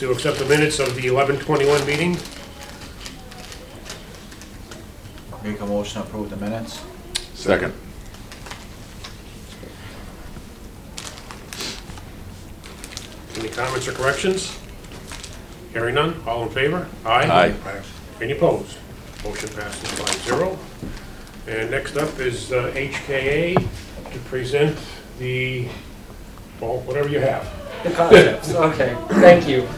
to accept the minutes of the 11/21 meeting. Make a motion to approve the minutes. Second. Any comments or corrections? Hearing none, all in favor? Aye. Any opposed? Motion passes 5-0. And next up is HKA to present the, well, whatever you have. The concepts, okay, thank you.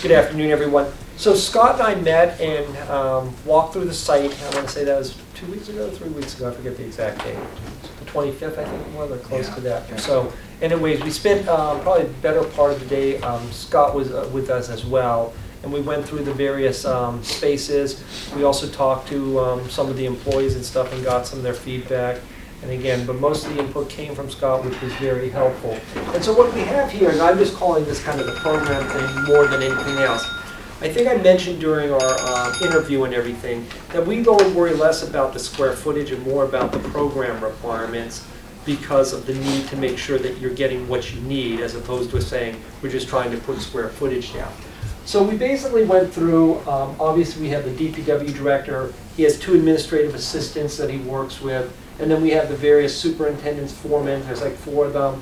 Good afternoon, everyone. So Scott and I met and walked through the site. I want to say that was 2 weeks ago, 3 weeks ago, I forget the exact date. The 25th, I think it was, or close to that. So anyways, we spent probably the better part of the day. Scott was with us as well. And we went through the various spaces. We also talked to some of the employees and stuff and got some of their feedback. And again, but most of the input came from Scott, which was very helpful. And so what we have here, and I'm just calling this kind of the program thing more than anything else. I think I mentioned during our interview and everything that we go and worry less about the square footage and more about the program requirements because of the need to make sure that you're getting what you need as opposed to saying we're just trying to put square footage down. So we basically went through, obviously we have the DPW director, he has 2 administrative assistants that he works with, and then we have the various superintendents, foremen, there's like 4 of them.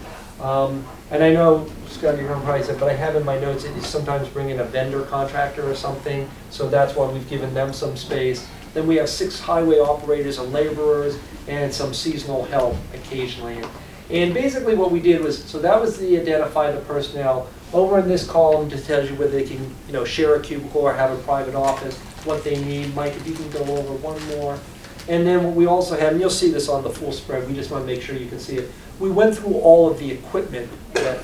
And I know, Scott, you're going to probably say, but I have in my notes that you sometimes bring in a vendor contractor or something, so that's why we've given them some space. Then we have 6 highway operators and laborers, and some seasonal help occasionally. And basically what we did was, so that was the identify the personnel. Over in this column just tells you whether they can, share a cubicle or have a private office, what they need. Mike, if you can go over one more. And then what we also have, and you'll see this on the full spread, we just want to make sure you can see it. We went through all of the equipment that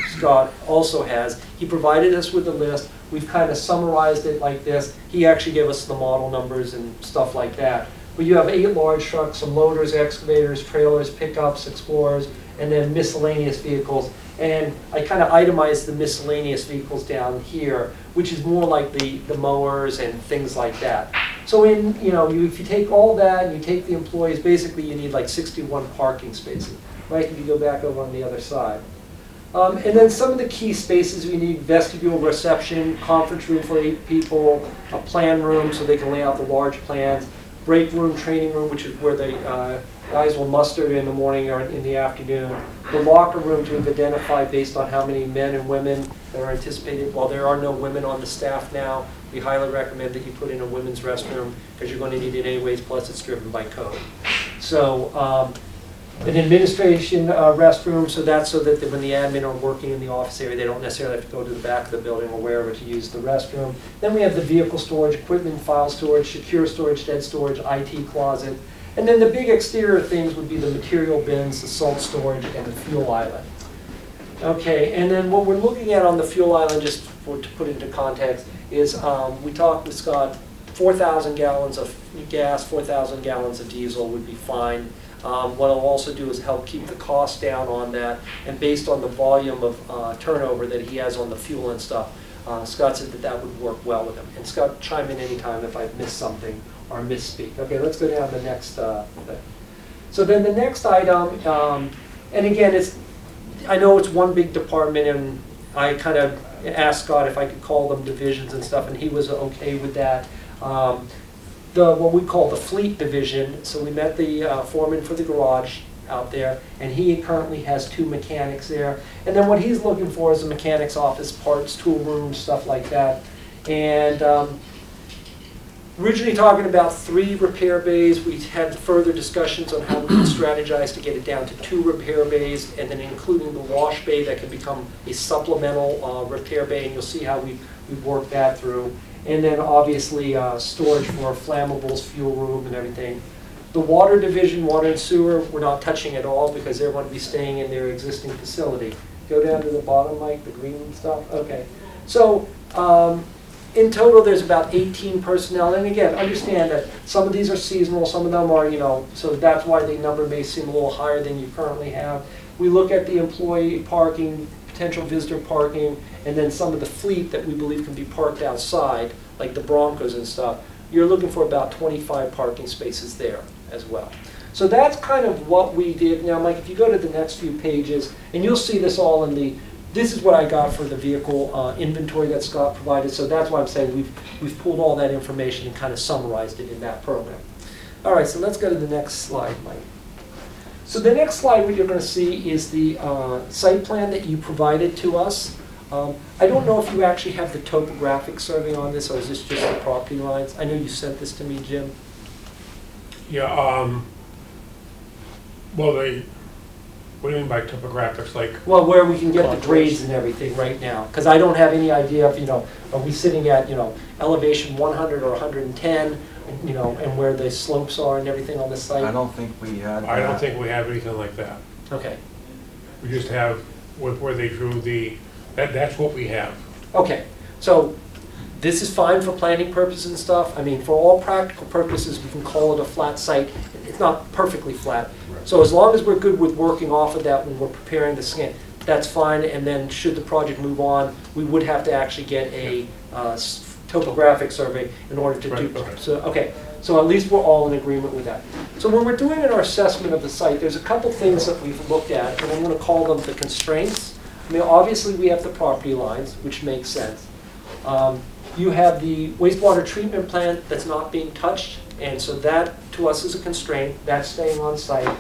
Scott also has. He provided us with a list. We've kind of summarized it like this. He actually gave us the model numbers and stuff like that. But you have 8 large trucks, some loaders, excavators, trailers, pickups, explorers, and then miscellaneous vehicles. And I kind of itemized the miscellaneous vehicles down here, which is more like the mowers and things like that. So if you take all that and you take the employees, basically you need like 61 parking spaces, right? If you go back over on the other side. And then some of the key spaces we need: vestibule, reception, conference room for 8 people, a plan room so they can lay out the large plans, break room, training room, which is where the guys will muster in the morning or in the afternoon. The locker room to identify based on how many men and women that are anticipated. While there are no women on the staff now, we highly recommend that you put in a women's restroom because you're going to need it anyways, plus it's driven by code. So an administration restroom, so that's so that when the admin are working in the office area, they don't necessarily have to go to the back of the building or wherever to use the restroom. Then we have the vehicle storage, equipment, file storage, secure storage, dead storage, IT closet. And then the big exterior things would be the material bins, the salt storage, and the fuel island. Okay, and then what we're looking at on the fuel island, just to put into context, is we talked with Scott, 4,000 gallons of gas, 4,000 gallons of diesel would be fine. What I'll also do is help keep the cost down on that, and based on the volume of turnover that he has on the fuel and stuff, Scott said that that would work well with him. And Scott, chime in anytime if I've missed something or misspeak. Okay, let's go down to the next thing. So then the next item, and again, I know it's one big department, and I kind of asked Scott if I could call them divisions and stuff, and he was okay with that. What we call the fleet division, so we met the foreman for the garage out there, and he currently has 2 mechanics there. And then what he's looking for is a mechanic's office, parts, tool room, stuff like that. And originally talking about 3 repair bays. We had further discussions on how we can strategize to get it down to 2 repair bays, and then including the wash bay that can become a supplemental repair bay, and you'll see how we've worked that through. And then obviously storage for flammables, fuel room, and everything. The water division, water and sewer, we're not touching at all because they're going to be staying in their existing facility. Go down to the bottom, Mike, the green stuff. Okay. So in total, there's about 18 personnel. And again, understand that some of these are seasonal, some of them are, so that's why the number may seem a little higher than you currently have. We look at the employee parking, potential visitor parking, and then some of the fleet that we believe can be parked outside, like the Broncos and stuff. You're looking for about 25 parking spaces there as well. So that's kind of what we did. Now, Mike, if you go to the next few pages, and you'll see this all in this is what I got for the vehicle inventory that Scott provided, so that's why I'm saying we've pulled all that information and kind of summarized it in that program. All right, so let's go to the next slide, Mike. So the next slide, what you're going to see is the site plan that you provided to us. I don't know if you actually have the topographic survey on this, or is this just the property lines? I know you sent this to me, Jim. Yeah, well, what do you mean by topographics, like? Well, where we can get the Contours. grades and everything right now, because I don't have any idea of, are we sitting at, elevation 100 or 110, and where the slopes are and everything on the site? I don't think we had that. I don't think we have anything like that. Okay, We just have where they drew that's what we have. okay, so this is fine for planning purposes and stuff. I mean, for all practical purposes, we can call it a flat site. It's not perfectly flat. So as long as we're good with working off of that when we're preparing the scan, that's fine. And then should the project move on, we would have to actually get a topographic survey in order to do. Right. So, okay, so at least we're all in agreement with that. So when we're doing our assessment of the site, there's a couple things that we've looked at, and I'm going to call them the constraints. I mean, obviously we have the property lines, which makes sense. You have the wastewater treatment plant that's not being touched, and so that to us is a constraint. That's staying on site.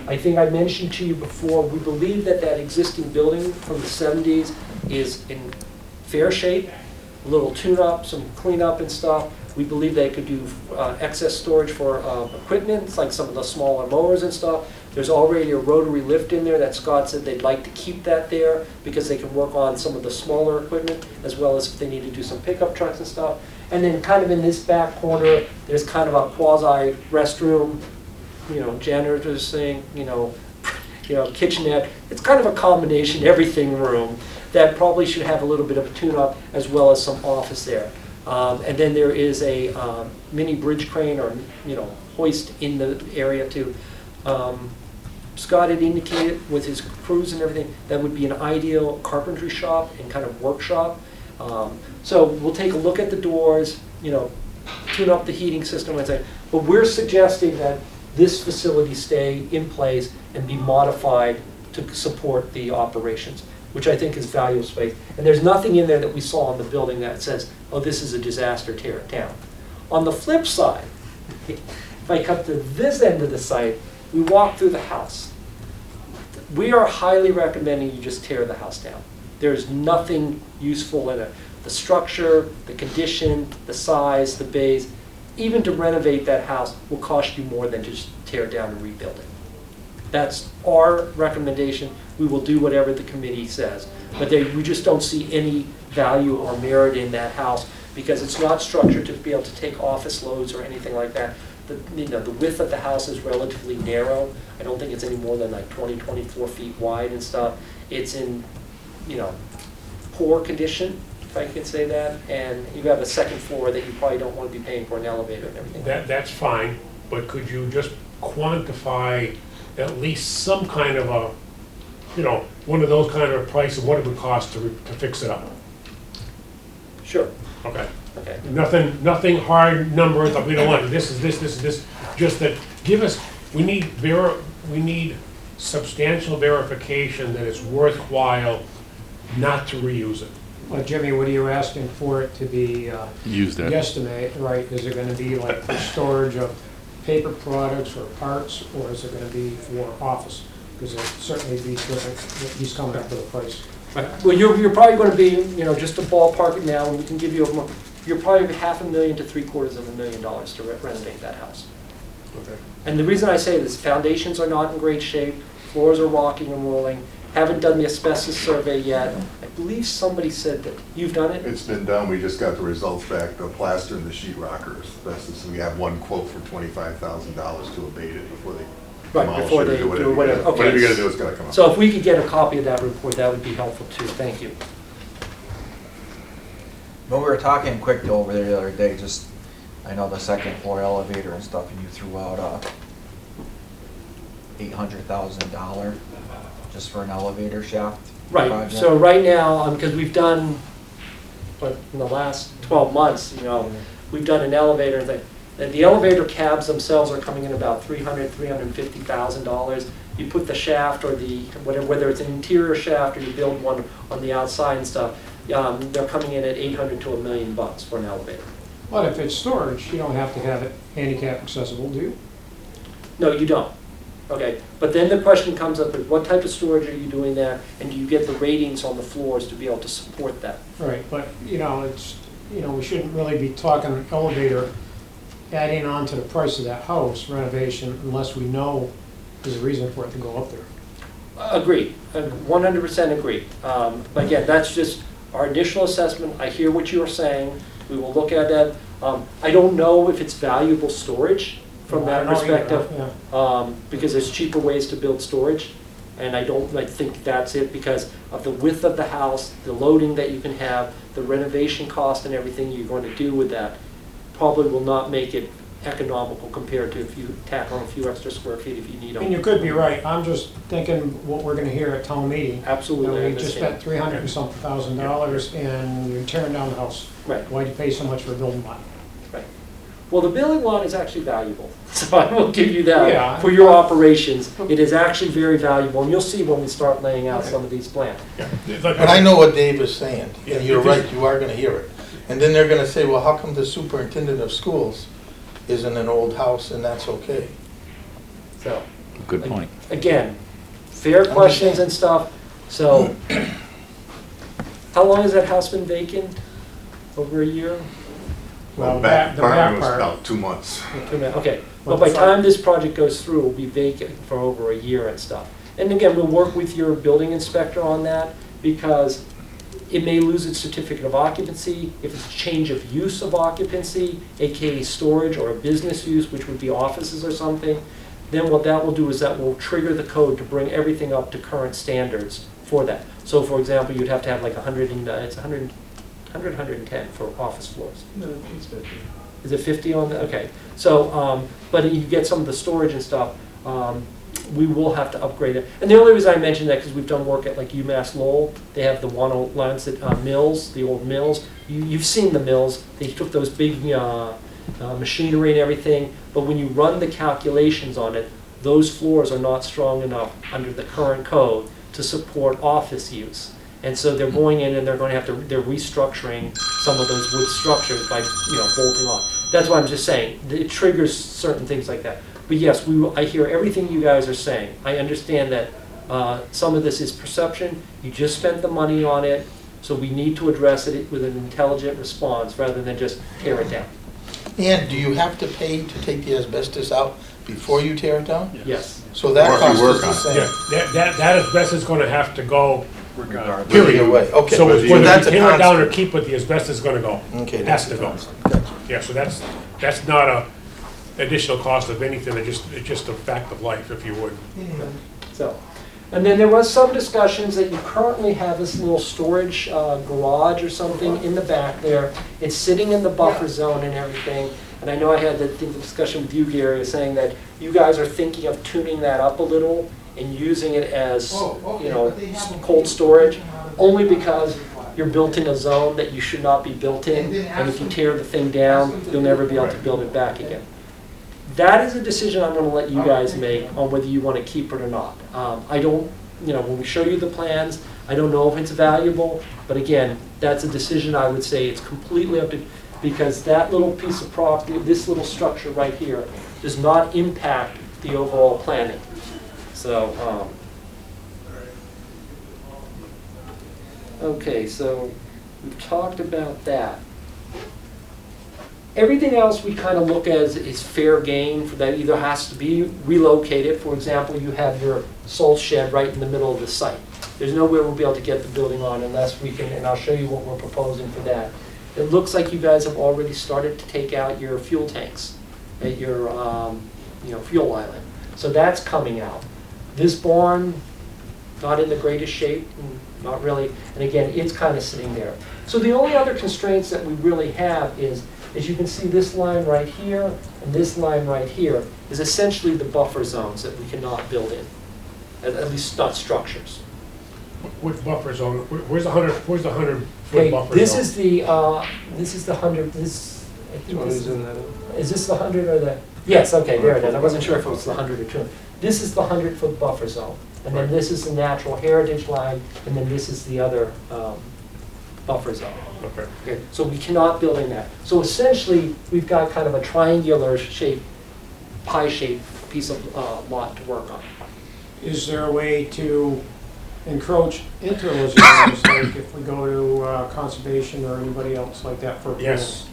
I think I mentioned to you before, we believe that that existing building from the 70s is in fair shape, a little tune-up, some cleanup and stuff. We believe they could do excess storage for equipment, like some of the smaller mowers and stuff. There's already a rotary lift in there that Scott said they'd like to keep that there because they can work on some of the smaller equipment as well as if they need to do some pickup trucks and stuff. And then kind of in this back corner, there's kind of a quasi restroom, janitor's sink, kitchenette. It's kind of a combination everything room that probably should have a little bit of a tune-up as well as some office there. And then there is a mini bridge crane or hoist in the area too. Scott had indicated with his crews and everything that would be an ideal carpentry shop and kind of workshop. So we'll take a look at the doors, tune up the heating system and say, but we're suggesting that this facility stay in place and be modified to support the operations, which I think is valuable space. And there's nothing in there that we saw in the building that says, oh, this is a disaster, tear it down. On the flip side, if I come to this end of the site, we walk through the house. We are highly recommending you just tear the house down. There's nothing useful in it. The structure, the condition, the size, the bays, even to renovate that house will cost you more than just tear it down and rebuild it. That's our recommendation. We will do whatever the committee says. But we just don't see any value or merit in that house because it's not structured to be able to take office loads or anything like that. The width of the house is relatively narrow. I don't think it's any more than like 24 feet wide and stuff. It's in, poor condition, if I could say that. And you have a second floor that you probably don't want to be paying for an elevator and everything. That's fine, but could you just quantify at least some kind of a, one of those kind of a price of what it would cost to fix it up? Sure. Okay. Okay. Nothing hard numbers, we don't want this is this, just that we need substantial verification that it's worthwhile not to reuse it. Well, Jimmy, what are you asking for it to be Use that. guesstimate, right? Is it gonna be like for storage of paper products or parts, or is it gonna be for office? Because it certainly be different, he's coming up with a price. Well, you're probably going to be, just to ballpark it now, and we can give you you're probably $500,000 to $750,000 to renovate that house. Okay. And the reason I say this, foundations are not in great shape, floors are rocking and rolling, haven't done the asbestos survey yet. I believe somebody said that, you've done it? It's been done, we just got the results back, the plaster and the sheet rockers. We have one quote for $25,000 to abate it before they Right, demolish before it or they do do whatever. whatever. Okay. Whatever you gotta do, it's gotta come up. So if we could get a copy of that report, that would be helpful too. Thank you. When we were talking quick over there the other day, I know the second floor elevator and stuff, and you threw out $800,000 just for an elevator shaft Right, project. so right now, because we've done, in the last 12 months, we've done an elevator and thing. And the elevator cabs themselves are coming in about $350,000. you put the shaft or the, whatever, whether it's an interior shaft or you build one on the outside and stuff, they're coming in at 800 to $1 million for an elevator. But if it's storage, you don't have to have it handicap accessible, do you? No, you don't. Okay, but then the question comes up with what type of storage are you doing there, and do you get the ratings on the floors to be able to support that? Right, but, it's, we shouldn't really be talking elevator adding on to the price of that house renovation unless we know there's a reason for it to go up there. Agreed, 100% agree. But again, that's just our initial assessment. I hear what you are saying. We will look at that. I don't know if it's valuable storage from that perspective, because there's cheaper ways to build storage. And I think that's it because of the width of the house, the loading that you can have, the renovation cost and everything you're going to do with that probably will not make it economical compared to if you tack on a few extra square feet if you need them. And you could be right. I'm just thinking what we're gonna hear at town meeting. Absolutely, I We just spent understand. $300 and something thousand dollars and you're tearing down the house. Right. Why'd you pay so much for a building lot? Right. Well, the building lot is actually valuable, so I will give you that. Yeah. For your operations, it is actually very valuable, and you'll see when we start laying out some of these plans. Yeah. But I know what Dave is saying, Yeah, and you're it is- right, you are gonna hear it. And then they're gonna say, well, how come the superintendent of schools is in an old house and that's okay? So, Good point. again, fair questions and stuff. So, how long has that house been vacant? Over a year? Well, Well, back the back part was part. about 2 months. Okay, well, by the time this project goes through, it'll be vacant for over a year and stuff. And again, we'll work with your building inspector on that, because it may lose its certificate of occupancy. If it's change of use of occupancy, AKA storage or a business use, which would be offices or something, then what that will do is that will trigger the code to bring everything up to current standards for that. So for example, you'd have to have like 110 for office floors. No, it's 50. Is it 50 on the, okay. So, but you get some of the storage and stuff, we will have to upgrade it. And the only reason I mention that, because we've done work at like UMass Lowell, they have the one lines that, mills, the old mills. You've seen the mills, they took those big machinery and everything, but when you run the calculations on it, those floors are not strong enough under the current code to support office use. And so they're going in and they're going to have to, they're restructuring some of those wood structures by, bolting on. That's why I'm just saying, it triggers certain things like that. But yes, I hear everything you guys are saying. I understand that some of this is perception. You just spent the money on it, so we need to address it with an intelligent response rather than just tear it down. And do you have to pay to take the asbestos out before you tear it down? Yes. So Or that if you cost work is the on it. same. Yeah, that asbestos is gonna have to go, Regardless. period. Either way, okay. So But whether we that's a tear it down or constant. keep it, the asbestos is gonna go. Okay, Has that's to the go. constant. Gotcha. Yeah, so that's not a additional cost of anything, it's just a fact of life, if you would. So, and then there was some discussions that you currently have this little storage garage or something in the back there. It's sitting in the buffer zone and everything. And I know I had the discussion with you, Gary, saying that you guys are thinking of tuning that up a little and using it as, cold storage, only because you're built in a zone that you should not be built in. And if you tear the thing down, you'll never be able to build it back again. That is a decision I'm going to let you guys make on whether you want to keep it or not. I don't, when we show you the plans, I don't know if it's valuable, but again, that's a decision I would say it's completely up to, because that little piece of property, this little structure right here, does not impact the overall planning. So, okay, so we've talked about that. Everything else we kind of look at is fair game, for that either has to be relocated. For example, you have your salt shed right in the middle of the site. There's nowhere we'll be able to get the building on unless we can, and I'll show you what we're proposing for that. It looks like you guys have already started to take out your fuel tanks at your fuel island. So that's coming out. This barn, not in the greatest shape, not really, and again, it's kind of sitting there. So the only other constraints that we really have is, as you can see, this line right here and this line right here is essentially the buffer zones that we cannot build in, at least not structures. Which buffer zone, where's the 100-foot Okay, buffer zone? this is the 100, this, I think this, is this the 100 or the? Yes, okay, there it is. I wasn't sure if it was the 100 or 200. This is the 100-foot buffer zone, and then Right. this is the natural heritage line, and then this is the other buffer zone. Okay. Okay, so we cannot build in that. So essentially, we've got kind of a triangular shape, pie-shaped piece of lot to work on. Is there a way to encroach into those areas, like if we go to conservation or anybody else like that for approval? Yes,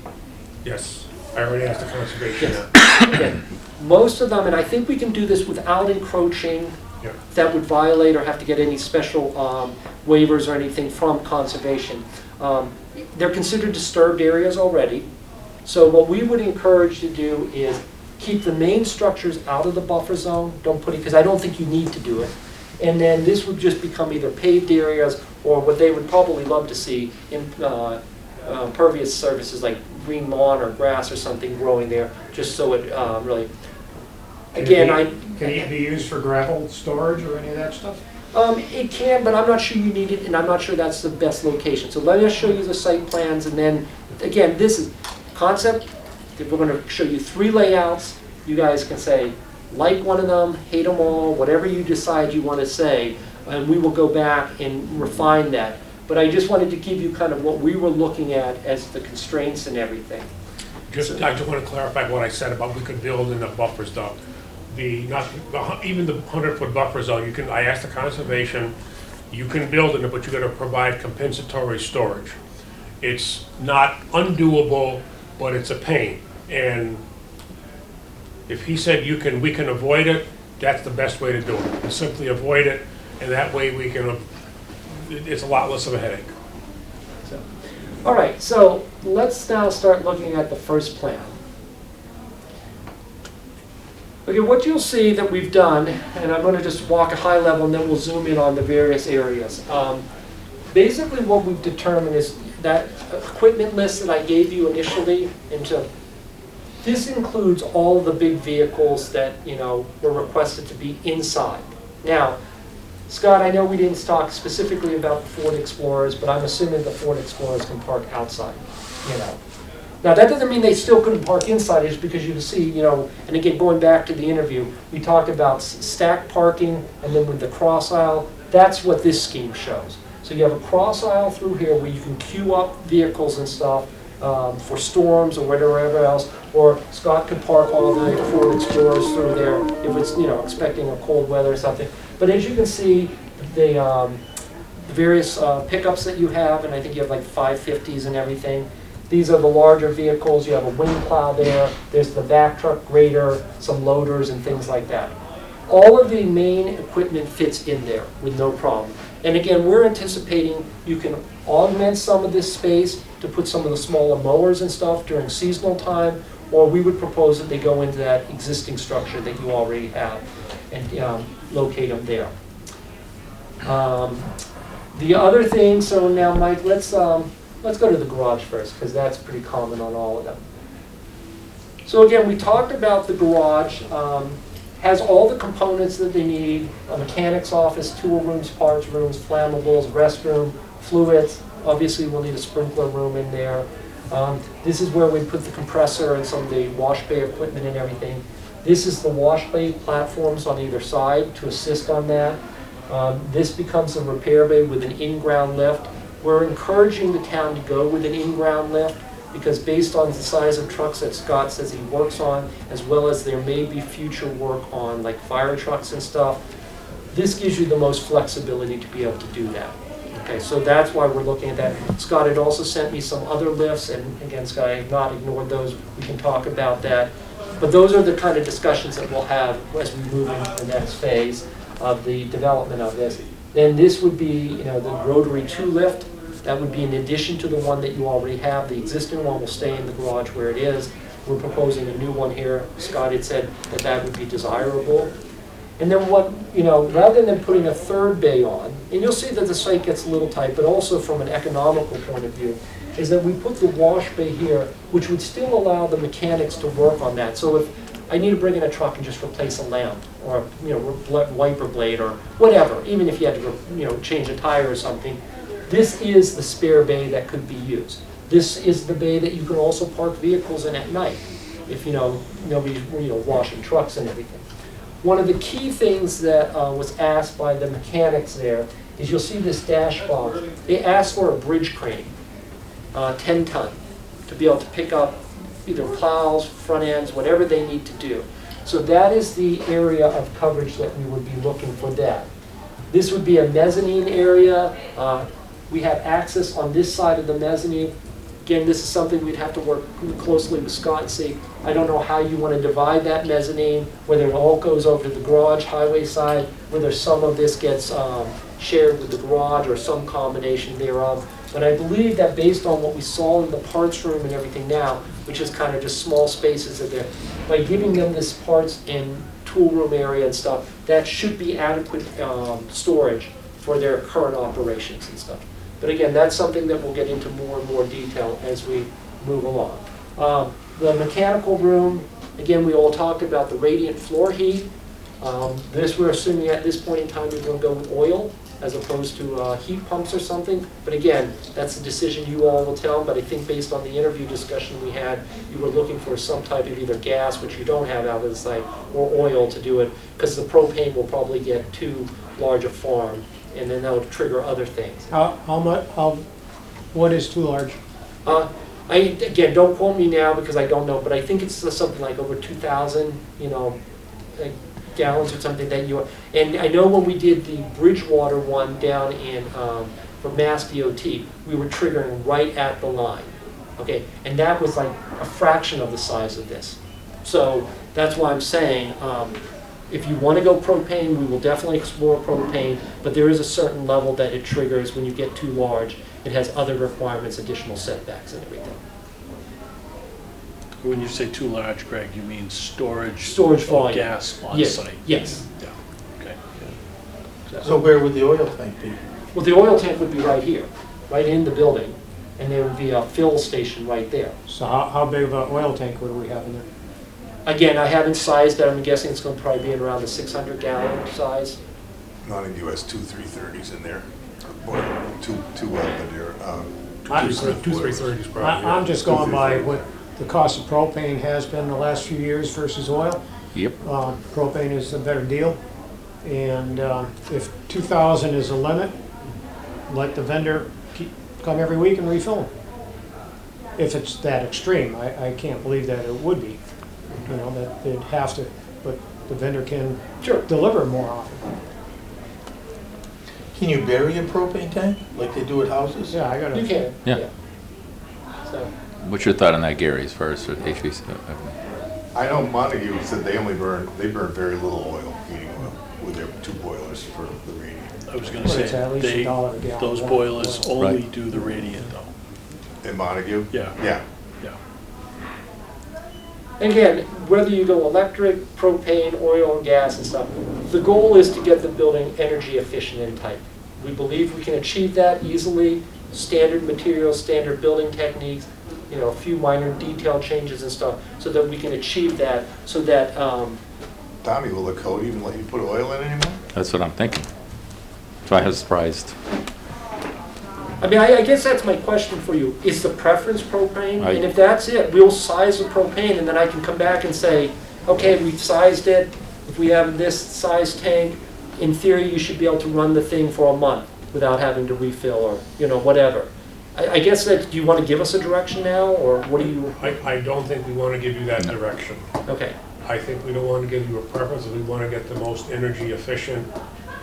yes. I already asked the conservation. Yes. Again, most of them, and I think we can do this without encroaching, Yeah. that would violate or have to get any special waivers or anything from conservation. They're considered disturbed areas already. So what we would encourage to do is keep the main structures out of the buffer zone. Don't put it, because I don't think you need to do it. And then this would just become either paved areas or what they would probably love to see, impervious surfaces like green lawn or grass or something growing there, just so it really, again, Can it be used for gravel storage or any of that stuff? It can, but I'm not sure you need it, and I'm not sure that's the best location. So let me show you the site plans, and then, again, this is concept. We're going to show you 3 layouts. You guys can say, like one of them, hate them all, whatever you decide you want to say, and we will go back and refine that. But I just wanted to give you kind of what we were looking at as the constraints and everything. I just want to clarify what I said about we could build in the buffer zone. Even the 100-foot buffer zone, I asked the conservation, you can build in it, but you're going to provide compensatory storage. It's not undoable, but it's a pain. And if he said we can avoid it, that's the best way to do it. You simply avoid it, and that way it's a lot less of a headache. So, all right, so let's now start looking at the first plan. Okay, what you'll see that we've done, and I'm going to just walk a high level and then we'll zoom in on the various areas. Basically what we've determined is that equipment list that I gave you initially this includes all the big vehicles that were requested to be inside. Now, Scott, I know we didn't talk specifically about the Ford Explorers, but I'm assuming the Ford Explorers can park outside, Now, that doesn't mean they still couldn't park inside, it's because you can see, and again, going back to the interview, we talked about stacked parking, and then with the cross aisle, that's what this scheme shows. So you have a cross aisle through here where you can queue up vehicles and stuff for storms or whatever else, or Scott could park all the Ford Explorers through there if it's, expecting a cold weather or something. But as you can see, the various pickups that you have, and I think you have like 550s and everything. These are the larger vehicles. You have a wing plow there. There's the vac truck grader, some loaders and things like that. All of the main equipment fits in there with no problem. And again, we're anticipating you can augment some of this space to put some of the smaller mowers and stuff during seasonal time, or we would propose that they go into that existing structure that you already have and locate them there. The other thing, so now Mike, let's go to the garage first, because that's pretty common on all of them. So again, we talked about the garage. Has all the components that they need: a mechanic's office, tool rooms, parts rooms, flammables, restroom, fluids. Obviously, we'll need a sprinkler room in there. This is where we put the compressor and some of the wash bay equipment and everything. This is the wash bay platforms on either side to assist on that. This becomes a repair bay with an in-ground lift. We're encouraging the town to go with an in-ground lift because based on the size of trucks that Scott says he works on, as well as there may be future work on like fire trucks and stuff, this gives you the most flexibility to be able to do that. Okay, so that's why we're looking at that. Scott had also sent me some other lifts, and again, Scott, I have not ignored those. We can talk about that. But those are the kind of discussions that we'll have as we move into the next phase of the development of this. Then this would be, the rotary 2 lift. That would be in addition to the one that you already have. The existing one will stay in the garage where it is. We're proposing a new one here. Scott had said that that would be desirable. And then what, rather than putting a third bay on, and you'll see that the site gets a little tight, but also from an economical point of view, is that we put the wash bay here, which would still allow the mechanics to work on that. So if I need to bring in a truck and just replace a lamp, or wiper blade, or whatever, even if you had to change a tire or something, this is the spare bay that could be used. This is the bay that you can also park vehicles in at night. if, nobody's, washing trucks and everything. One of the key things that was asked by the mechanics there is you'll see this dash bar. They asked for a bridge crane, 10 ton, to be able to pick up either plows, front ends, whatever they need to do. So that is the area of coverage that we would be looking for that. This would be a mezzanine area. We have access on this side of the mezzanine. Again, this is something we'd have to work closely with Scott and see. I don't know how you want to divide that mezzanine, whether it all goes over to the garage highway side, whether some of this gets shared with the garage or some combination thereof. But I believe that based on what we saw in the parts room and everything now, which is kind of just small spaces in there, by giving them this parts and tool room area and stuff, that should be adequate storage for their current operations and stuff. But again, that's something that we'll get into more and more detail as we move along. The mechanical room, again, we all talked about the radiant floor heat. This, we're assuming at this point in time, we're going to go with oil as opposed to heat pumps or something. But again, that's a decision you all will tell. But I think based on the interview discussion we had, you were looking for some type of either gas, which you don't have out of the site, or oil to do it, because the propane will probably get too large a farm, and then that would trigger other things. What is too large? Again, don't quote me now because I don't know, but I think it's something like over 2,000, gallons or something that you. And I know when we did the Bridgewater one down in for Mass DOT, we were triggering right at the line, okay, and that was like a fraction of the size of this. So that's why I'm saying. If you want to go propane, we will definitely explore propane, but there is a certain level that it triggers when you get too large. It has other requirements, additional setbacks and everything. When you say too large, Greg, you mean storage Storage of volume. gas on Yes, site? yes. Yeah, okay. So where would the oil tank be? Well, the oil tank would be right here, right in the building, and there would be a fill station right there. So how big of an oil tank would we have in there? Again, I haven't sized it. I'm guessing it's going to probably be in around the 600-gallon size. Not in US 2 330s in there, or two 330s probably. I'm just going by what the cost of propane has been the last few years versus oil. Yep. Propane is a better deal. And if 2,000 is a limit, let the vendor come every week and refill them. If it's that extreme, I can't believe that it would be. That they'd have to, but the vendor can Sure. deliver more often. Can you bury a propane tank like they do at houses? Yeah, I got You to. can. Yeah. So, What's your thought on that, Gary, as far as HVAC? I know Montague said they burn very little oil, heating oil, with their two boilers for the radiant. I was gonna Well, it's say, at least $1 a gallon. those more boilers oil. only Right. do the radiant though. In Montague? Yeah. Yeah. Yeah. again, whether you go electric, propane, oil, and gas and stuff, the goal is to get the building energy efficient and tight. We believe we can achieve that easily. Standard materials, standard building techniques, a few minor detail changes and stuff, so that we can achieve that. So that Tommy, will the code even let you put oil in anymore? That's what I'm thinking. So I was surprised. I guess that's my question for you. Is the preference propane? I- And if that's it, we'll size the propane, and then I can come back and say, okay, we've sized it. If we have this size tank, in theory, you should be able to run the thing for a month without having to refill or, whatever. I guess that, do you want to give us a direction now, or what do you, I don't think we want to give you that direction. okay. I think we don't want to give you a preference, we want to get the most energy efficient,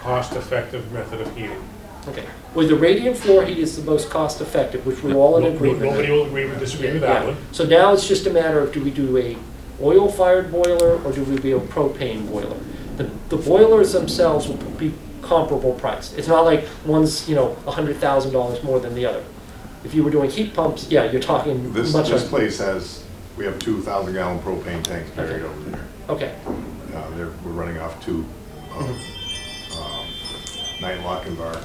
cost-effective method of heating. Okay. Well, the radiant floor heat is the most cost effective, which we're all in agreement. Nobody will agree or disagree with that Yeah. one. So now it's just a matter of, do we do a oil-fired boiler or do we do a propane boiler? The boilers themselves will be comparable price. It's not like one's, $100,000 more than the other. If you were doing heat pumps, yeah, you're talking This much. place we have 2,000-gallon propane tanks buried over there. Okay. We're running off two Night Lock and Bar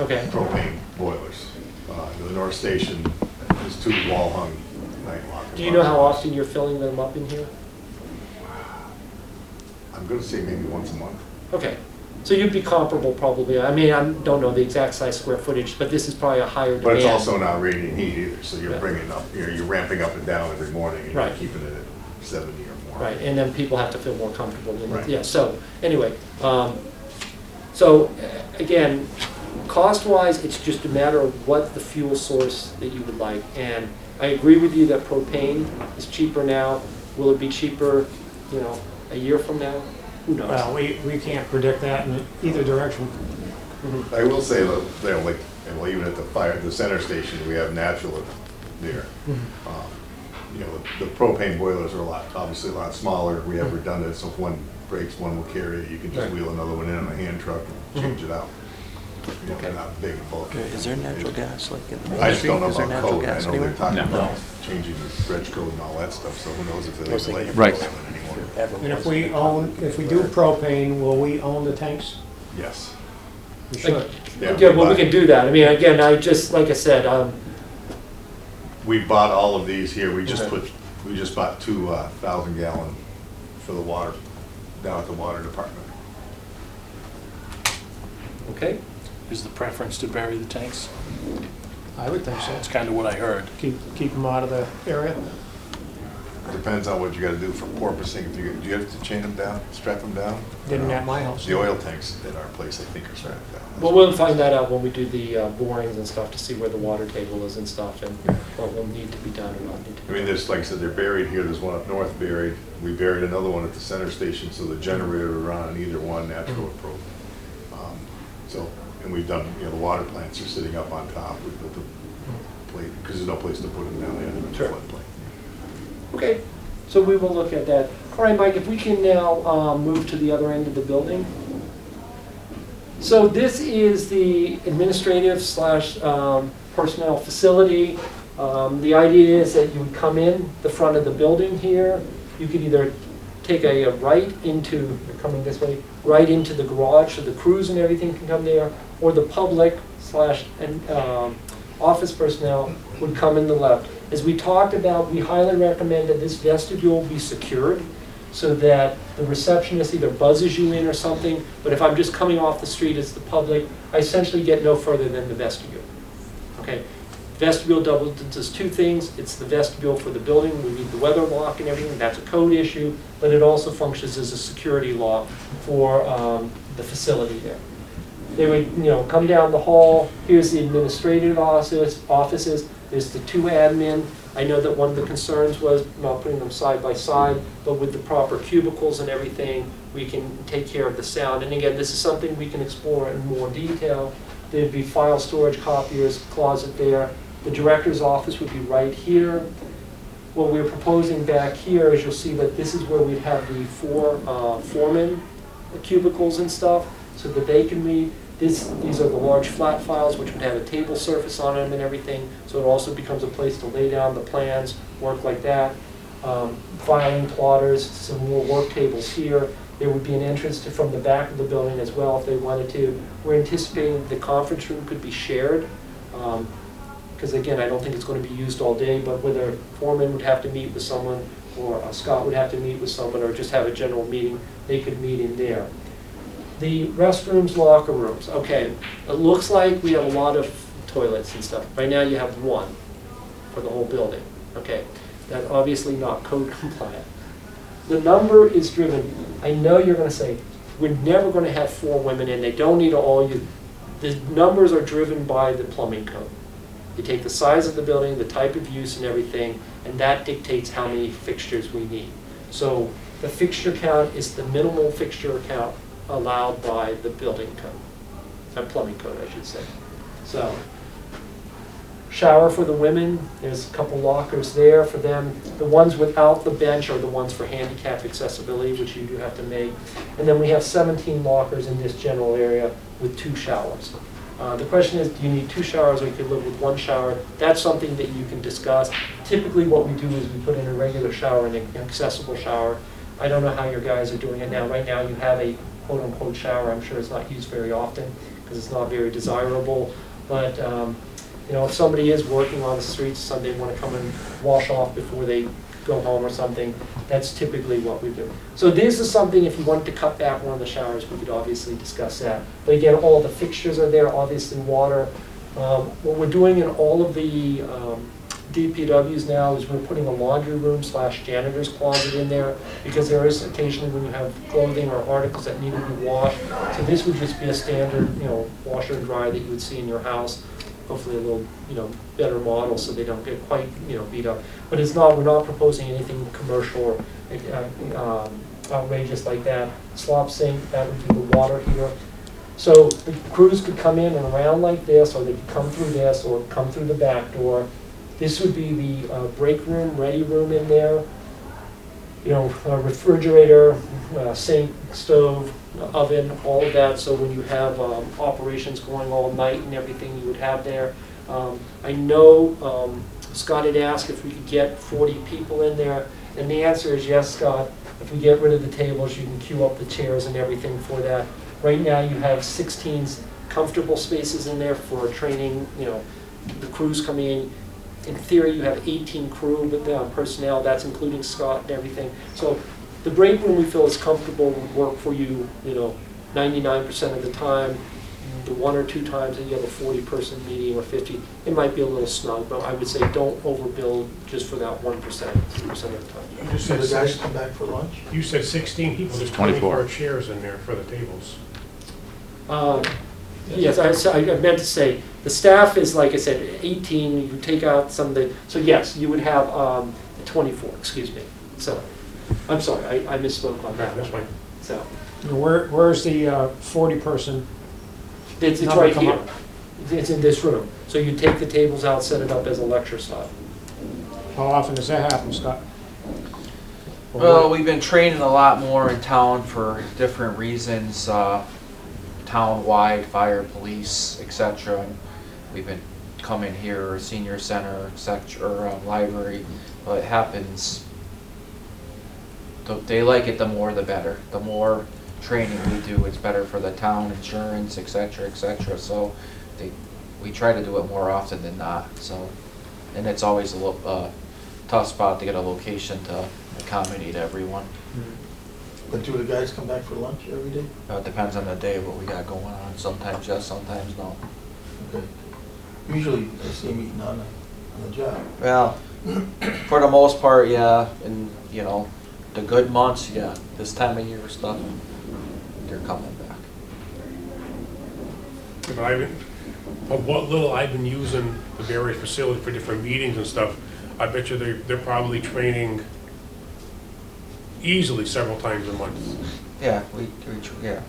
Okay. propane boilers. The North Station is two wall-hung Night Lock and Do you Bar know how boilers. often you're filling them up in here? I'm gonna say maybe once a month. Okay. So you'd be comparable probably. I don't know the exact size square footage, but this is probably a higher demand. But it's also not radiant heat either, so you're Yeah. bringing up, you're ramping up and down every morning and you're Right. keeping it 70 or more. Right, and then people have to feel more comfortable. Right. Yeah, so, anyway, again, cost-wise, it's just a matter of what the fuel source that you would like. And I agree with you that propane is cheaper now. Will it be cheaper, a year from now? Who knows? Well, we can't predict that in either direction. I will say that, even at the center station, we have natural there. The propane boilers are obviously a lot smaller. We have redundant, so if one breaks, one will carry it. You can just Right. wheel another one in on a hand truck and change it out. They're not big and bulky. Is there natural gas like in the I just don't know Is there about natural code. I gas know they're anywhere? talking No. about changing the reg code and all that stuff, so who knows if they're Mostly- like Right. anymore. And if we do propane, will we own the tanks? Yes. We should. Yeah, well, we can do that. I mean, again, like I said, We bought all of these here. We just Okay. bought 2,000 gallon for the water, down at the water department. okay, Is the preference to bury the tanks? I would think so. That's kind of what I heard. Keep them out of the area. Depends on what you gotta do for porpoising. Do you have to chain them down, strap them down? Didn't at my house. The oil tanks at our place, I think, are strapped down. well, we'll find that out when we do the borings and stuff to see where the water table is and stuff and what will need to be done or not need to be I mean, there's, like I said, they're buried here. There's one up north buried. We buried another one at the center station, so the generator will run on either one, natural or propane. And we've done, the water plants are sitting up on top. We built a plate, because there's no place to put them down there in the Sure. floodplain. Okay, so we will look at that. All right, Mike, if we can now move to the other end of the building. So this is the administrative / personnel facility. The idea is that you would come in the front of the building here. You could either take a right into, you're coming this way, right into the garage so the crews and everything can come there, or the public / office personnel would come in the left. As we talked about, we highly recommend that this vestibule be secured so that the receptionist either buzzes you in or something, but if I'm just coming off the street as the public, I essentially get no further than the vestibule. Okay? Vestibule does two things. It's the vestibule for the building. We need the weather lock and everything. That's a code issue, but it also functions as a security lock for the facility there. They would, come down the hall. Here's the administrative offices. There's the two admin. I know that one of the concerns was not putting them side by side, but with the proper cubicles and everything, we can take care of the sound. And again, this is something we can explore in more detail. There'd be file storage, copiers, closet there. The director's office would be right here. What we're proposing back here is you'll see that this is where we'd have the four foreman cubicles and stuff so that they can read. These are the large flat files which would have a table surface on them and everything, so it also becomes a place to lay down the plans, work like that. Filing plotters, some more work tables here. There would be an entrance from the back of the building as well if they wanted to. We're anticipating the conference room could be shared, because again, I don't think it's going to be used all day, but whether Foreman would have to meet with someone or Scott would have to meet with someone or just have a general meeting, they could meet in there. The restrooms, locker rooms, okay, it looks like we have a lot of toilets and stuff. Right now you have one for the whole building, okay. That's obviously not code compliant. The number is driven, I know you're gonna say, we're never gonna have 4 women in, they don't need all you. The numbers are driven by the plumbing code. You take the size of the building, the type of use and everything, and that dictates how many fixtures we need. So the fixture count is the minimal fixture count allowed by the building code, plumbing code, I should say. So, shower for the women, there's a couple lockers there for them. The ones without the bench are the ones for handicap accessibility, which you do have to make. And then we have 17 lockers in this general area with 2 showers. The question is, do you need 2 showers or you could live with 1 shower? That's something that you can discuss. Typically what we do is we put in a regular shower and an accessible shower. I don't know how your guys are doing it now. Right now you have a quote-unquote shower. I'm sure it's not used very often because it's not very desirable. But if somebody is working on the streets, Sunday want to come and wash off before they go home or something, that's typically what we do. So this is something, if you wanted to cut back one of the showers, we could obviously discuss that. But again, all the fixtures are there, obviously water. What we're doing in all of the DPW's now is we're putting a laundry room / janitor's closet in there, because there is occasionally when you have clothing or articles that need to be washed. So this would just be a standard, washer and dryer that you would see in your house. Hopefully a little, better model so they don't get quite, beat up. But we're not proposing anything commercial or outrageous like that. Slop sink, that would be the water heater. So the crews could come in and around like this, or they could come through this, or come through the back door. This would be the break room, ready room in there. A refrigerator, sink, stove, oven, all of that. So when you have operations going all night and everything, you would have there. I know Scott had asked if we could get 40 people in there, and the answer is yes, Scott. If we get rid of the tables, you can queue up the chairs and everything for that. Right now, you have 16 comfortable spaces in there for training. The crews coming in. In theory, you have 18 crew personnel. That's including Scott and everything. So the break room we feel is comfortable, would work for you. 99% of the time. The 1 or 2 times that you have a 40-person meeting or 50, it might be a little snug. But I would say don't overbuild just for that 1%, 2% of the time. You just So said the guys come back for lunch? You said 16 people, there's 24. 24 chairs in there for the tables. Yes, I meant to say, the staff is, like I said, 18, you take out some of the, so yes, you would have 24, excuse me. So, I'm sorry, I misspoke on that. That's fine. So, Where's the 40-person? it's Number right come here. up. It's in this room. So you take the tables out, set it up as a lecture style. How often does that happen, Scott? Well, we've been training a lot more in town for different reasons, town-wide, fire, police, etc. And we've been coming here, senior center, or library, but it happens. They like it, the more the better. The more training we do, it's better for the town, insurance, etc., etc. So we try to do it more often than not. So, and it's always a little tough spot to get a location to accommodate everyone. But do the guys come back for lunch every day? It depends on the day, what we got going on. Sometimes yes, sometimes no. Okay. Usually I see them eating on the job. Well, for the most part, yeah. And the good months, yeah. This time of year stuff, they're coming back. Of what little I've been using the various facilities for different meetings and stuff, I bet you they're probably training easily several times a month. Yeah, yeah.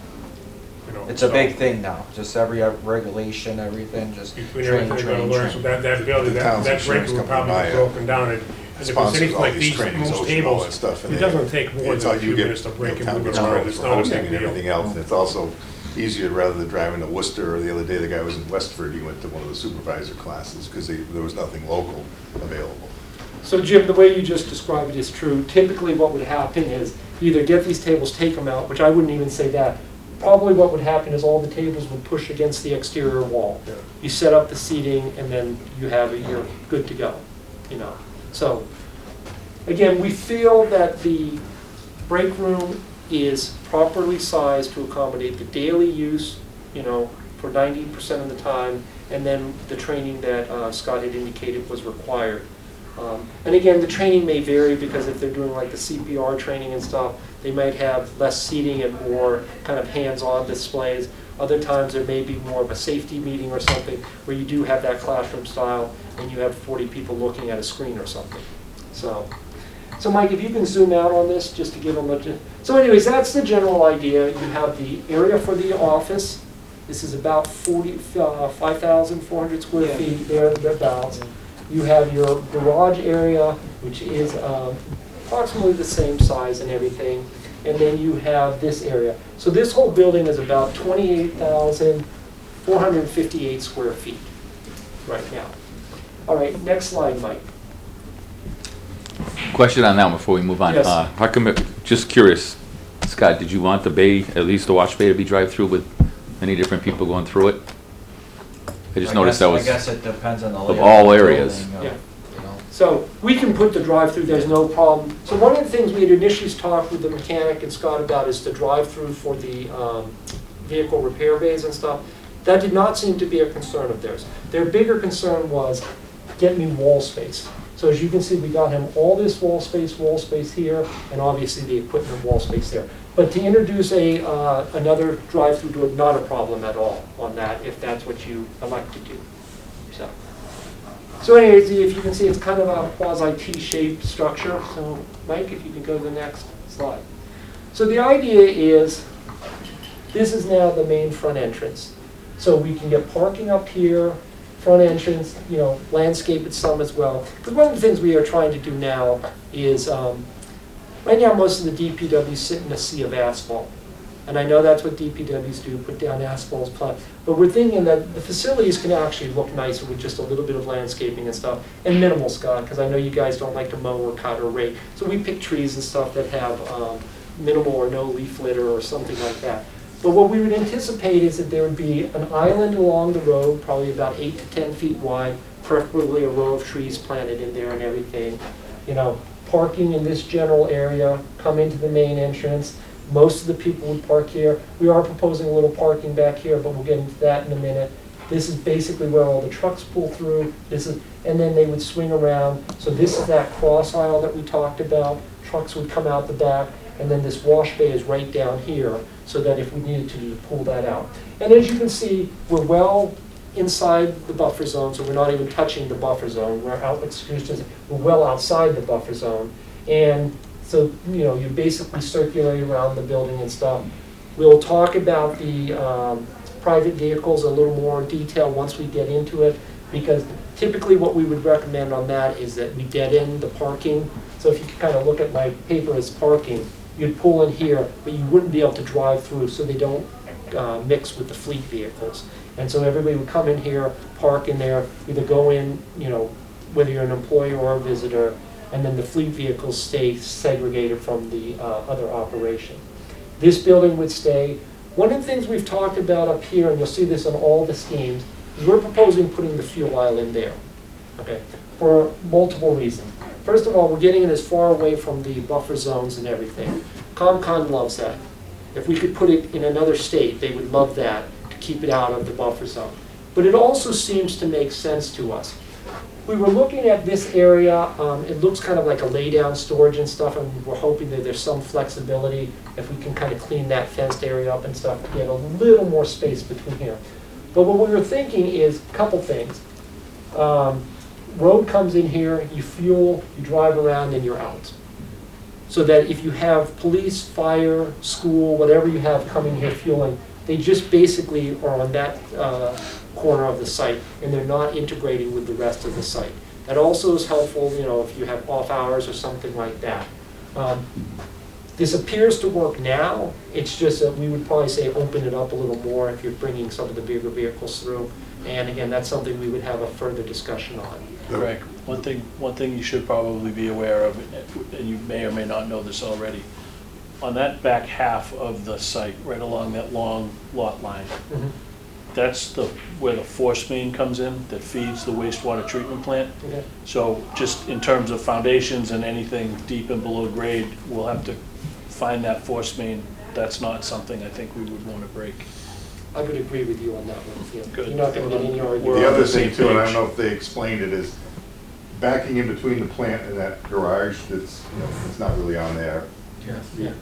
It's a so big thing now. Just every regulation, everything, just between train, everything they're train, gonna learn, so train. that building, The town's that break insurance room probably company be broken down, and if it's sponsors anything all like these these, trainings, most ocean, all tables, that stuff, and it doesn't take more it's than all a few you get, minutes to break and town move it gets around, charged it's for not a hosting big and deal. everything else. And it's also easier, rather than driving to Worcester, or the other day the guy was in Westford, he went to one of the supervisor classes because there was nothing local available. So Jim, the way you just described it is true. Typically what would happen is you either get these tables, take them out, which I wouldn't even say that. Probably what would happen is all the tables would push against the exterior wall. Yeah. You set up the seating and then you're good to go, So, again, we feel that the break room is properly sized to accommodate the daily use, for 90% of the time, and then the training that Scott had indicated was required. And again, the training may vary because if they're doing like the CPR training and stuff, they might have less seating and more kind of hands-on displays. Other times there may be more of a safety meeting or something where you do have that classroom style and you have 40 people looking at a screen or something. So Mike, if you can zoom out on this just to give them a... So anyways, that's the general idea. You have the area for the office. This is about 5,400 square feet thereabouts. You have your garage area, which is approximately the same size and everything. And then you have this area. So this whole building is about 28,458 square feet right now. All right, next slide, Mike. Question on that one before we move on. Yes. How come, just curious, Scott, did you want the bay, at least the wash bay, to be drive-through with many different people going through it? I just noticed that was I guess it depends on the of layout all the areas. building, Yeah. So we can put the drive-through, there's no problem. So one of the things we had initially talked with the mechanic and Scott about is the drive-through for the vehicle repair bays and stuff. That did not seem to be a concern of theirs. Their bigger concern was get me wall space. So as you can see, we got him all this wall space here, and obviously the equipment wall space there. But to introduce another drive-through door, not a problem at all on that, if that's what you elect to do. So anyways, if you can see, it's kind of a quasi-T-shaped structure. So Mike, if you can go to the next slide. So the idea is, this is now the main front entrance. So we can get parking up here, front entrance, you know, landscape it some as well. Because one of the things we are trying to do now is, right now most of the DPWs sit in a sea of asphalt. And I know that's what DPWs do, put down asphalt, but we're thinking that the facilities can actually look nicer with just a little bit of landscaping and stuff, and minimal, Scott, because I know you guys don't like to mow or cut or rake. So we pick trees and stuff that have minimal or no leaf litter or something like that. But what we would anticipate is that there would be an island along the road, probably about 8 to 10 feet wide, preferably a row of trees planted in there and everything. You know, parking in this general area, come into the main entrance. Most of the people would park here. We are proposing a little parking back here, but we'll get into that in a minute. This is basically where all the trucks pull through. And then they would swing around. So this is that cross aisle that we talked about. Trucks would come out the back, and then this wash bay is right down here, so that if we needed to pull that out. And as you can see, we're well inside the buffer zone, so we're not even touching the buffer zone. We're well outside the buffer zone. And so, you know, you basically circulate around the building and stuff. We'll talk about the private vehicles a little more in detail once we get into it, because typically what we would recommend on that is that we dead end the parking. So if you kind of look at my paper as parking, you'd pull in here, but you wouldn't be able to drive through, so they don't mix with the fleet vehicles. And so everybody would come in here, park in there, either go in, you know, whether you're an employee or a visitor, and then the fleet vehicles stay segregated from the other operation. This building would stay. One of the things we've talked about up here, and you'll see this on all the schemes, is we're proposing putting the fuel aisle in there, okay, for multiple reasons. First of all, we're getting it as far away from the buffer zones and everything. ComCon loves that. If we could put it in another state, they would love that, to keep it out of the buffer zone. But it also seems to make sense to us. We were looking at this area, it looks kind of like a lay-down storage and stuff, and we're hoping that there's some flexibility if we can kind of clean that fenced area up and stuff to get a little more space between here. But what we were thinking is a couple things. Road comes in here, you fuel, you drive around, and you're out. So that if you have police, fire, school, whatever you have coming here fueling, they just basically are on that corner of the site, and they're not integrating with the rest of the site. That also is helpful, you know, if you have off hours or something like that. This appears to work now. It's just that we would probably say open it up a little more if you're bringing some of the bigger vehicles through. And again, that's something we would have a further discussion on. Greg, one thing you should probably be aware of, and you may or may not know this already, on that back half of the site, right along that long lot line, that's where the force main comes in that feeds the wastewater treatment plant. Okay. So just in terms of foundations and anything deep and below grade, we'll have to find that force main. That's not something I think we would want to break. I would agree with you on that one. Yeah. Good. You're not going to get any argument. We're The on other the same thing too, and I page. don't know if they explained it, is backing in between the plant and that garage, that's, you know, it's not really on there. Yeah.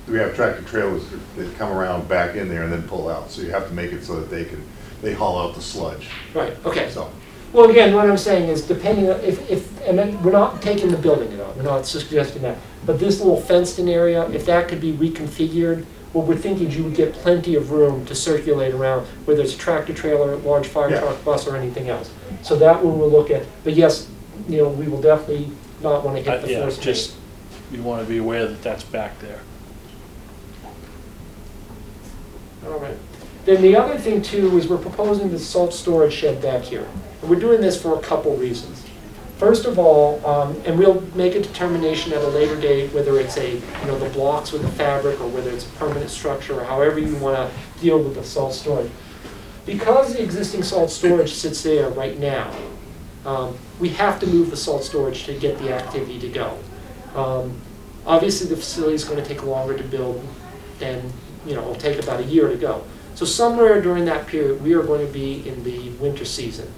We have tractor trailers that come around back in there and then pull out, so you have to make it so that they haul out the sludge. Right, okay. So, Well, again, what I'm saying is depending on, and then we're not taking the building at all, we're not suggesting that. But this little fenced-in area, if that could be reconfigured, what we're thinking is you would get plenty of room to circulate around, whether it's a tractor trailer, large fire Yeah. truck, bus, or anything else. So that one we'll look at. But yes, you know, we will definitely not want to hit the Yeah, force main. just, you want to be aware that that's back there. All right. Then the other thing too is we're proposing the salt storage shed back here. And we're doing this for a couple reasons. First of all, and we'll make a determination at a later date whether it's the blocks with the fabric or whether it's a permanent structure or however you want to deal with the salt storage. Because the existing salt storage sits there right now, we have to move the salt storage to get the activity to go. Obviously the facility is going to take longer to build than, it'll take about a year to go. So somewhere during that period, we are going to be in the winter season.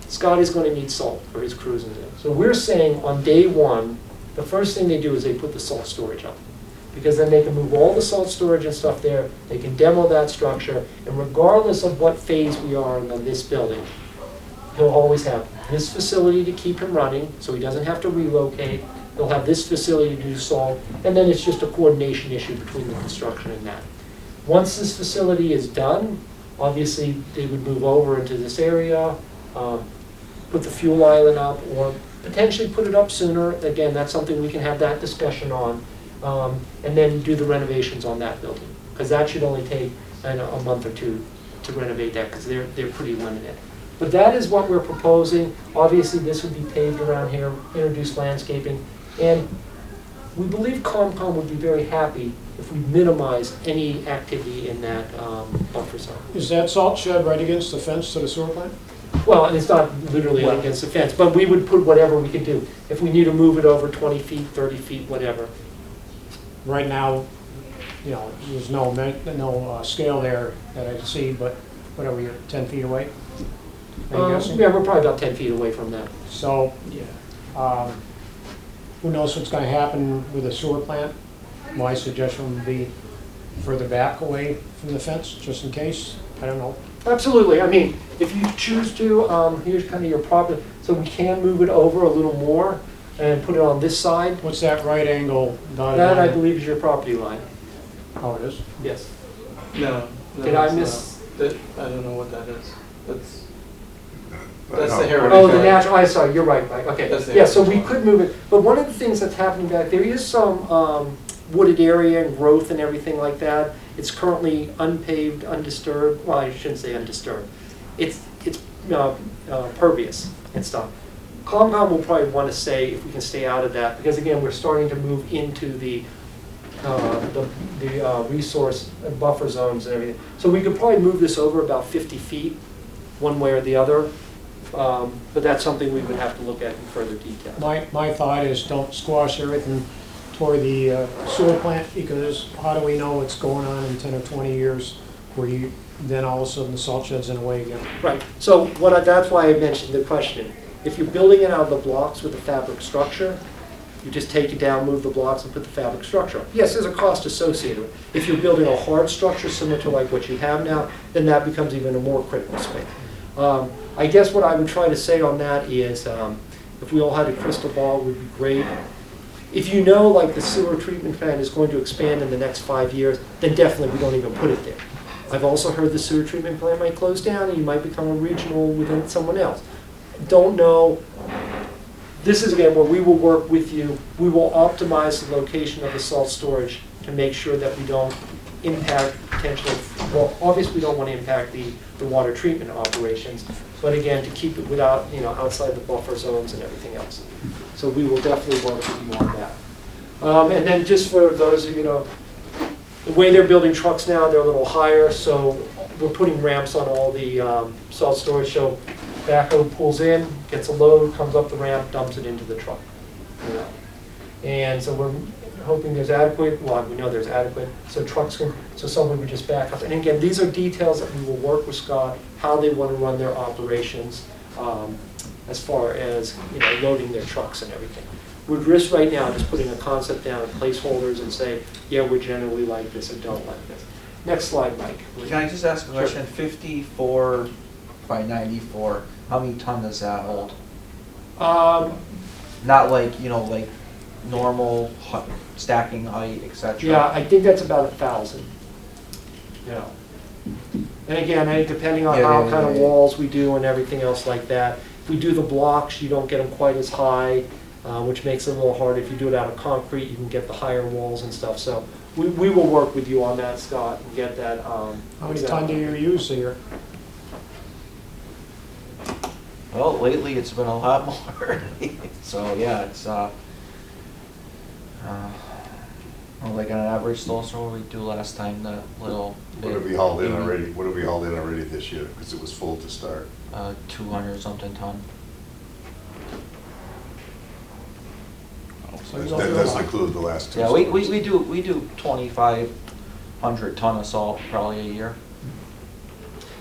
Scott is going to need salt for his cruising. So we're saying on day one, the first thing they do is they put the salt storage up. Because then they can move all the salt storage and stuff there, they can demo that structure, and regardless of what phase we are in this building, he'll always have this facility to keep him running, so he doesn't have to relocate. He'll have this facility to do salt, and then it's just a coordination issue between the construction and that. Once this facility is done, obviously they would move over into this area, put the fuel island up, or potentially put it up sooner. Again, that's something we can have that discussion on. And then do the renovations on that building, because that should only take a month or two to renovate that, because they're pretty limited. But that is what we're proposing. Obviously, this would be paved around here, introduce landscaping, and we believe COMCOM would be very happy if we minimize any activity in that buffer zone. Is that salt shed right against the fence to the sewer plant? Well, it's not literally against the fence, but we would put whatever we could do. If we need to move it over 20 feet, 30 feet, whatever. Right now, you know, there's no scale there that I see, but what are we, 10 feet away? Are you guessing? Yeah, we're probably about 10 feet away from that. So, who knows what's gonna happen with the sewer plant? My suggestion would be further back away from the fence, just in case. I don't know. Absolutely. I mean, if you choose to, here's kind of your problem. So we can move it over a little more and put it on this side. What's that right angle dotted That, I line? believe, is your property line. Oh, it is? Yes. No. Did I miss? I don't know what that is. That's That's the heritage. Oh, the natural, I'm sorry, you're right, Mike. Okay. That's the Yeah, so we heritage could move it. But one of the things that's happening back there is some wooded area and growth and everything like that. It's currently unpaved, undisturbed. Well, I shouldn't say undisturbed. It's pervious and stuff. COMCOM will probably want to say if we can stay out of that, because again, we're starting to move into the resource buffer zones and everything. So we could probably move this over about 50 feet, one way or the other. But that's something we would have to look at in further detail. My thought is don't squash everything toward the sewer plant, because how do we know what's going on in 10 or 20 years where then all of a sudden the salt shed's in the way again? Right. So that's why I mentioned the question. If you're building it out of the blocks with a fabric structure, you just take it down, move the blocks, and put the fabric structure up. Yes, there's a cost associated with it. If you're building a hard structure similar to like what you have now, then that becomes even a more critical space. I guess what I would try to say on that is, if we all had a crystal ball, it would be great. If you know like the sewer treatment plant is going to expand in the next 5 years, then definitely we don't even put it there. I've also heard the sewer treatment plant might close down and you might become a regional within someone else. Don't know. This is again where we will work with you. We will optimize the location of the salt storage to make sure that we don't impact potentially, well, obviously we don't want to impact the water treatment operations, but again, to keep it without, outside the buffer zones and everything else. So we will definitely work with you on that. And then just for those of the way they're building trucks now, they're a little higher, so we're putting ramps on all the salt storage. So backhoe pulls in, gets a load, comes up the ramp, dumps it into the truck. And so we're hoping there's adequate, well, we know there's adequate, so someone would just back up. And again, these are details that we will work with Scott, how they want to run their operations, as far as, loading their trucks and everything. We'd risk right now just putting a concept down of placeholders and say, yeah, we're generally like this or don't like this. Next slide, Mike. Can I just ask a question? 54 by 94, how many ton does that hold? Not like, like normal stacking height, etc. Yeah, I think that's about 1,000. And again, depending on how kind of walls we do and everything else like that. If we do the blocks, you don't get them quite as high, which makes it a little hard. If you do it out of concrete, you can get the higher walls and stuff. So we will work with you on that, Scott, and get that. How many ton do you use a year? Well, lately it's been a lot more. So yeah, it's like on an average snowstorm we do last time, that little What have we hauled in already? What have we hauled in already this year? Because it was full to start. 200 something ton. So you That don't do a doesn't lot. include the last two. Yeah, we storms. do 2,500 ton of salt probably a year.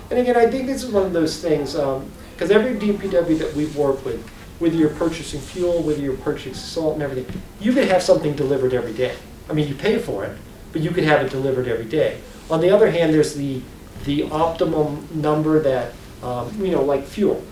And again, I think this is one of those things, because every DPW that we've worked with, whether you're purchasing fuel, whether you're purchasing salt and everything, you could have something delivered every day. I mean, you pay for it, but you could have it delivered every day. On the other hand, there's the optimum number that, like fuel.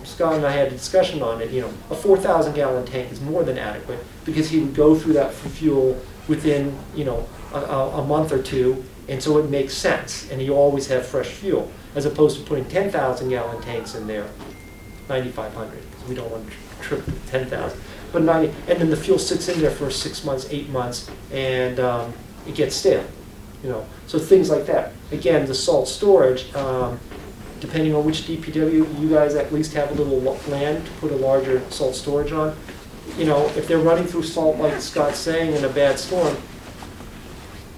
Scott and I had a discussion on it, a 4,000 gallon tank is more than adequate because he would go through that for fuel within, a month or two, and so it makes sense, and you always have fresh fuel, as opposed to putting 10,000 gallon tanks in there, 9,500, because we don't want to trip 10,000. But 90, and then the fuel sits in there for 6 months, 8 months, and it gets stale, So things like that. Again, the salt storage, depending on which DPW, you guys at least have a little land to put a larger salt storage on. If they're running through salt like Scott's saying in a bad storm,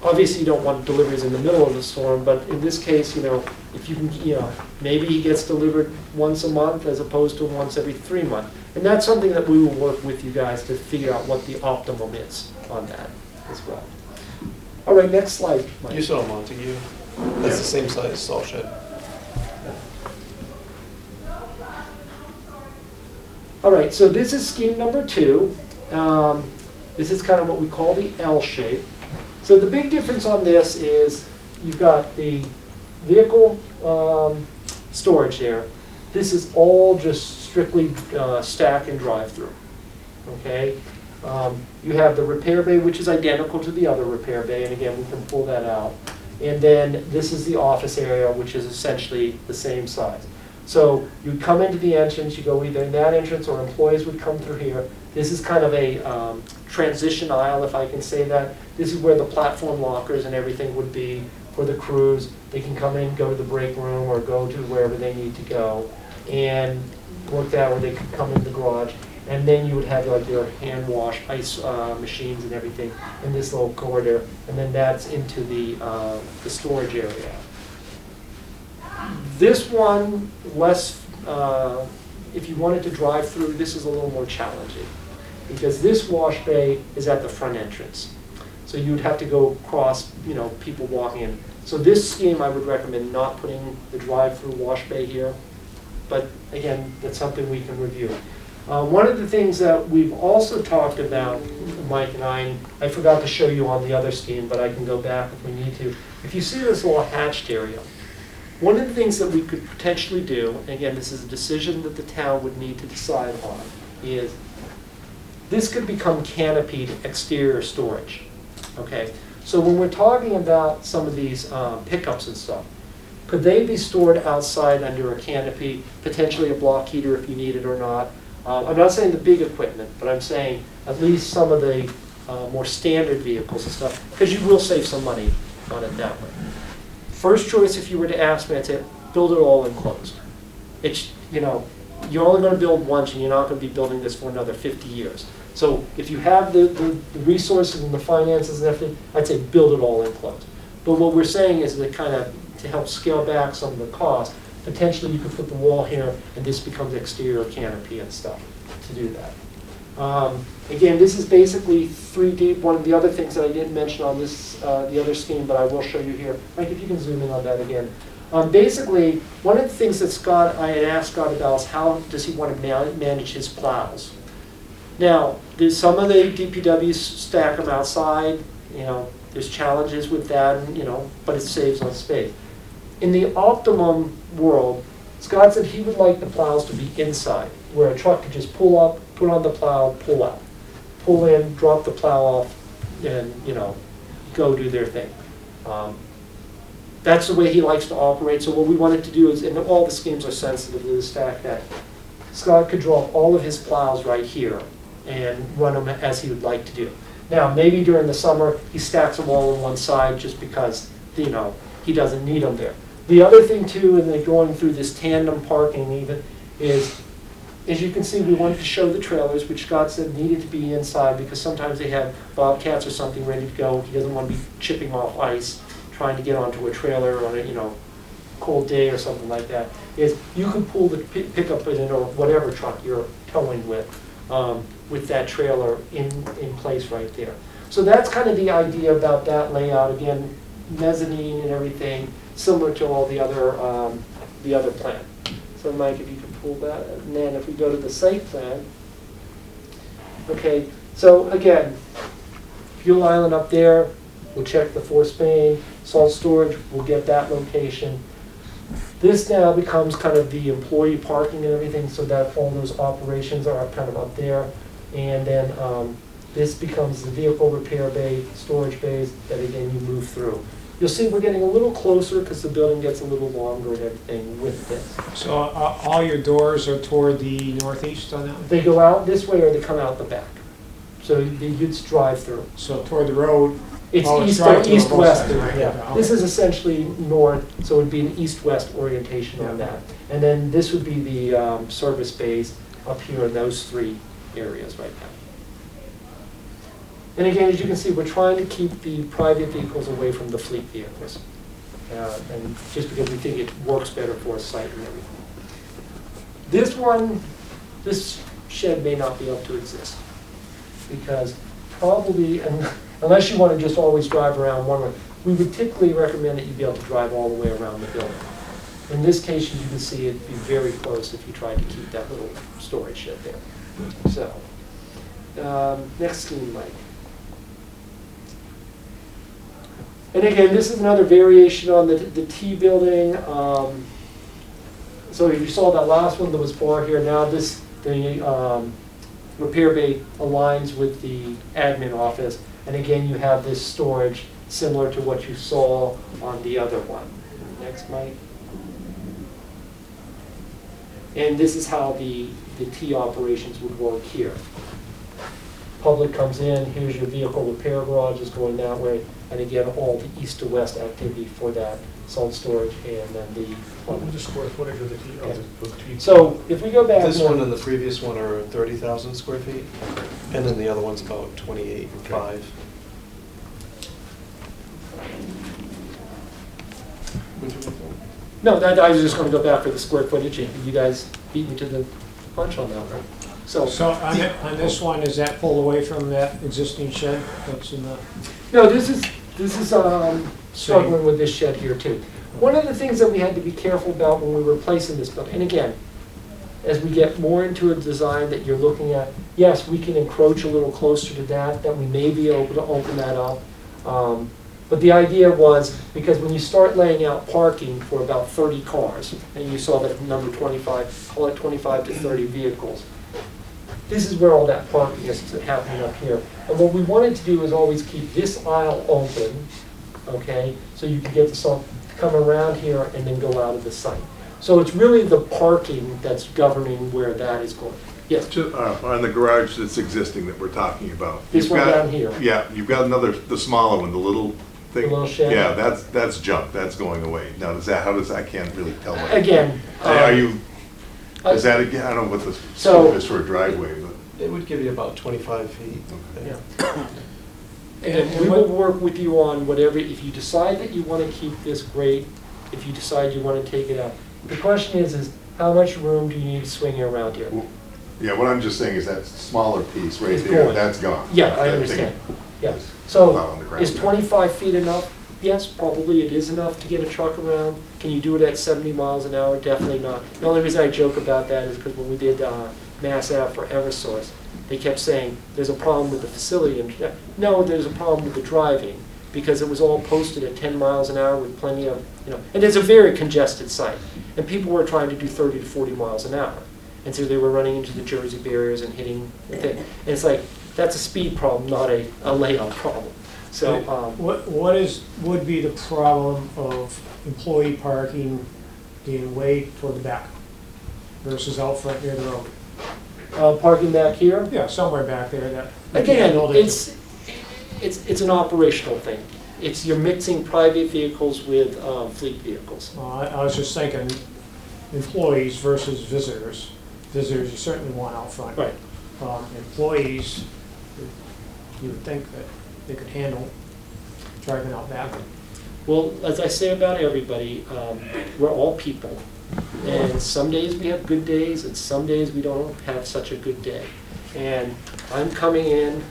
obviously you don't want deliveries in the middle of the storm, but in this case, if you can, maybe he gets delivered once a month as opposed to once every 3 months. And that's something that we will work with you guys to figure out what the optimum is on that as well. All right, next slide, Mike. You saw Montague. That's the same size as salt shed. All right, so this is scheme number 2. This is kind of what we call the L shape. So the big difference on this is you've got the vehicle storage there. This is all just strictly stack and drive through. Okay. You have the repair bay, which is identical to the other repair bay, and again, we can pull that out. And then this is the office area, which is essentially the same size. So you come into the entrance, you go either in that entrance or employees would come through here. This is kind of a transition aisle, if I can say that. This is where the platform lockers and everything would be for the crews. They can come in, go to the break room, or go to wherever they need to go, and work that, or they could come in the garage. And then you would have like your hand wash, ice machines and everything in this little corridor, and then that's into the storage area. This one, if you wanted to drive through, this is a little more challenging, because this wash bay is at the front entrance. So you'd have to go across, people walking in. So this scheme, I would recommend not putting the drive-through wash bay here, but again, that's something we can review. One of the things that we've also talked about, Mike and I forgot to show you on the other scheme, but I can go back if we need to. If you see this little hatched area, one of the things that we could potentially do, and again, this is a decision that the town would need to decide on, is this could become canopied exterior storage. Okay, so when we're talking about some of these pickups and stuff, could they be stored outside under a canopy, potentially a block heater if you need it or not? I'm not saying the big equipment, but I'm saying at least some of the more standard vehicles and stuff, because you will save some money on it that way. First choice, if you were to ask me, I'd say build it all enclosed. It's, you're only going to build once, and you're not going to be building this for another 50 years. So if you have the resources and the finances and everything, I'd say build it all enclosed. But what we're saying is that to help scale back some of the cost, potentially you could put the wall here and this becomes exterior canopy and stuff to do that. Again, this is basically 3D. One of the other things that I didn't mention on this, the other scheme, but I will show you here. Mike, if you can zoom in on that again. Basically, one of the things that I had asked Scott about is how does he want to manage his plows. Now, there's some of the DPWs stack them outside, there's challenges with that, and, but it saves on space. In the optimum world, Scott said he would like the plows to be inside, where a truck could just pull up, put on the plow, pull out. Pull in, drop the plow off, and, go do their thing. That's the way he likes to operate, so what we wanted to do is, and all the schemes are sensitive to the stack, that Scott could drop all of his plows right here and run them as he would like to do. Now, maybe during the summer, he stacks them all on one side just because, he doesn't need them there. The other thing too, and then going through this tandem parking even, is, as you can see, we wanted to show the trailers, which Scott said needed to be inside because sometimes they have bobcats or something ready to go. He doesn't want to be chipping off ice, trying to get onto a trailer on a, cold day or something like that. Is you can pull the pickup in or whatever truck you're towing with that trailer in place right there. So that's kind of the idea about that layout. Again, mezzanine and everything, similar to all the other plan. So Mike, if you could pull that, and then if we go to the site plan, okay, so again, fuel island up there, we'll check the force main, salt storage, we'll get that location. This now becomes kind of the employee parking and everything, so that all those operations are kind of up there. And then this becomes the vehicle repair bay, storage bays that again you move through. You'll see we're getting a little closer because the building gets a little longer and everything with this. So all your doors are toward the northeast on that one? They go out this way or they come out the back. So you'd drive through. So toward the road? It's Oh, east drive through on both east-west, sides, right? yeah. Okay. This is essentially north, so it would be an east-west orientation on Yeah. that. And then this would be the service bays up here in those three areas right now. And again, as you can see, we're trying to keep the private vehicles away from the fleet vehicles. And just because we think it works better for a site and everything. This one, this shed may not be able to exist. Because probably, unless you want to just always drive around one way, we would typically recommend that you be able to drive all the way around the building. In this case, as you can see, it'd be very close if you tried to keep that little storage shed there. So, next scheme, Mike. And again, this is another variation on the T building. So if you saw that last one, there was bar here. Now the repair bay aligns with the admin office. And again, you have this storage similar to what you saw on the other one. Next, Mike. And this is how the T operations would work here. Public comes in, here's your vehicle repair garage is going that way. And again, all the east to west activity for that salt storage and then the. What was the square footage of the T? So if we go back. This one and the previous one are 30,000 square feet, and then the other one's about 28.5. No, I was just going to go back for the square footage, and you guys beat me to the punch on that one. So on this one, is that pulled away from that existing shed that's in the? No, this is struggling with this shed here too. One of the things that we had to be careful about when we were placing this building, and again, as we get more into a design that you're looking at, yes, we can encroach a little closer to that we may be able to open that up. But the idea was, because when you start laying out parking for about 30 cars, and you saw that number 25, call it 25 to 30 vehicles, this is where all that parking is happening up here. And what we wanted to do is always keep this aisle open, okay, so you can get the salt to come around here and then go out of the site. So it's really the parking that's governing where that is going. Yes? On the garage that's existing that we're talking about. This you've one got- down here. Yeah, you've got another, the smaller one, the little thing. The little shed? Yeah, that's junk, that's going away. Now, I can't really tell. what- Again. Are you, is that, again, I don't know what the So- scope is for a driveway, but. It would give you about 25 feet. Yeah. And we will work with you on whatever, if you decide that you want to keep this, great. If you decide you want to take it out. The question is how much room do you need to swing around here? Yeah, what I'm just saying is that smaller piece right It's there, gone. that's gone. Yeah, I That thing understand. Yeah. is not So on the ground is now. 25 feet enough? Yes, probably it is enough to get a truck around. Can you do it at 70 miles an hour? Definitely not. The only reason I joke about that is because when we did Mass Ave for Eversource, they kept saying, there's a problem with the facility. And no, there's a problem with the driving, because it was all posted at 10 miles an hour with plenty of, and it's a very congested site. And people were trying to do 30 to 40 miles an hour. And so they were running into the Jersey barriers and hitting the thing. And it's like, that's a speed problem, not a layout problem. So, What would be the problem of employee parking being way toward the back versus out front near the road? parking back here, Yeah, somewhere back there that. again, it's an operational thing. You're mixing private vehicles with fleet vehicles. I was just thinking employees versus visitors. Visitors, you certainly want out front. Right. Employees, you would think that they could handle driving out back. Well, as I say about everybody, we're all people. And some days we have good days, and some days we don't have such a good day. And I'm coming in,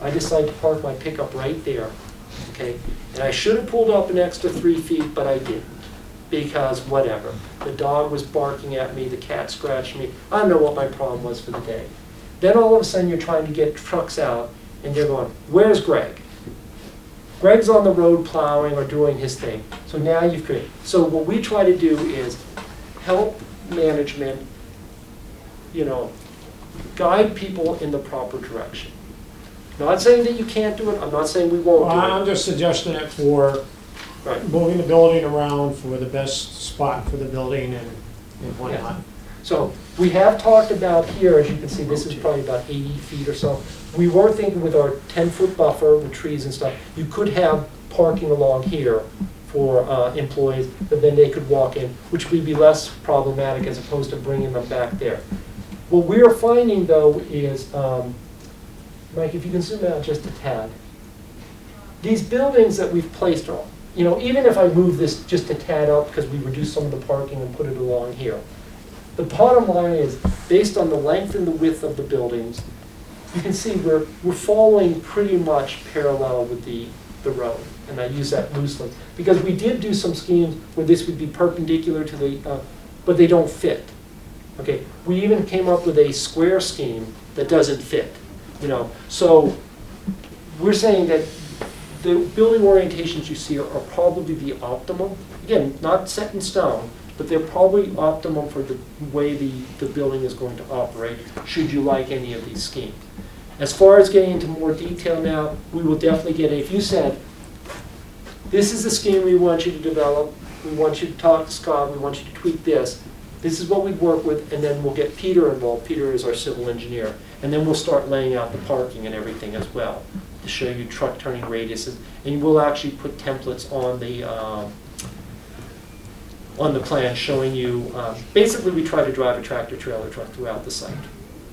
I decide to park my pickup right there, okay? And I should have pulled up an extra 3 feet, but I didn't, because whatever. The dog was barking at me, the cat scratched me, I don't know what my problem was for the day. Then all of a sudden you're trying to get trucks out and you're going, where's Greg? Greg's on the road plowing or doing his thing. So now you've created. So what we try to do is help management, guide people in the proper direction. Not saying that you can't do it, I'm not saying we won't Well, do I'm it. just suggesting it for Right. moving the building around for the best spot for the building and whatnot. So we have talked about here, as you can see, this is probably about 80 feet or so. We were thinking with our 10-foot buffer with trees and stuff, you could have parking along here for employees, but then they could walk in, which would be less problematic as opposed to bringing them back there. What we're finding though is, Mike, if you can zoom out just a tad, these buildings that we've placed are, even if I move this just a tad up because we reduce some of the parking and put it along here, the bottom line is, based on the length and the width of the buildings, you can see we're following pretty much parallel with the road. And I use that loosely. Because we did do some schemes where this would be perpendicular to the, but they don't fit. Okay, we even came up with a square scheme that doesn't fit. So we're saying that the building orientations you see are probably the optimal. Again, not set in stone, but they're probably optimum for the way the building is going to operate, should you like any of these schemes. As far as getting into more detail now, we will definitely get, if you said, this is the scheme we want you to develop, we want you to talk to Scott, we want you to tweak this is what we'd work with, and then we'll get Peter involved. Peter is our civil engineer. And then we'll start laying out the parking and everything as well, to show you truck turning radiuses. And we'll actually put templates on the plan showing you, basically we try to drive a tractor trailer truck throughout the site.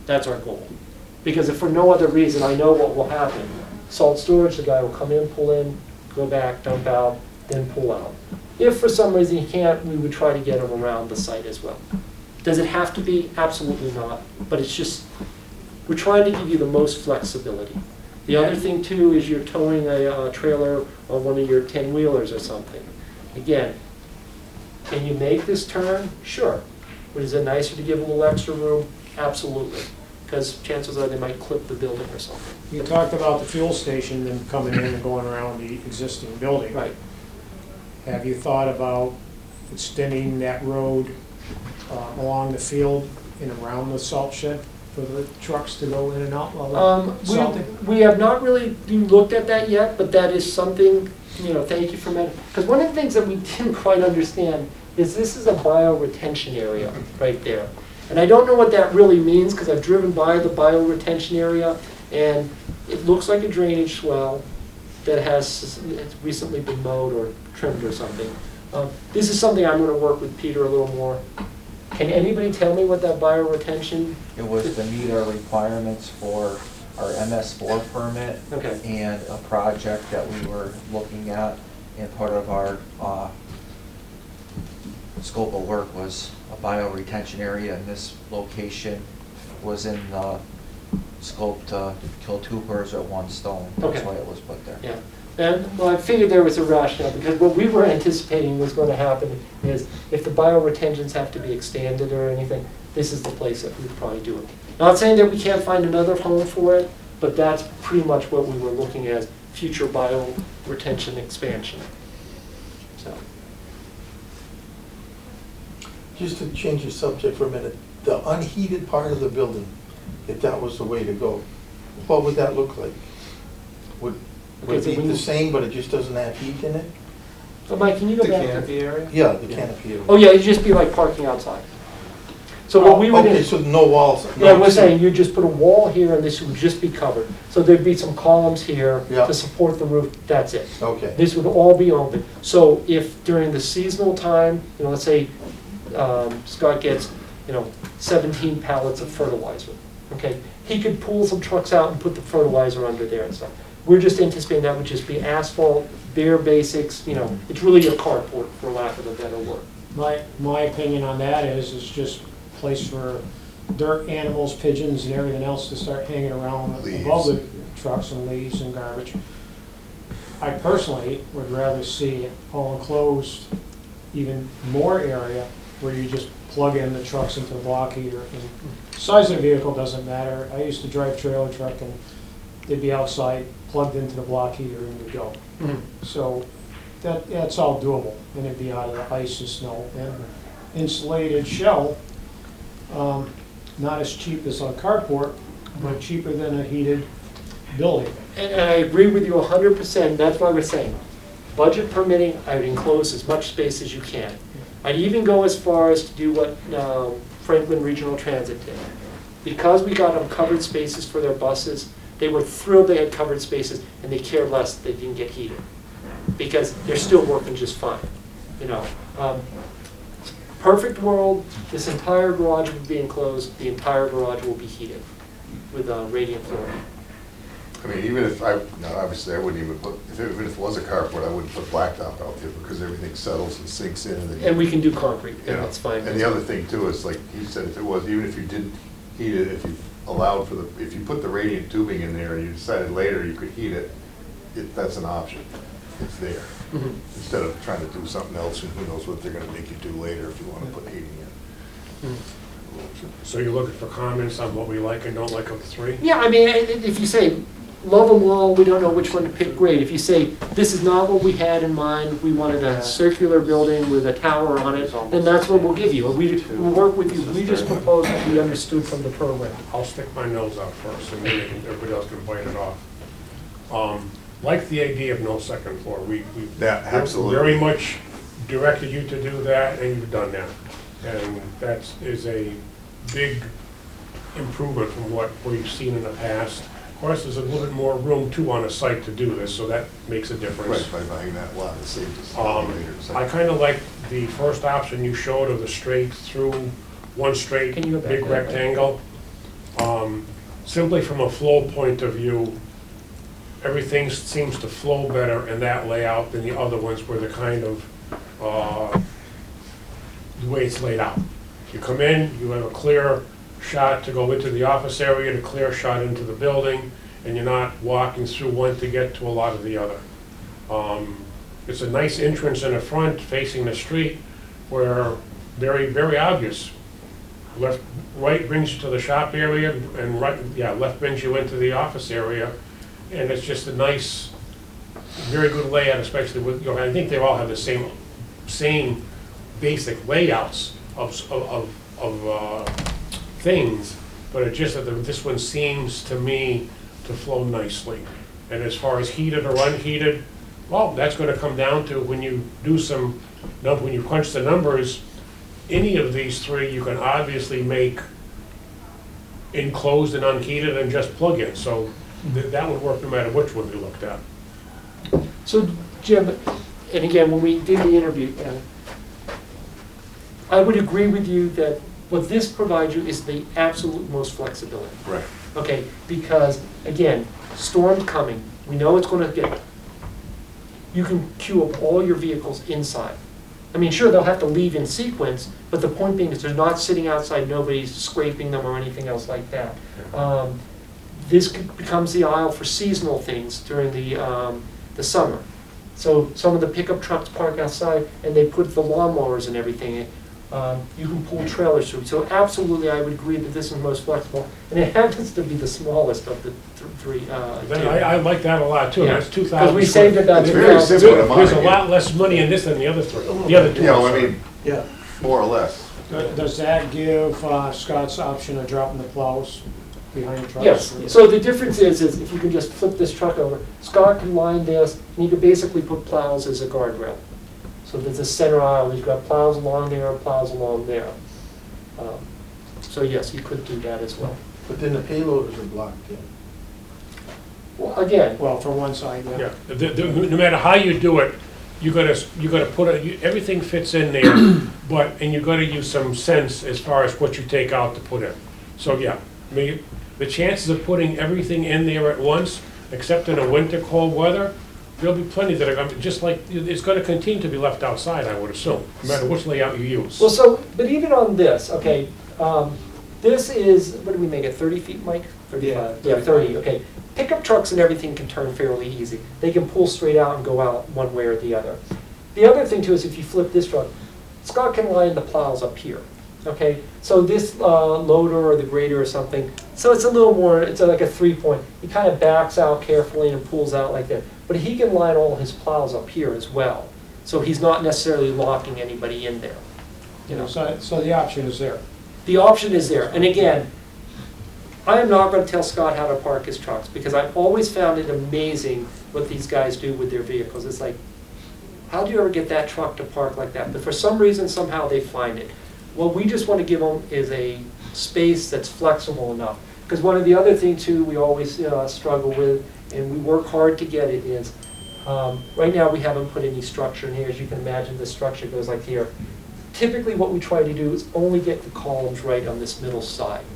That's our goal. Because if for no other reason, I know what will happen. Salt storage, the guy will come in, pull in, go back, dump out, then pull out. If for some reason he can't, we would try to get him around the site as well. Does it have to be? Absolutely not. But it's just, we're trying to give you the most flexibility. The other thing too is you're towing a trailer on one of your 10-wheelers or something. Again, can you make this turn? Sure. But is it nicer to give a little extra room? Absolutely. Because chances are they might clip the building or something. You talked about the fuel station then coming in and going around the existing building. Right. Have you thought about extending that road along the field and around the salt shed for the trucks to go in and out while they're salting? We have not really looked at that yet, but that is something, thank you for mentioning. Because one of the things that we didn't quite understand is this is a bioretention area right there. And I don't know what that really means because I've driven by the bioretention area and it looks like a drainage swell that has recently been mowed or trimmed or something. This is something I'm going to work with Peter a little more. Can anybody tell me what that bioretention? It was to meet our requirements for our MS4 permit. Okay. And a project that we were looking at, and part of our scope of work was a bioretention area, and this location was in the scope to kill two birds with one stone. That's Okay. why it was put there. Yeah. And well, I figured there was a rationale because what we were anticipating was going to happen is if the bioretentions have to be extended or anything, this is the place that we'd probably do it. Not saying that we can't find another home for it, but that's pretty much what we were looking at, future bioretention expansion. So. Just to change the subject for a minute, the unheated part of the building, if that was the way to go, what would that look like? Would it be the same, but it just doesn't have heat in it? So Mike, can you go The back to? canopy area? Yeah, the canopy area. Oh yeah, it'd just be like parking outside. So what we would Okay, do, so no walls. yeah, we're saying you just put a wall here and this would just be covered. So there'd be some columns here Yeah. to support the roof, that's it. Okay. This would all be open. So if during the seasonal time, let's say Scott gets, 17 pallets of fertilizer, okay? He could pull some trucks out and put the fertilizer under there and stuff. We're just anticipating that would just be asphalt, bare basics, it's really a carport, for lack of a better word. My opinion on that is it's just a place for dirt, animals, pigeons, and everything else to start hanging around Leaves. above the trucks and leaves and garbage. I personally would rather see it all enclosed even more area where you just plug in the trucks into the block heater. And size of the vehicle doesn't matter. I used to drive trailer truck and they'd be outside, plugged into the block heater and would go. So that's all doable, and it'd be out of the ice and snow. And insulated shell, not as cheap as a carport, but cheaper than a heated building. And I agree with you 100%, that's why we're saying, budget permitting, I would enclose as much space as you can. I'd even go as far as to do what Franklin Regional Transit did. Because we got them covered spaces for their buses, they were thrilled they had covered spaces, and they cared less that they didn't get heated. Because they're still working just fine, you know. Perfect world, this entire garage would be enclosed, the entire garage will be heated with radiant flooring. I mean, even if obviously I wouldn't even put, even if it was a carport, I wouldn't put blacktop out there because everything settles and sinks in. And we can do concrete, You know, that's fine. And the other thing too is, like he said, if it was, even if you didn't heat it, if you allowed for the, if you put the radiant tubing in there and you decided later you could heat it, that's an option. It's there. Instead of trying to do something else, and who knows what they're gonna make you do later if you wanna put heating in. So you're looking for comments on what we like and don't like of the three? Yeah, I mean, if you say, love them all, we don't know which one to pick, great. If you say, this is not what we had in mind, we wanted a circular building with a tower on it, then that's what we'll give you. We'll work with you, we just propose what we understood from the program. I'll stick my nose out first, and then everybody else can bite it off. Like the idea of no second floor. We Yeah, absolutely. very much directed you to do that, and you've done that. And that is a big improvement from what we've seen in the past. Of course, there's a little bit more room too on a site to do this, so that makes a difference. Right, by buying that lot, it saves us later. I kind of like the first option you showed of the straight through, one straight Can you go back big there? rectangle. Simply from a flow point of view, everything seems to flow better in that layout than the other ones where they're kind of, the way it's laid out. You come in, you have a clear shot to go into the office area, and a clear shot into the building, and you're not walking through one to get to a lot of the other. It's a nice entrance in the front facing the street where very, very obvious. Right brings you to the shop area, and left brings you into the office area. And it's just a nice, very good layout, especially with, you know, I think they all have the same basic layouts of things, but it's just that this one seems to me to flow nicely. And as far as heated or unheated, well, that's going to come down to when you do when you crunch the numbers, any of these three you can obviously make enclosed and unheated and just plug in. So that would work no matter which one we looked at. So, Jim, and again, when we did the interview, I would agree with you that what this provides you is the absolute most flexibility. Right. Okay, because, again, storm's coming, we know it's gonna get, you can queue up all your vehicles inside. I mean, sure, they'll have to leave in sequence, but the point being is they're not sitting outside, nobody's scraping them or anything else like that. This becomes the aisle for seasonal things during the summer. So some of the pickup trucks park outside and they put the lawnmowers and everything. You can pull trailers through. So absolutely, I would agree that this is most flexible. And it happens to be the smallest of the three. I like that a lot too. Yeah. That's 2,000. Because we saved about It's very 2,000. simple to There's a mine. lot less money in this than the other three, the other two. You know, I mean, Yeah. more or less. Does that give Scott's option of dropping the plows behind the trucks? Yes, so the difference is if you can just flip this truck over, Scott can line this, and you can basically put plows as a guardrail. So there's a center aisle, you've got plows along there, plows along there. So yes, you could do that as well. But then the payloaders are blocked in. Well, again, Well, for one side, yeah. Yeah, no matter how you do it, you gotta put everything fits in there, and you gotta use some sense as far as what you take out to put in. So yeah, I mean, the chances of putting everything in there at once, except in a winter cold weather, there'll be plenty that are gonna, just like, it's gonna continue to be left outside, I would assume, no matter which layout you use. well, so, but even on this, okay, this is, what do we make it, 30 feet, Mike? 35? Yeah, 30, okay. Pickup trucks and everything can turn fairly easy. They can pull straight out and go out one way or the other. The other thing too is if you flip this truck, Scott can line the plows up here, okay? So this loader or the grader or something, so it's a little more, it's like a 3-point. He kind of backs out carefully and pulls out like that. But he can line all his plows up here as well. So he's not necessarily locking anybody in there. You know, So the option is there. the option is there. And again, I am not going to tell Scott how to park his trucks because I've always found it amazing what these guys do with their vehicles. It's like, how do you ever get that truck to park like that? But for some reason, somehow they find it. What we just want to give them is a space that's flexible enough. Because one of the other things too we always struggle with, and we work hard to get it, is right now we haven't put any structure in here. As you can imagine, the structure goes like here. Typically what we try to do is only get the columns right on this middle side.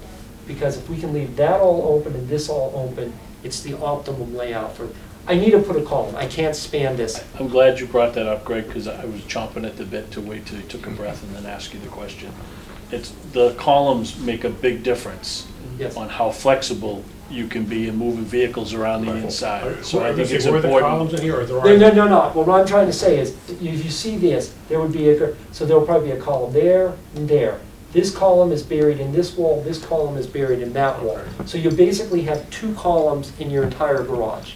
Because if we can leave that all open and this all open, it's the optimum layout for, I need to put a column. I can't span this. I'm glad you brought that up, Greg, because I was chomping at the bit to wait till you took a breath and then ask you the question. It's, the columns make a big difference Yes. on how flexible you can be in moving vehicles around the inside. So I think it's Were the columns important. in here or there No, are? no. Well, what I'm trying to say is, if you see this, there would be so there'll probably be a column there and there. This column is buried in this wall, this column is buried in that wall. So you basically have 2 columns in your entire garage.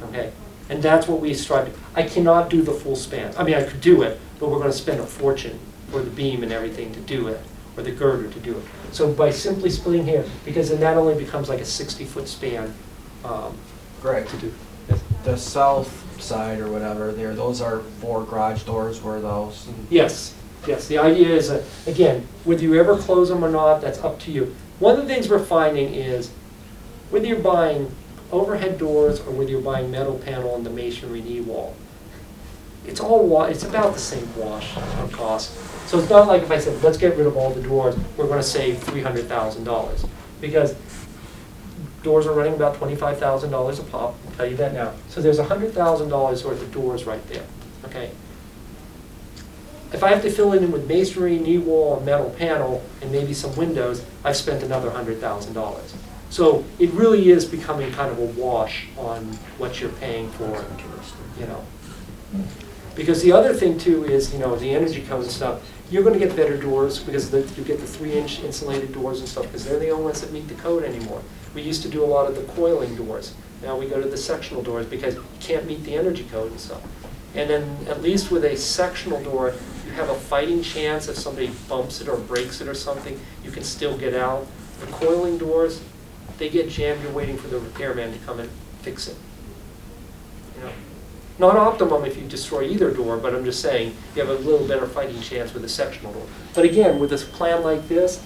Okay? And that's what we strive to. I cannot do the full span. I mean, I could do it, but we're going to spend a fortune for the beam and everything to do it, or the girder to do it. So by simply splitting here, because then that only becomes like a 60-foot span Greg, to do. the south side or whatever there, those are 4 garage doors, were those? Yes, yes. The idea is, again, whether you ever close them or not, that's up to you. One of the things we're finding is, whether you're buying overhead doors or whether you're buying metal panel and the masonry knee wall, it's about the same wash on cost. So it's not like if I said, let's get rid of all the doors, we're going to save $300,000. Because doors are running about $25,000 a pop, I'll tell you that now. So there's $100,000 worth of doors right there, okay? If I have to fill it in with masonry, knee wall, and metal panel, and maybe some windows, I've spent another $100,000. So it really is becoming kind of a wash on what you're paying for, you know. Because the other thing too is, you know, the energy code and stuff, you're going to get better doors because you get the 3-inch insulated doors and stuff because they're the only ones that meet the code anymore. We used to do a lot of the coiling doors. Now we go to the sectional doors because you can't meet the energy code and stuff. And then at least with a sectional door, you have a fighting chance if somebody bumps it or breaks it or something, you can still get out. The coiling doors, they get jammed, you're waiting for the repairman to come and fix it. You know, not optimum if you destroy either door, but I'm just saying you have a little better fighting chance with a sectional door. But again, with this plan like this,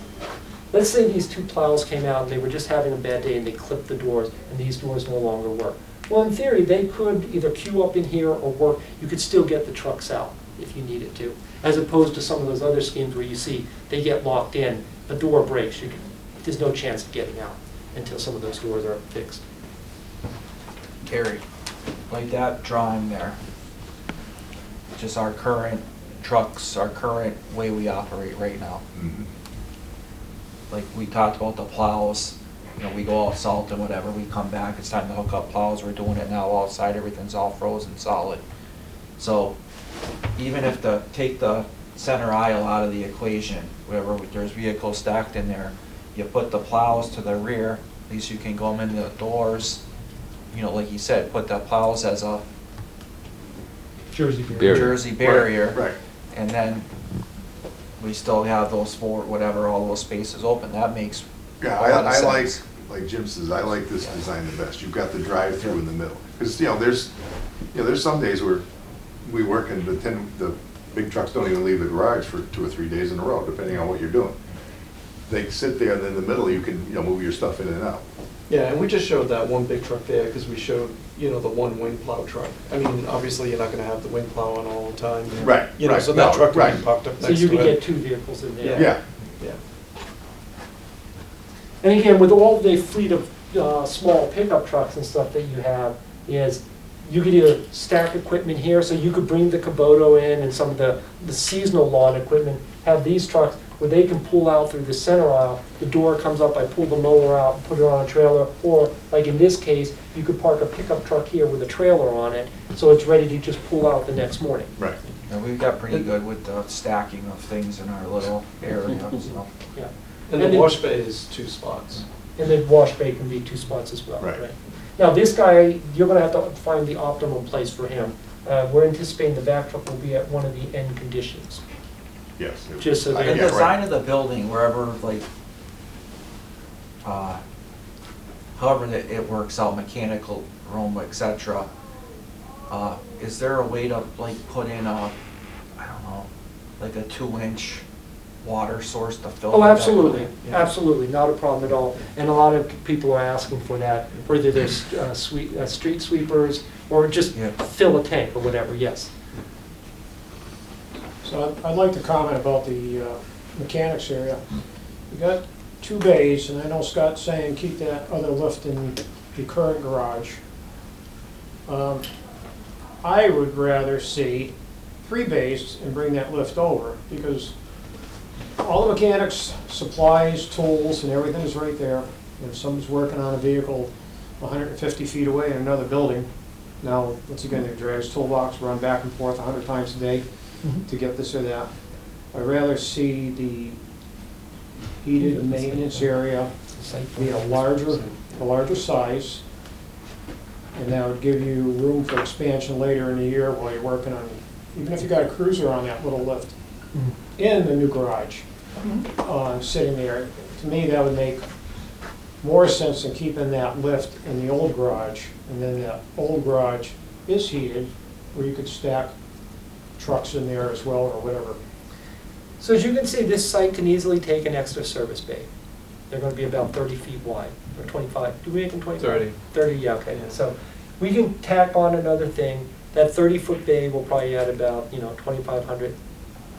let's say these 2 plows came out and they were just having a bad day and they clipped the doors and these doors no longer work. Well, in theory, they could either queue up in here or work. You could still get the trucks out if you needed to, as opposed to some of those other schemes where you see they get locked in, the door breaks, there's no chance of getting out until some of those doors are fixed. Gary, like that drawing there, just our current trucks, our current way we operate right now. Mhm. Like we talked about the plows, you know, we go out salt and whatever, we come back, it's time to hook up plows, we're doing it now outside, everything's all frozen solid. So even if take the center aisle out of the equation, wherever there's vehicles stacked in there, you put the plows to the rear, at least you can go them in the doors. You know, like you said, put the plows as a Jersey beer. Barrier. Jersey barrier. Right. And then we still have those 4, whatever, all those spaces open. That makes Yeah, a lot of I sense. like Jim says, I like this design the best. You've got the drive-through in the middle. Because, there's some days where we work and the big trucks don't even leave the garage for 2 or 3 days in a row, depending on what you're doing. They sit there and in the middle, you can, move your stuff in and out. Yeah, and we just showed that one big truck there because we showed, the one wing plow truck. I mean, obviously, you're not gonna have the wing plow on all the time. Right, right. So that No, truck can right. be parked up So next to you it. could get 2 vehicles in there. Yeah, Yeah. And again, with all the fleet of small pickup trucks and stuff that you have, is you could either stack equipment here, so you could bring the Kubota in and some of the seasonal lawn equipment, have these trucks, where they can pull out through the center aisle. The door comes up, I pull the mower out, and put it on a trailer, or like in this case, you could park a pickup truck here with a trailer on it, so it's ready to just pull out the next morning. Right. And we've got pretty good with the stacking of things in our little area, so. Yeah. And the wash bay is 2 spots. And the wash bay can be 2 spots as well. Right. Now, this guy, you're gonna have to find the optimal place for him. We're anticipating the back truck will be at one of the end conditions. Yes. Just so The they- Yeah, right. design of the building, wherever, like, however that it works out, mechanical room, et cetera, is there a way to, like, put in a, I don't know, like a 2-inch water source to fill? Oh, that? absolutely, Yeah. absolutely, not a problem at all. And a lot of people are asking for that, whether there's street sweepers or just Yeah. fill a tank or whatever, yes. So I'd like to comment about the mechanics area. We got 2 bays, and I know Scott's saying keep that other lift in the current garage. I would rather see 3 bays and bring that lift over, because all the mechanics, supplies, tools, and everything is right there. If someone's working on a vehicle 150 feet away in another building, now, once again, they drag his toolbox, run back and forth 100 times a day to get this or that. I'd rather see the heated maintenance area be a larger size, and that would give you room for expansion later in the year while you're working on, even if you got a cruiser on that little lift in the new garage, sitting there. To me, that would make more sense than keeping that lift in the old garage, and then that old garage is heated, where you could stack trucks in there as well, or whatever. So as you can see, this site can easily take an extra service bay. They're gonna be about 30 feet wide, or 25, do we make them 25? 30. 30, yeah, okay, Yeah. so we can tack on another thing. That 30-foot bay will probably add about, 2,500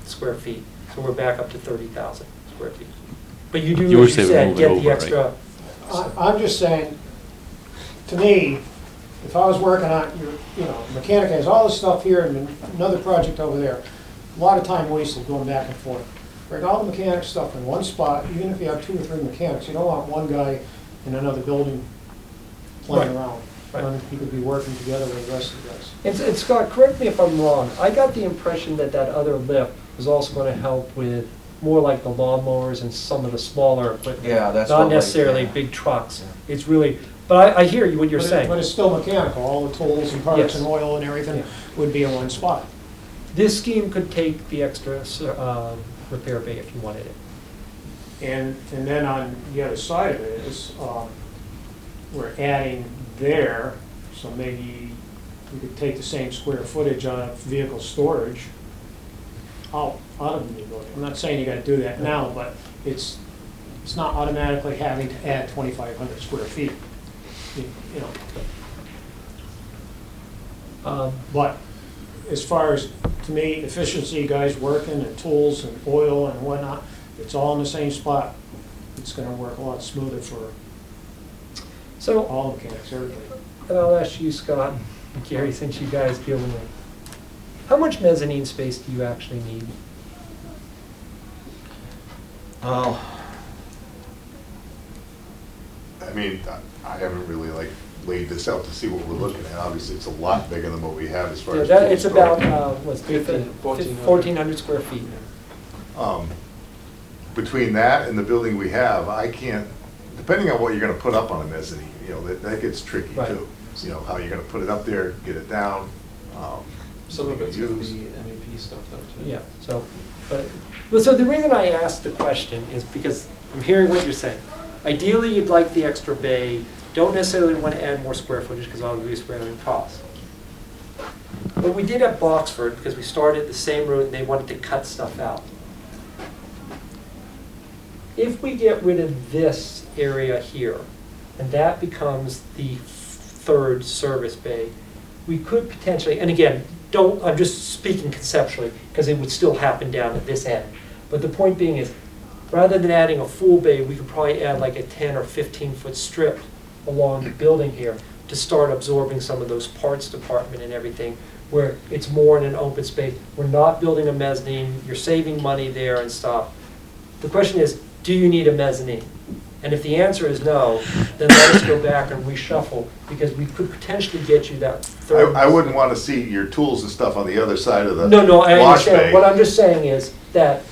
square feet, so we're back up to 30,000 square feet. But you do, You were as you saying said, move it get over, the right? extra. I'm just saying, to me, if I was working on, mechanic has all this stuff here and another project over there, a lot of time wasted going back and forth. Bring all the mechanic stuff in one spot, even if you have 2 or 3 mechanics, you don't want one guy in another building playing Right. around. Right. When he could be working together with the rest of the guys. And Scott, correct me if I'm wrong, I got the impression that that other lift was also gonna help with more like the lawnmowers and some of the smaller equipment. Yeah, that's Not what, like, necessarily yeah. big trucks. It's really, but I hear you, what you're But saying. it's still mechanical, all the tools and parts Yes. and oil and everything Yeah. would be in one spot. This scheme could take the extra repair bay if you wanted it. And then on the other side of it is, we're adding there, so maybe we could take the same square footage on vehicle storage out of the new building. I'm not saying you gotta do that now, but it's not automatically having to add 2,500 square feet, you know. But as far as, to me, efficiency, guys working and tools and oil and whatnot, it's all in the same spot. It's gonna work a lot smoother for So, all mechanics, everybody. and I'll ask you, Scott, and Gary, since you guys deal with it, how much mezzanine space do you actually need? Well, I mean, I haven't really laid this out to see what we're looking at. Obviously, it's a lot bigger than what we have as far Yeah, as. that, it's tools about, go. what's 1,400. 1,400 square feet. Between that and the building we have, I can't, depending on what you're gonna put up on a mezzanine, that gets tricky Right. too. How you're gonna put it up there, get it down. Some of it's gonna use. be MEP stuff though, too. Yeah, so, but so the reason I asked the question is because I'm hearing what you're saying. Ideally, you'd like the extra bay, don't necessarily want to add more square footage because obviously square footage costs. But we did at Boxford, because we started the same route and they wanted to cut stuff out. If we get rid of this area here, and that becomes the 3rd service bay, we could potentially, and again, I'm just speaking conceptually, because it would still happen down at this end. But the point being is, rather than adding a full bay, we could probably add like a 10 or 15-foot strip along the building here to start absorbing some of those parts department and everything, where it's more in an open space. We're not building a mezzanine, you're saving money there and stuff. The question is, do you need a mezzanine? And if the answer is no, then let us go back and reshuffle, because we could potentially get you that third. I wouldn't want to see your tools and stuff on the other side of the No, I wash understand. bay. What I'm just saying is that,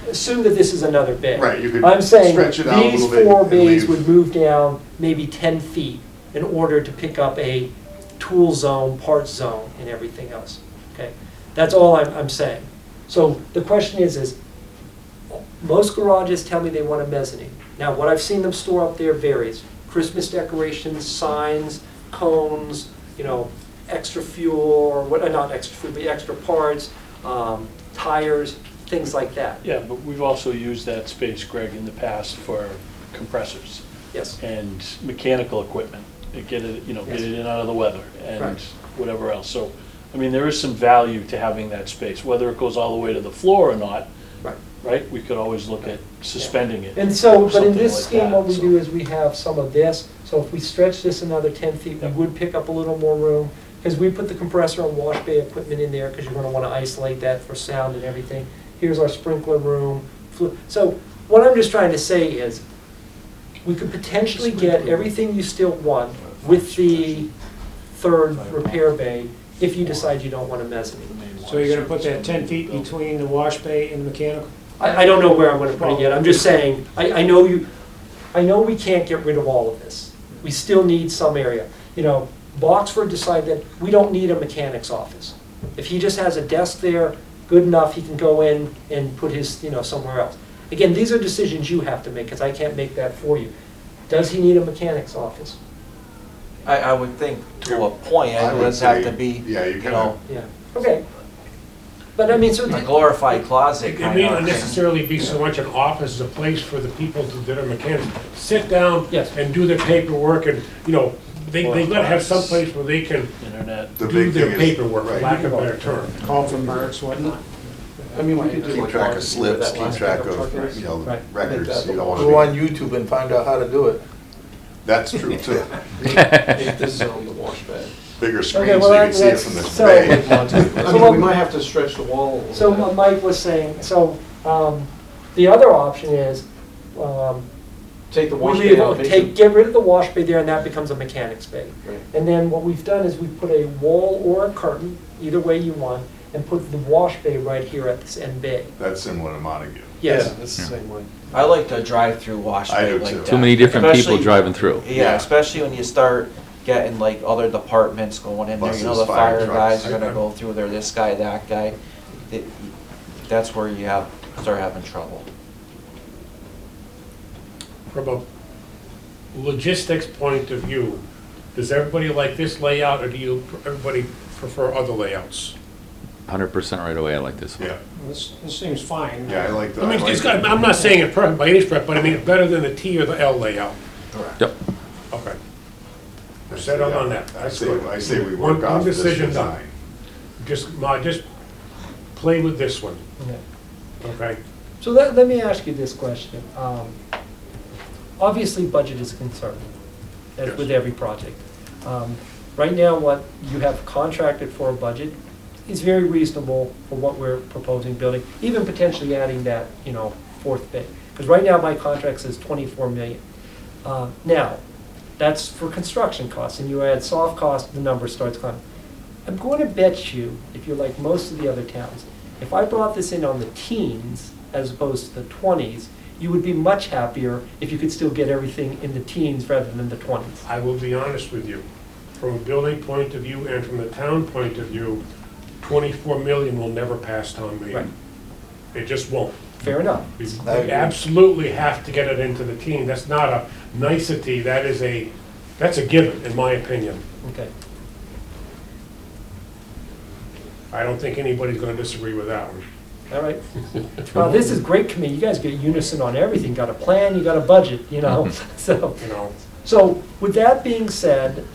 assume that this is another bay. Right, you could I'm saying stretch it out a these little bit four and bays leave. would move down maybe 10 feet in order to pick up a tool zone, parts zone, and everything else. Okay, that's all I'm saying. So the question is most garages tell me they want a mezzanine. Now, what I've seen them store up there varies. Christmas decorations, signs, cones, extra fuel, or what? Not extra fuel, but extra parts, tires, things like that. Yeah, but we've also used that space, Greg, in the past for compressors Yes. and mechanical equipment, to get it, get it in and out of the weather and Right. whatever else. So, I mean, there is some value to having that space, whether it goes all the way to the floor or not, Right. right? We could always look at suspending it. And so, or but in something this like scheme, that, what we so. do is we have some of this. So if we stretch this another 10 feet, we would pick up a little more room, because we put the compressor and wash bay equipment in there, because you're gonna wanna isolate that for sound and everything. Here's our sprinkler room. So what I'm just trying to say is, we could potentially get everything you still want with the third repair bay, if you decide you don't want a mezzanine. So you're gonna put that 10 feet between the wash bay and the mechanical? I don't know where I'm gonna put it yet, I'm just saying, I know we can't get rid of all of this. We still need some area. Boxford decided that we don't need a mechanic's office. If he just has a desk there, good enough, he can go in and put his, somewhere else. Again, these are decisions you have to make, because I can't make that for you. Does he need a mechanic's office? I would think to a point, I it would does have say, to be, yeah, you you can know, Yeah, okay. But I mean, so. a glorified closet It kind may of not thing. necessarily be so much an office as a place for the people that are mechanics. Sit down Yes. and do their paperwork and, they gotta have some place where they can Internet. The do big their thing is, paperwork, for right, lack of a better term. Call for parts, whatnot? I mean, we could do keep like track where of slips, that keep last track pickup truck of, is. Right. records, you don't want Go on to YouTube and find out how to do it. be, that's true too. Make this zone the wash bay. Bigger Okay, screen well, so you can see it that's- from this so- bay. I mean, we might have to stretch the wall a little So bit. Mike was saying, the other option is, Take the we wash bay leave, elevation. get rid of the wash bay there, and that becomes a mechanic's bay. Right. And then what we've done is we put a wall or a curtain, either way you want, and put the wash bay right here at this end bay. That's similar to Montague. Yes. Yeah, it's the same way. I like the drive-through wash I bay do like too. that. Too many different people Especially- driving through. Yeah, Yeah. especially when you start getting like other departments going in there, Buses, the fire fire trucks. guys are gonna go through there, this guy, that guy. That's where you start having trouble. From a logistics point of view, does everybody like this layout, or do everybody prefer other layouts? 100% right away, I like this one. Yeah, This seems fine. yeah, I like that. I mean, I'm not saying it perfect by any stretch, but I mean, it's better than the T or the L layout. Yep. Okay. We're settled on that. I That's say, good. I say we One work off this decision done. design. Just play with this one, Okay. okay? So let me ask you this question. Obviously, budget is a concern, as Yes. with every project. Right now, what you have contracted for a budget is very reasonable for what we're proposing building, even potentially adding that, fourth bay. Because right now, my contract says 24 million. Now, that's for construction costs, and you add soft costs, the number starts climbing. I'm going to bet you, if you're like most of the other towns, if I brought this in on the teens as opposed to the 20s, you would be much happier if you could still get everything in the teens rather than the 20s. I will be honest with you. From a building point of view and from the town point of view, 24 million will never pass town Right. meeting. It just won't. Fair enough. We I agree. absolutely have to get it into the team. That's not a nicety, that's a given, in my opinion. Okay. I don't think anybody's gonna disagree with that one. All right. Well, this is great committee. You guys get unison on everything. Got a plan, you got a budget, So, You know, so with that being said,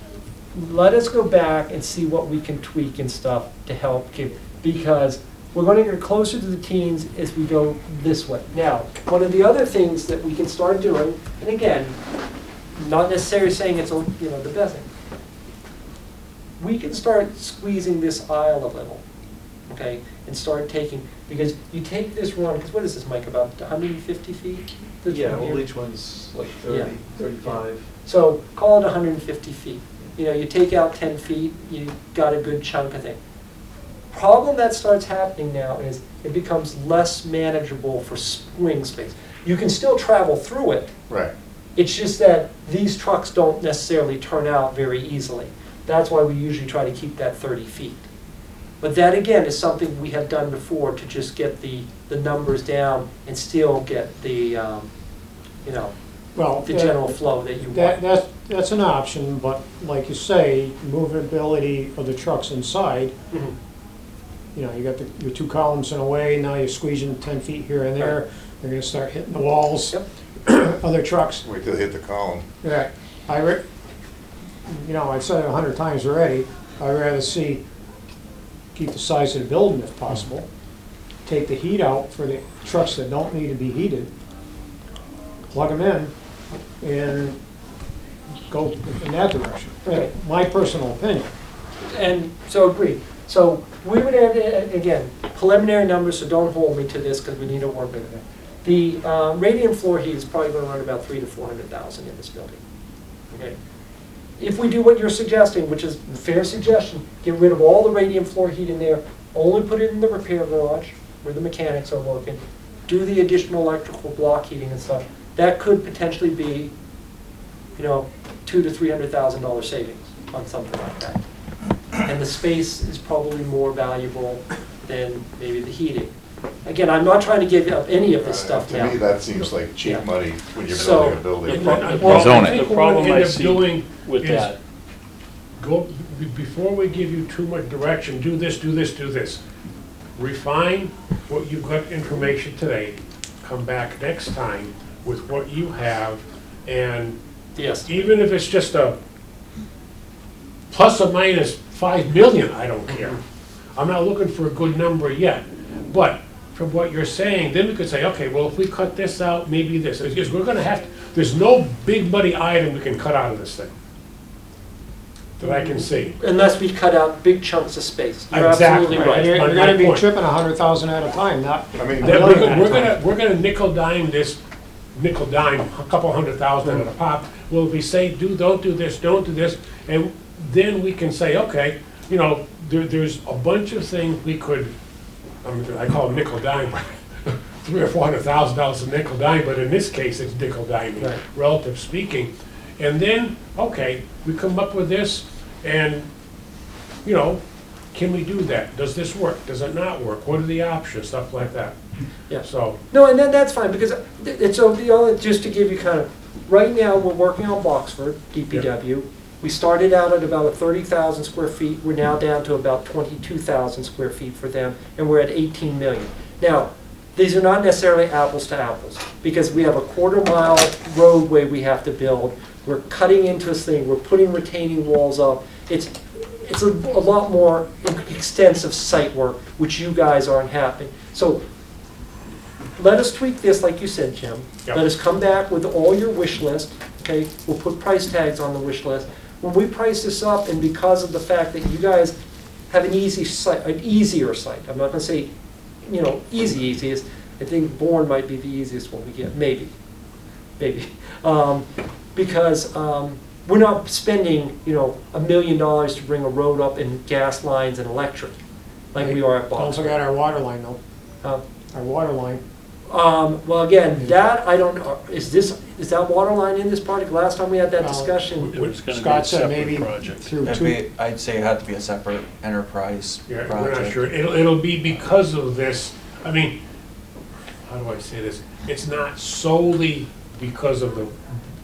let us go back and see what we can tweak and stuff to help keep, because we're going to get closer to the teens as we go this way. Now, one of the other things that we can start doing, and again, not necessarily saying it's, the best thing, we can start squeezing this aisle a little. okay, and start taking, because you take this run, because what is this, Mike, about 150 feet? This Yeah, one well, here? each one's like Yeah. 30, 35. So call it 150 feet. You know, you take out 10 feet, you got a good chunk of thing. Problem that starts happening now is it becomes less manageable for swing space. You can still travel through it. Right. It's just that these trucks don't necessarily turn out very easily. That's why we usually try to keep that 30 feet. But that again is something we have done before to just get the numbers down and still get the, you know, Well, the general flow that you want. that's an option, but like you say, movability of the trucks inside, Mhm. you know, you got your two columns in a way, now you're squeezing 10 feet here and there, they're gonna start hitting the walls. Yep. Other trucks, Wait till they hit the column. yeah, you know, I've said it 100 times already, I'd rather keep the size of the building if possible, take the heat out for the trucks that don't need to be heated, plug them in, and go in that direction. Right. My personal opinion. And so agreed. So we would add, again, preliminary numbers, so don't hold me to this because we need to work with it. The radiant floor heat is probably going to run about 300,000 to 400,000 in this building. Okay. If we do what you're suggesting, which is a fair suggestion, get rid of all the radiant floor heat in there, only put it in the repair garage where the mechanics are working, do the additional electrical block heating and stuff, that could potentially be, you know, $200,000 to $300,000 savings on something like that. And the space is probably more valuable than maybe the heating. Again, I'm not trying to give up any of this stuff To me, now. that seems like cheap Yeah. money when you're So- building a building. And Well, I Zone it. think The what problem we'll I end up see doing with is that, before we give you too much direction, do this, do this, do this. Refine what you've got information today, come back next time with what you have, and Yes. even if it's just a plus or minus 5 million, I don't care. I'm not looking for a good number yet, but from what you're saying, then we could say, okay, well, if we cut this out, maybe this, because we're gonna have, there's no big muddy item we can cut out of this thing that I can see. Unless we cut out big chunks of space. You're Exactly. absolutely And right. you're My gonna be point. tripping 100,000 at a time, not. I mean, Then Million we're at a time. we're gonna nickel dime this, nickel dime, a couple 100,000 at a pop. Will we say, don't do this, don't do this, and then we can say, okay, you know, there's a bunch of things we could, I call them nickel dime, $300,000 or $400,000 a nickel dime, but in this case, it's nickel dime, Right. relative speaking. And then, okay, we come up with this, and, you know, can we do that? Does this work? Does it not work? What are the options? Stuff like that. Yeah. So, No, and then that's fine, because it's, so the only, just to give you kind of, right now, we're working on Boxford, DPW. We started out at about 30,000 square feet, we're now down to about 22,000 square feet for them, and we're at 18 million. Now, these are not necessarily apples to apples, because we have a quarter-mile roadway we have to build, we're cutting into this thing, we're putting retaining walls up. It's a lot more extensive site work, which you guys aren't having. So let us tweak this, like you said, Jim. Yep. Let us come back with all your wish list, okay? We'll put price tags on the wish list. When we price this up, and because of the fact that you guys have an easy site, an easier site, I'm not gonna say, you know, easiest. I think Bourne might be the easiest one we get, maybe. Because we're not spending, you know, $1 million to bring a road up and gas lines and electric, like we are at Don't Boston. forget our water line though, our water line. Well, again, that, I don't know, is that water line in this project? Last time we had that Well, discussion, it was gonna be a Scott said separate maybe project. through It'd two. be, I'd say it had to be a separate enterprise yeah, project. we're not sure. It'll be because of this, I mean, how do I say this? It's not solely because of the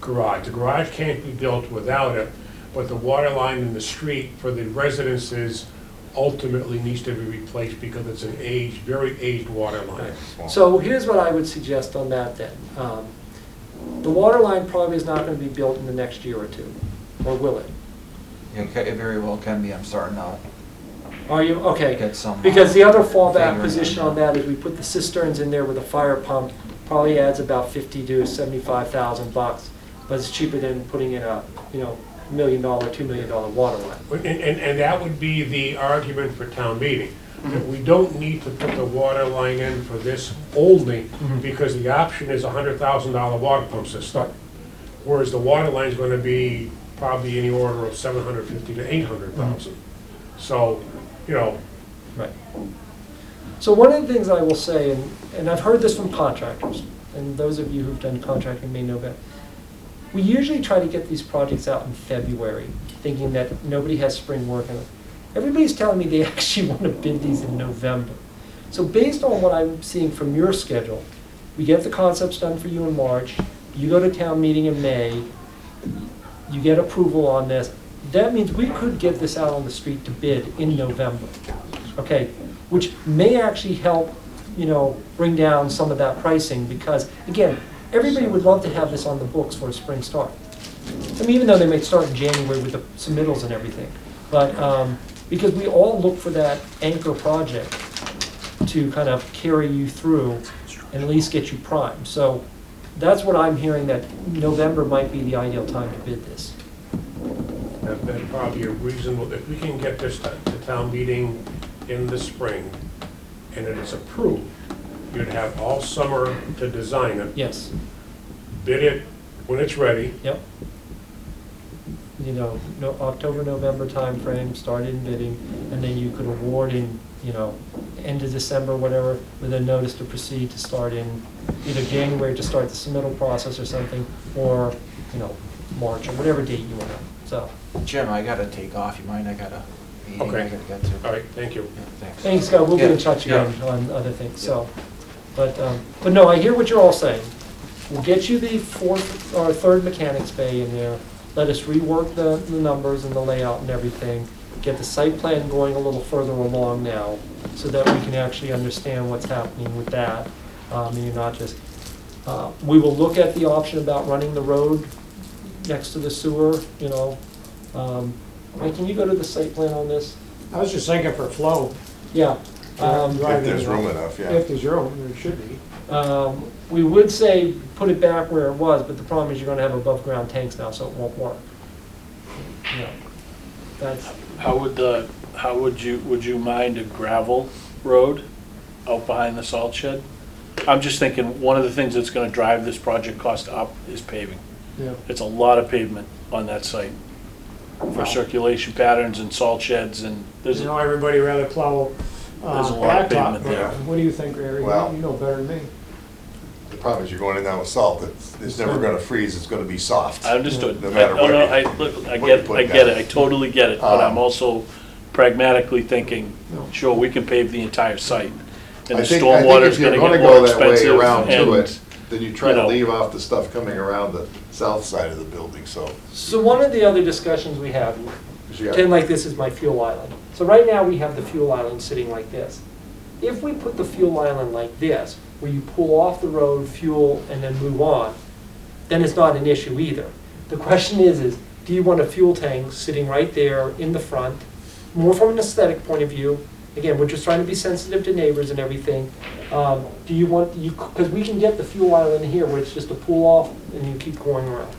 garage. The garage can't be built without it, but the water line in the street for the residences ultimately needs to be replaced because it's an aged, very aged water line. so here's what I would suggest on that then. The water line probably is not gonna be built in the next year or two, or will it? It very well can be, I'm starting now. Are you, okay. Get some. Because the other fallback figuring position on that is we put the cisterns in there with a fire pump, probably adds about 50 to 75,000 bucks, but it's cheaper than putting in a, you know, $1 million, $2 million water line. And that would be the argument for town meeting. that we don't need to put the water line in for this only Mhm. because the option is a $100,000 water pump system. Whereas the water line's gonna be probably in the order of 750 to 800,000. So, you know, Right. So one of the things I will say, and I've heard this from contractors, and those of you who've done contracting may know that, we usually try to get these projects out in February, thinking that nobody has spring work in it. Everybody's telling me they actually want to bid these in November. So based on what I'm seeing from your schedule, we get the concepts done for you in March, you go to town meeting in May, you get approval on this. That means we could get this out on the street to bid in November, okay? Which may actually help, you know, bring down some of that pricing because, again, everybody would love to have this on the books for a spring start. I mean, even though they may start in January with the submittals and everything. But, because we all look for that anchor project to kind of carry you through and at least get you primed. So that's what I'm hearing, that November might be the ideal time to bid this. That'd probably be a reasonable, if we can get this to town meeting in the spring and it is approved, you'd have all summer to design it, Yes, bid it when it's ready. yep. You know, October, November timeframe, start in bidding, and then you could award in, you know, end of December, whatever, with a notice to proceed to start in either January to start the submittal process or something, or, you know, March, or whatever date you want. So, Jim, I gotta take off, you mind, I got a meeting Okay. I gotta get to. All right, thank you. Yeah, thanks. thanks, Scott, we'll be in Yeah, touch yeah. again on other things, so. But no, I hear what you're all saying. We'll get you the third mechanics bay in there. Let us rework the numbers and the layout and everything. Get the site plan going a little further along now so that we can actually understand what's happening with that. And you're not just, we will look at the option about running the road next to the sewer, you know. Mike, can you go to the site plan on this? I was just thinking for flow. Yeah. If there's room enough, yeah. If there's room, there should be. We would say put it back where it was, but the problem is you're gonna have above ground tanks now, so it won't work. You know, that's, Would you mind a gravel road out behind the salt shed? I'm just thinking, one of the things that's gonna drive this project cost up is paving. Yeah. It's a lot of pavement on that site for circulation patterns and salt sheds, and there's, You know, everybody rather plow There's a lot of blacktop. pavement there. What do you think, Larry? Well- You know better than me. The problem is you're going in now with salt, it's never gonna freeze, it's gonna be soft. I understood. No matter No, what no, you- I what you put get down. it, I totally get it, but I'm also pragmatically thinking, No. sure, we can pave the entire site. And I the think stormwater's if you're gonna gonna get more go that way expensive, around to and, it, then you try you to know. leave off the stuff coming around the south side of the building, so. so one of the other discussions we had, 'cause you got- pretend like this is my fuel island. So right now, we have the fuel island sitting like this. If we put the fuel island like this, where you pull off the road, fuel, and then move on, then it's not an issue either. The question is do you want a fuel tank sitting right there in the front, more from an aesthetic point of view? Again, we're just trying to be sensitive to neighbors and everything. Do you want, because we can get the fuel island here where it's just a pull off and you keep going around.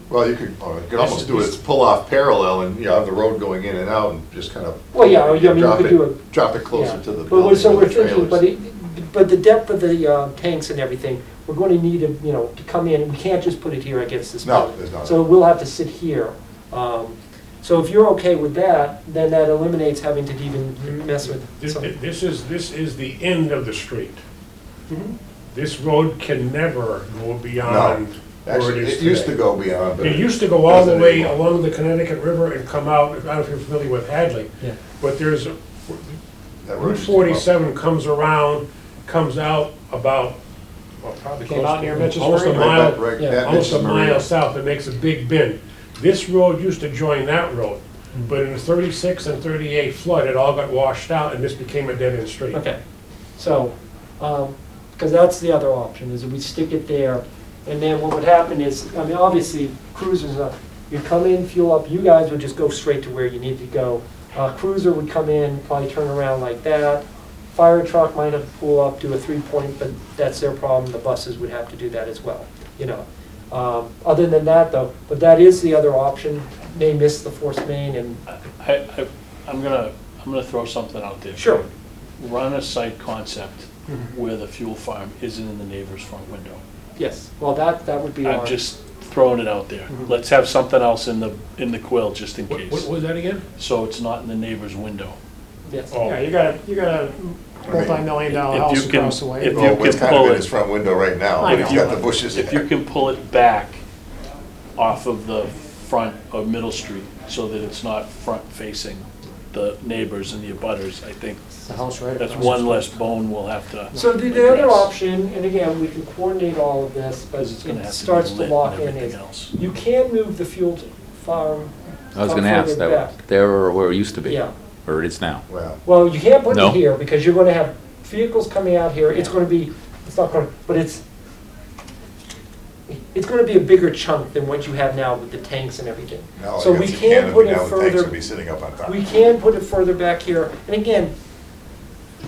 Well, you could almost do it, it's pull off parallel and, you know, have the road going in and out and just kind of. Well, yeah, I mean, you drop could it- do it. Drop it closer Yeah. to the But building. we're, so with we're the thinking, trailers. but the depth of the tanks and everything, we're going to need, you know, to come in, we can't just put it here against this No, building. there's not. So we'll have to sit here. So if you're okay with that, then that eliminates having to even mess with some. This is the end of the street. Mhm. This road can never go beyond where Actually, it is it used to today. go beyond, but. It used to go all the doesn't way anymore. along the Connecticut River and come out, I don't know if you're familiar with Hadley, Yeah. but there's, That road Route used to go up. 47 comes around, comes out about, well, probably Came close out near to, Mitchell's almost a Marina. mile, Right, Yeah. that almost a Mitchell's Marina. mile south, it makes a big bend. This road used to join that road, but in the 36 and 38 flood, it all got washed out and this became a dead-end street. Okay, so, because that's the other option, is we stick it there, and then what would happen is, I mean, obviously, cruisers, you come in, fuel up, you guys would just go straight to where you need to go. Cruiser would come in, probably turn around like that. Fire truck might have to pull up, do a 3-point, but that's their problem, the buses would have to do that as well, you know. Other than that, though, but that is the other option, may miss the force main, and, I'm I'm gonna throw something out there. Sure. Run a site concept Mhm. where the fuel farm isn't in the neighbor's front window. Yes, well, that would be our. I'm just throwing it out there. Mhm. Let's have something else in the quill, just in What case. was that again? So it's not in the neighbor's window. Yes. Oh. Yeah, you got a multi-million-dollar If house you can- across the way. if you Well, it's can kind of pull in it- his front window right now, I but he's know. got the bushes If you there. can pull it back off of the front of Middle Street so that it's not front-facing the neighbors and the abutters, I think The house right that's across one the less street. bone we'll have to. So the other address. option, and again, we can coordinate all of this, but Because it's gonna it have to starts be to lit lock and in, everything is else. you can move the fuel farm. I was up gonna ask, further that back. there or where it used to be? Yeah. Or it is now? Well, Well, you can't put No? it here because you're gonna have vehicles coming out here. It's gonna be, it's not gonna, but it's gonna be a bigger chunk than what you have now with the tanks and everything. now So I we guess you can can, put but it now the tanks further, will be sitting up on top. we can put it further back here. And again,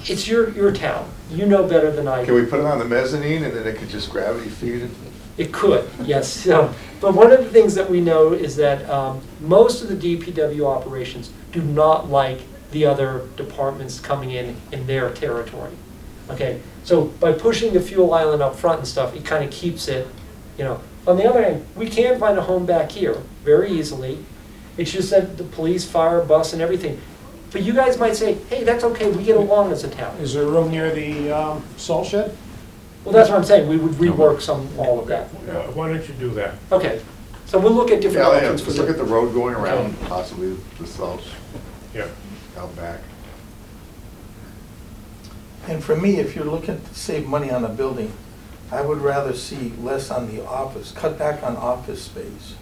it's your town. You know better than I Can do. we put it on the mezzanine and then it could just gravity feed it? It could, yes. So, but one of the things that we know is that most of the DPW operations do not like the other departments coming in their territory. Okay, so by pushing the fuel island up front and stuff, it kind of keeps it, you know. On the other hand, we can find a home back here very easily. It's just that the police, fire, bus, and everything. But you guys might say, hey, that's okay, we get along as a town. Is there room near the salt shed? Well, that's what I'm saying, we would rework all of that. Why don't you do that? Okay, so we'll look at different Yeah, options for just look at the. the road going around, possibly the salt Yeah. out back. And for me, if you're looking to save money on a building, I would rather see less on the office, cut back on office space,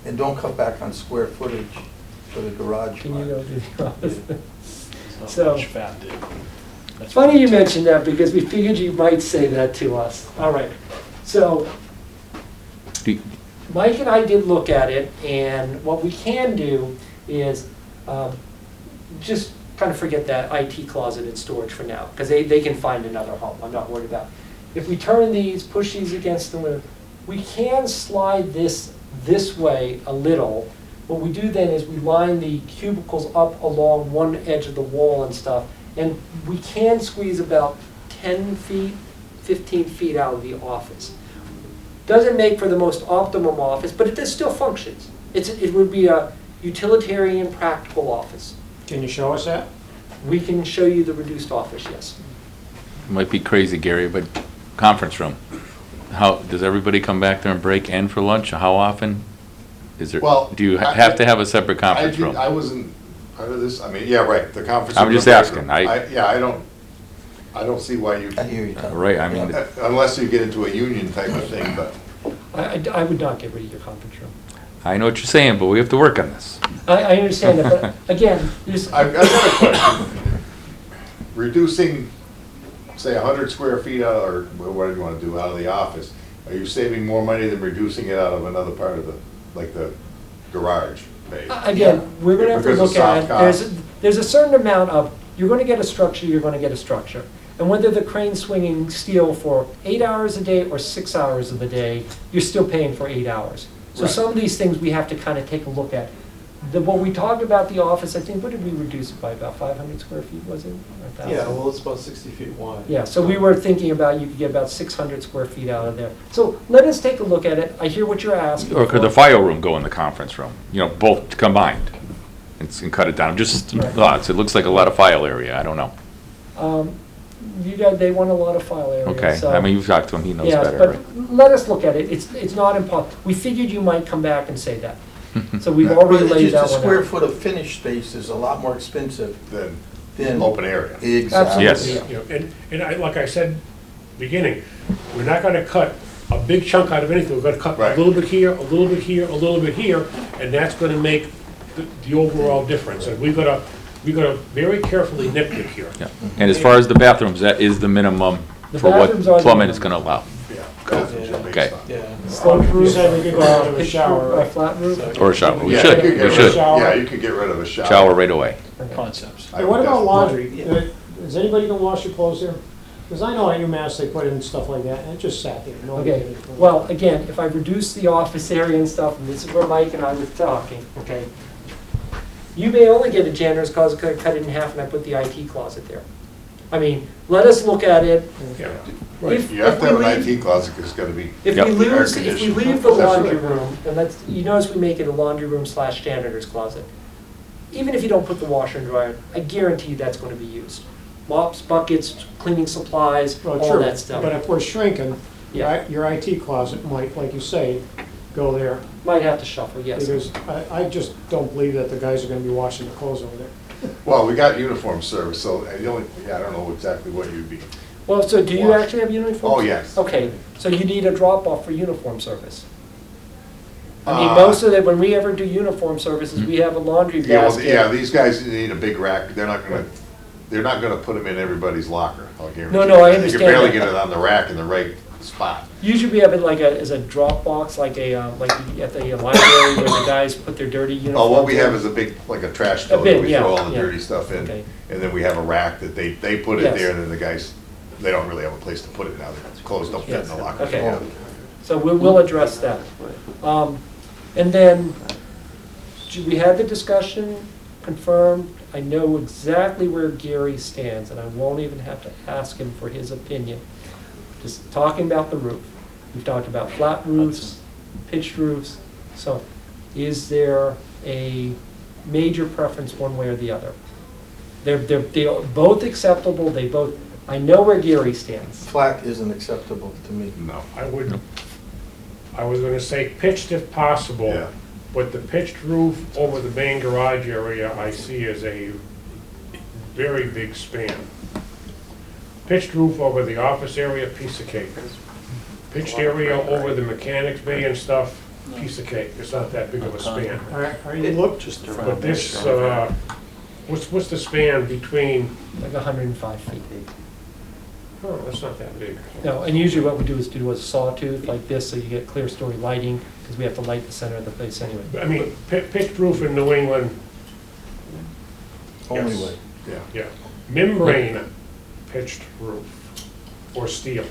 and don't cut back on square footage for the garage. Can you go do the office? There's not So- much fat there. It's funny you mentioned that because we figured you might say that to us. All right, so Do you- Mike and I did look at it, and what we can do is just kind of forget that IT closet and storage for now, because they can find another home, I'm not worried about it. If we turn these, push these against the window, we can slide this way a little. What we do then is we line the cubicles up along one edge of the wall and stuff, and we can squeeze about 10 feet, 15 feet out of the office. Doesn't make for the most optimum office, but it still functions. It would be a utilitarian, practical office. Can you show us that? We can show you the reduced office, yes. Might be crazy, Gary, but conference room. How, does everybody come back there and break in for lunch? How often? Is there, Well, do you I- have to have a separate conference room? I wasn't part of this, I mean, yeah, right, the conference. I'm room, just the break asking, room. Yeah, I don't see why you, I hear you, Tom. Right, I mean, unless you get into a union type of thing, but. I would not get rid of your conference room. I know what you're saying, but we have to work on this. I understand that, but again, there's, I've got a question. Reducing, say, 100 square feet out, or whatever you want to do, out of the office, are you saving more money than reducing it out of another part of the, like the garage bay? again, we're gonna have to Because of look at, soft costs. there's a certain amount of, you're gonna get a structure, you're gonna get a structure. And whether the crane's swinging steel for 8 hours a day or 6 hours of the day, you're still paying for 8 hours. So Right. some of these things we have to kind of take a look at. When we talked about the office, I think, what did we reduce it by, about 500 square feet, was it? Or 1,000? Yeah, well, it's about 60 feet wide. Yeah, so we were thinking about, you could get about 600 square feet out of there. So let us take a look at it. I hear what you're asking Or could the for. file room go in the conference room? You know, both combined? And cut it down, just Right. thoughts. It looks like a lot of file area, I don't know. You guys, they want a lot of file area, Okay, so- I mean, you've talked to him, he knows Yes, better, but right? let us look at it. It's not impossible. We figured you might come back and say that. So we've already But laid that just a one square out. foot of finished space is a lot more expensive Than than. open area. Exactly. Yes. You know, and I, like I said, beginning, we're not gonna cut a big chunk out of anything. We're gonna cut a Right. little bit here, a little bit here, a little bit here, and that's gonna make the overall difference. And we gotta very carefully nitpick here. Yeah. And as far as the bathrooms, that is the minimum The for bathrooms are what the plumbing minimum. is gonna allow, Yeah. bathrooms are Okay. based on- Yeah. Sloped You roof, said we could go out of a pitched shower, roof, right? flat roof. or a shower. We Yeah, should, you could get we rid should. of- Shower. Yeah, you could get rid of a shower. Shower right away. Concepts. Hey, what about laundry? Yeah. Is anybody gonna wash your clothes there? Because I know at UMass they put in stuff like that, and it just sat there. Nobody Okay, did anything. well, again, if I reduce the office area and stuff, and this is where Mike and I were talking, okay? You may only get a janitor's closet, cut it in half, and I put the IT closet there. I mean, let us look at it. Yeah. If- You have if to have we an leave- IT closet, 'cause it's gotta be. If Yep. we lose, if we Air-conditioned. leave the That's laundry right. room, and you notice we make it a laundry room / janitor's closet. Even if you don't put the washer and dryer, I guarantee that's gonna be used. Mops, buckets, cleaning supplies, Well, all true, that stuff. but if we're shrinking, Yeah. your IT closet might, like you say, go there. Might have to shuffle, yes. Because I just don't believe that the guys are gonna be washing the clothes over there. Well, we got uniform service, so I don't know exactly what you'd be. Well, so do you Wash. actually have uniforms? Oh, yes. Okay, so you need a drop-off for uniform service. I mean, Uh, most of it, when we ever do uniform services, we have a laundry Yeah, well, basket. yeah, these guys need a big rack, they're not gonna put them in everybody's locker, I'll guarantee. No, no, I You understand can barely that. get it on the rack in the right spot. Usually we have it like as a drop box, like at the library where the guys put their dirty uniforms. Oh, what we have in. is a big, like a trash A tote, bin, that we yeah, throw all the yeah. dirty stuff in, Okay. and then we have a rack that they put it Yes. there, and then the guys, they don't really have a place to put it now, their clothes don't fit in Yes, the locker. okay. So we'll address that. And then, we had the discussion confirmed. I know exactly where Gary stands, and I won't even have to ask him for his opinion. Just talking about the roof. We've talked about flat roofs, pitched roofs. So is there a major preference one way or the other? They're both acceptable, I know where Gary stands. Flat isn't acceptable to me. No. I was gonna say pitched if possible, Yeah. but the pitched roof over the main garage area I see as a very big span. Pitched roof over the office area, piece of cake. Pitched area over the mechanics bay and stuff, piece of cake. It's not that big of a span. Are you look, Just But this, what's the span between, Like 105 feet. oh, that's not that big. No, and usually what we do is do a sawtooth like this, so you get clear story lighting, because we have to light the center of the place anyway. I mean, pitched roof in New England, Only Yes. way. Yeah. yeah. Membrane pitched roof or steel,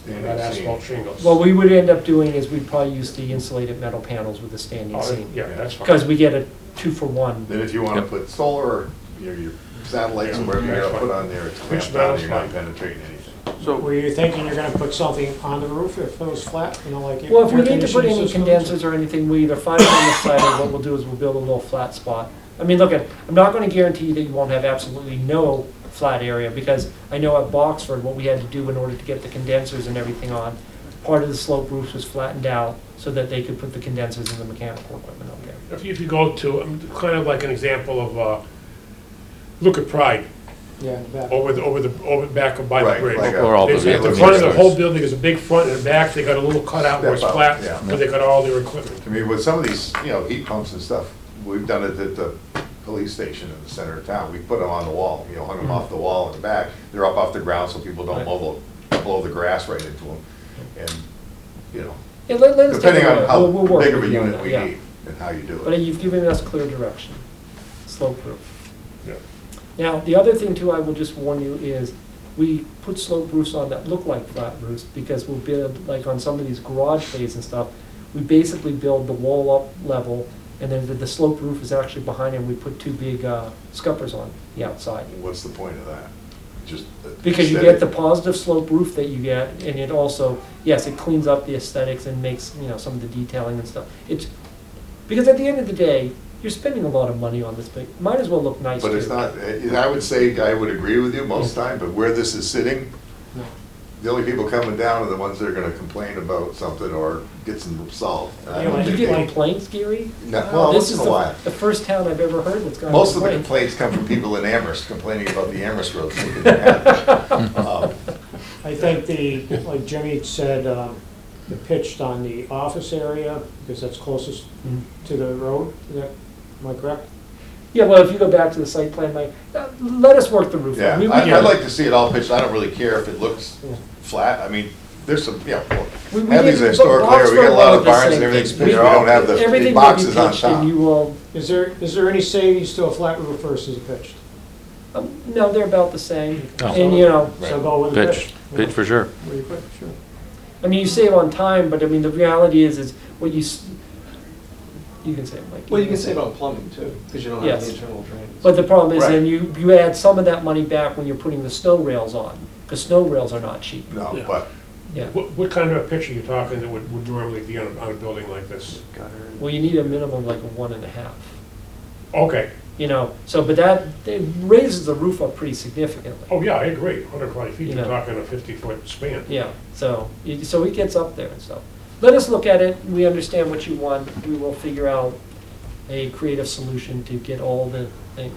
Standing not seam. asphalt shingles. What we would end up doing is we'd probably use the insulated metal panels with the standing Oh, seam. yeah, that's fine. Because we get a 2-for-1. Then if you wanna Yep. put solar, or your satellites, or whatever you're gonna put on there, it's Which clamped down, metal's you're not fine. penetrating anything. So, were you thinking you're gonna put something on the roof if it was flat, you know, like? Well, if we air need to put conditioning any systems? condensers or anything, we either find it on the side, or what we'll do is we'll build a little flat spot. I mean, look, I'm not gonna guarantee that you won't have absolutely no flat area, because I know at Boxford, what we had to do in order to get the condensers and everything on, part of the slope roofs was flattened out so that they could put the condensers and the mechanical equipment up there. If you go to, kind of like an example of, look at Pride, Yeah, that. over back by the Right, bridge. like a- Or all There's, the at the vehicles. front of the whole building is a big front and back, they got a little cutout where it's Step out, flat, yeah. where they got all their equipment. I mean, with some of these, heat pumps and stuff, we've done it at the police station in the center of town. We put them on the wall, hung them off the wall in the back. They're up off the ground so people don't blow the grass right into them. And, Yeah, let us take a depending on look. how We'll work big of a with you on unit that, we yeah. need and how you do But it. you've given us clear direction, slope roof. Yeah. Now, the other thing too, I will just warn you, is we put slope roofs on that look like flat roofs, because we'll build, like on some of these garage bays and stuff, we basically build the wall up level, and then the slope roof is actually behind it, and we put 2 big scuppers on the outside. What's the point of that? Just Because you get the positive slope roof that you get, and it also, yes, it cleans up the aesthetics and makes, some of the detailing and stuff. Because at the end of the day, you're spending a lot of money on this, but might as well look nice too. But it's not, I would say, I would agree with you most time, but where this is sitting, No. the only people coming down are the ones that are gonna complain about something or get some solved. I Yeah, don't but You think get they- complaints, Gary? No, well, This once is in a while. the first town I've ever heard that's got a Most of the complaint. complaints come from people in Amherst complaining about the Amherst road. thinking they're happy. I think like Jimmy said, the pitched on the office area, because that's closest Mhm. to the road, am I correct? Yeah, well, if you go back to the site plan, Mike, let us work the roof. Yeah, We- we I'd get it. like to see it all pitched, I don't really care if it looks Yeah. flat, I mean, there's some, We have did- these historical area, we got a lot of Boxford barns and wanted the everything's same pitched, we thing. don't have the Everything big will be boxes on pitched, and top. you will, Is there any savings to a flat roof versus a pitched? no, they're about the same. Oh. And, So go with a Pitch, pitched. pitch for sure. Where do you put it? Sure. I mean, you save on time, but I mean, the reality is what You can save, Mike. Well, you can save on plumbing too, because you don't have the Yes. internal drains. But the problem is Right. then you add some of that money back when you're putting the snow rails on, because snow rails are not cheap. No, Yeah. but Yeah. What kind of a pitch are you talking that would normally be on a building like this? Well, you need a minimum like a 1.5. Okay, You know, so, but that, it raises the roof up pretty significantly. oh yeah, I agree, 120 feet, You you're know. talking a 50-foot span. Yeah, so, so it gets up there and stuff. Let us look at it, we understand what you want, we will figure out a creative solution to get all the things.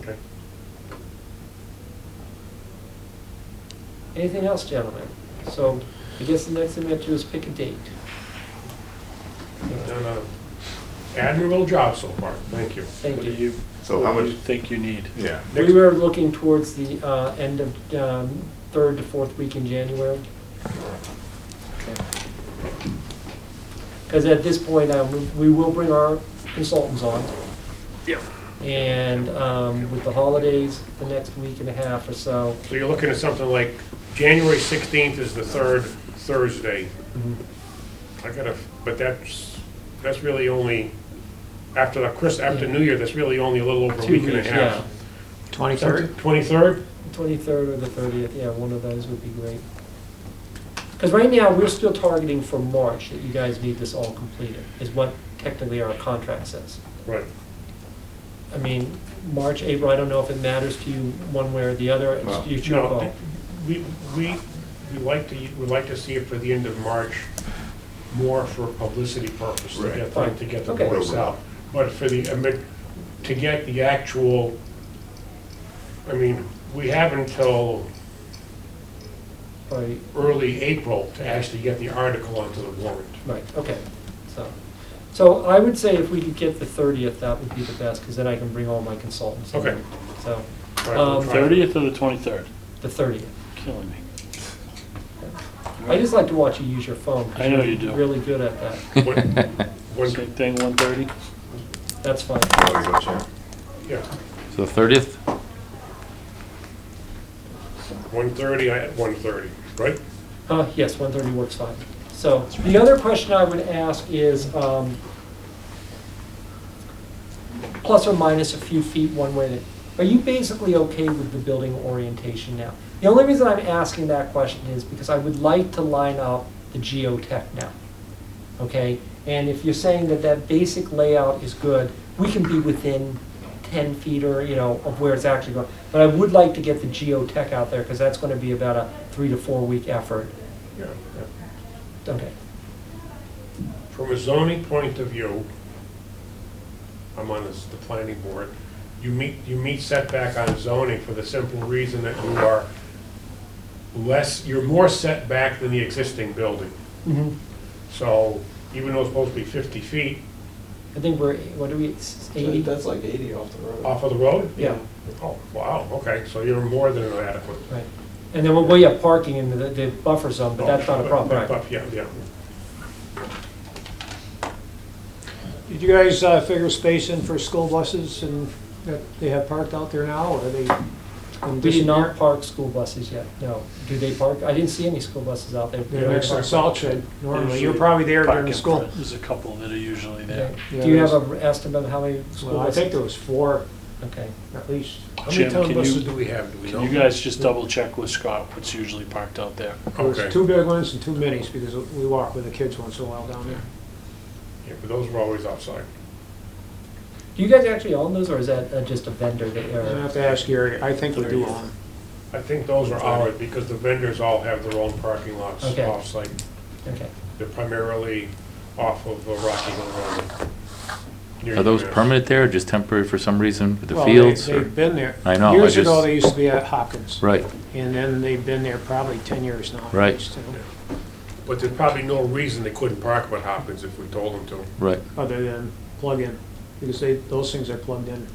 Okay. Anything else, gentlemen? So, I guess the next thing we have to do is pick a date. Done an admirable job so far, thank you. Thank What do you. you, So what how do much- you think you need? yeah. We were looking towards the end of third to fourth week in January. Because at this point, we will bring our consultants on. Yep. And with the holidays, the next week and a half or so. So you're looking at something like January 16th is the third Thursday. I gotta, but that's really only, after New Year, that's really only a little over a 2 week and a weeks, half. yeah. 23rd? 23rd? 23rd or the 30th, yeah, one of those would be great. Because right now, we're still targeting for March that you guys need this all completed, is what technically our contract says. Right. I mean, March, April, I don't know if it matters to you one way or the other, No. it's your call. No, we like to see it for the end of March, more for publicity purpose, Right. to get the Okay. voice out. But for the, to get the actual, I mean, we have until Right, early April to actually get the article onto the warrant. right, okay, so I would say if we could get the 30th, that would be the best, because then I can bring all my consultants. in. Okay. So, Right, we'll try. 30th or the 23rd? the 30th. Killing me. I just like to watch you use your phone. 'cause I know you're you do. Really good at that. When- Same thing, 1:30? That's fine. There we go, Chair. Yeah, So the 30th? 1:30, I had 1:30, right? Yes, 1:30 works fine. So the other question I would ask is, plus or minus a few feet one way, are you basically okay with the building orientation now? The only reason I'm asking that question is because I would like to line up the geotech now, okay? And if you're saying that that basic layout is good, we can be within 10 feet or, you know, of where it's actually going. But I would like to get the geotech out there because that's going to be about a 3 to 4 week effort. Yeah. Okay. From a zoning point of view, I'm on the planning board, you meet setback on zoning for the simple reason that you're more setback than the existing building. Mm-hmm. So even though it's supposed to be 50 feet I think we're, what are we, 80? That's like 80 off the road. off of the road? Yeah, Oh, wow, okay, so you're more than adequate. right. And then we have parking in the buffer zone, but that's not a problem, right? Yeah, yeah. Did you guys figure space in for school buses and that they have parked out there now, or are they? We did not park school buses yet, no. Do they park? I didn't see any school buses out there. They're next to the salt shed normally. You're Usually probably there during park the in school. front. There's a couple that are usually there. Okay. Yeah, Do you have there's- an estimate of how many school Well, I buses? think there was 4 Okay. at least. How many Jim, town can buses you- do we have? Do we Can know? you guys just double check with Scott what's usually parked out there? There was Okay. 2 big ones and 2 minis because we walk with the kids once in a while down there. Yeah, but those were always outside. Do you guys actually own those, or is that just a vendor that, I have to ask Gary, I think we do own them. I think those are ours because the vendors all have their own parking lots Okay. off-site. okay. They're primarily off of Rocky Hill Road. Near Are those UMass. permanent there, or just temporary for some reason with the Well, fields? or- They've been there. I know, I Years ago, just- they used to be at Hopkins. Right, And then they've been there probably 10 years now. Right. at least, you know, But there's probably no reason they couldn't park with Hopkins if we told them to. right. Other than plug in, because those things are plugged in.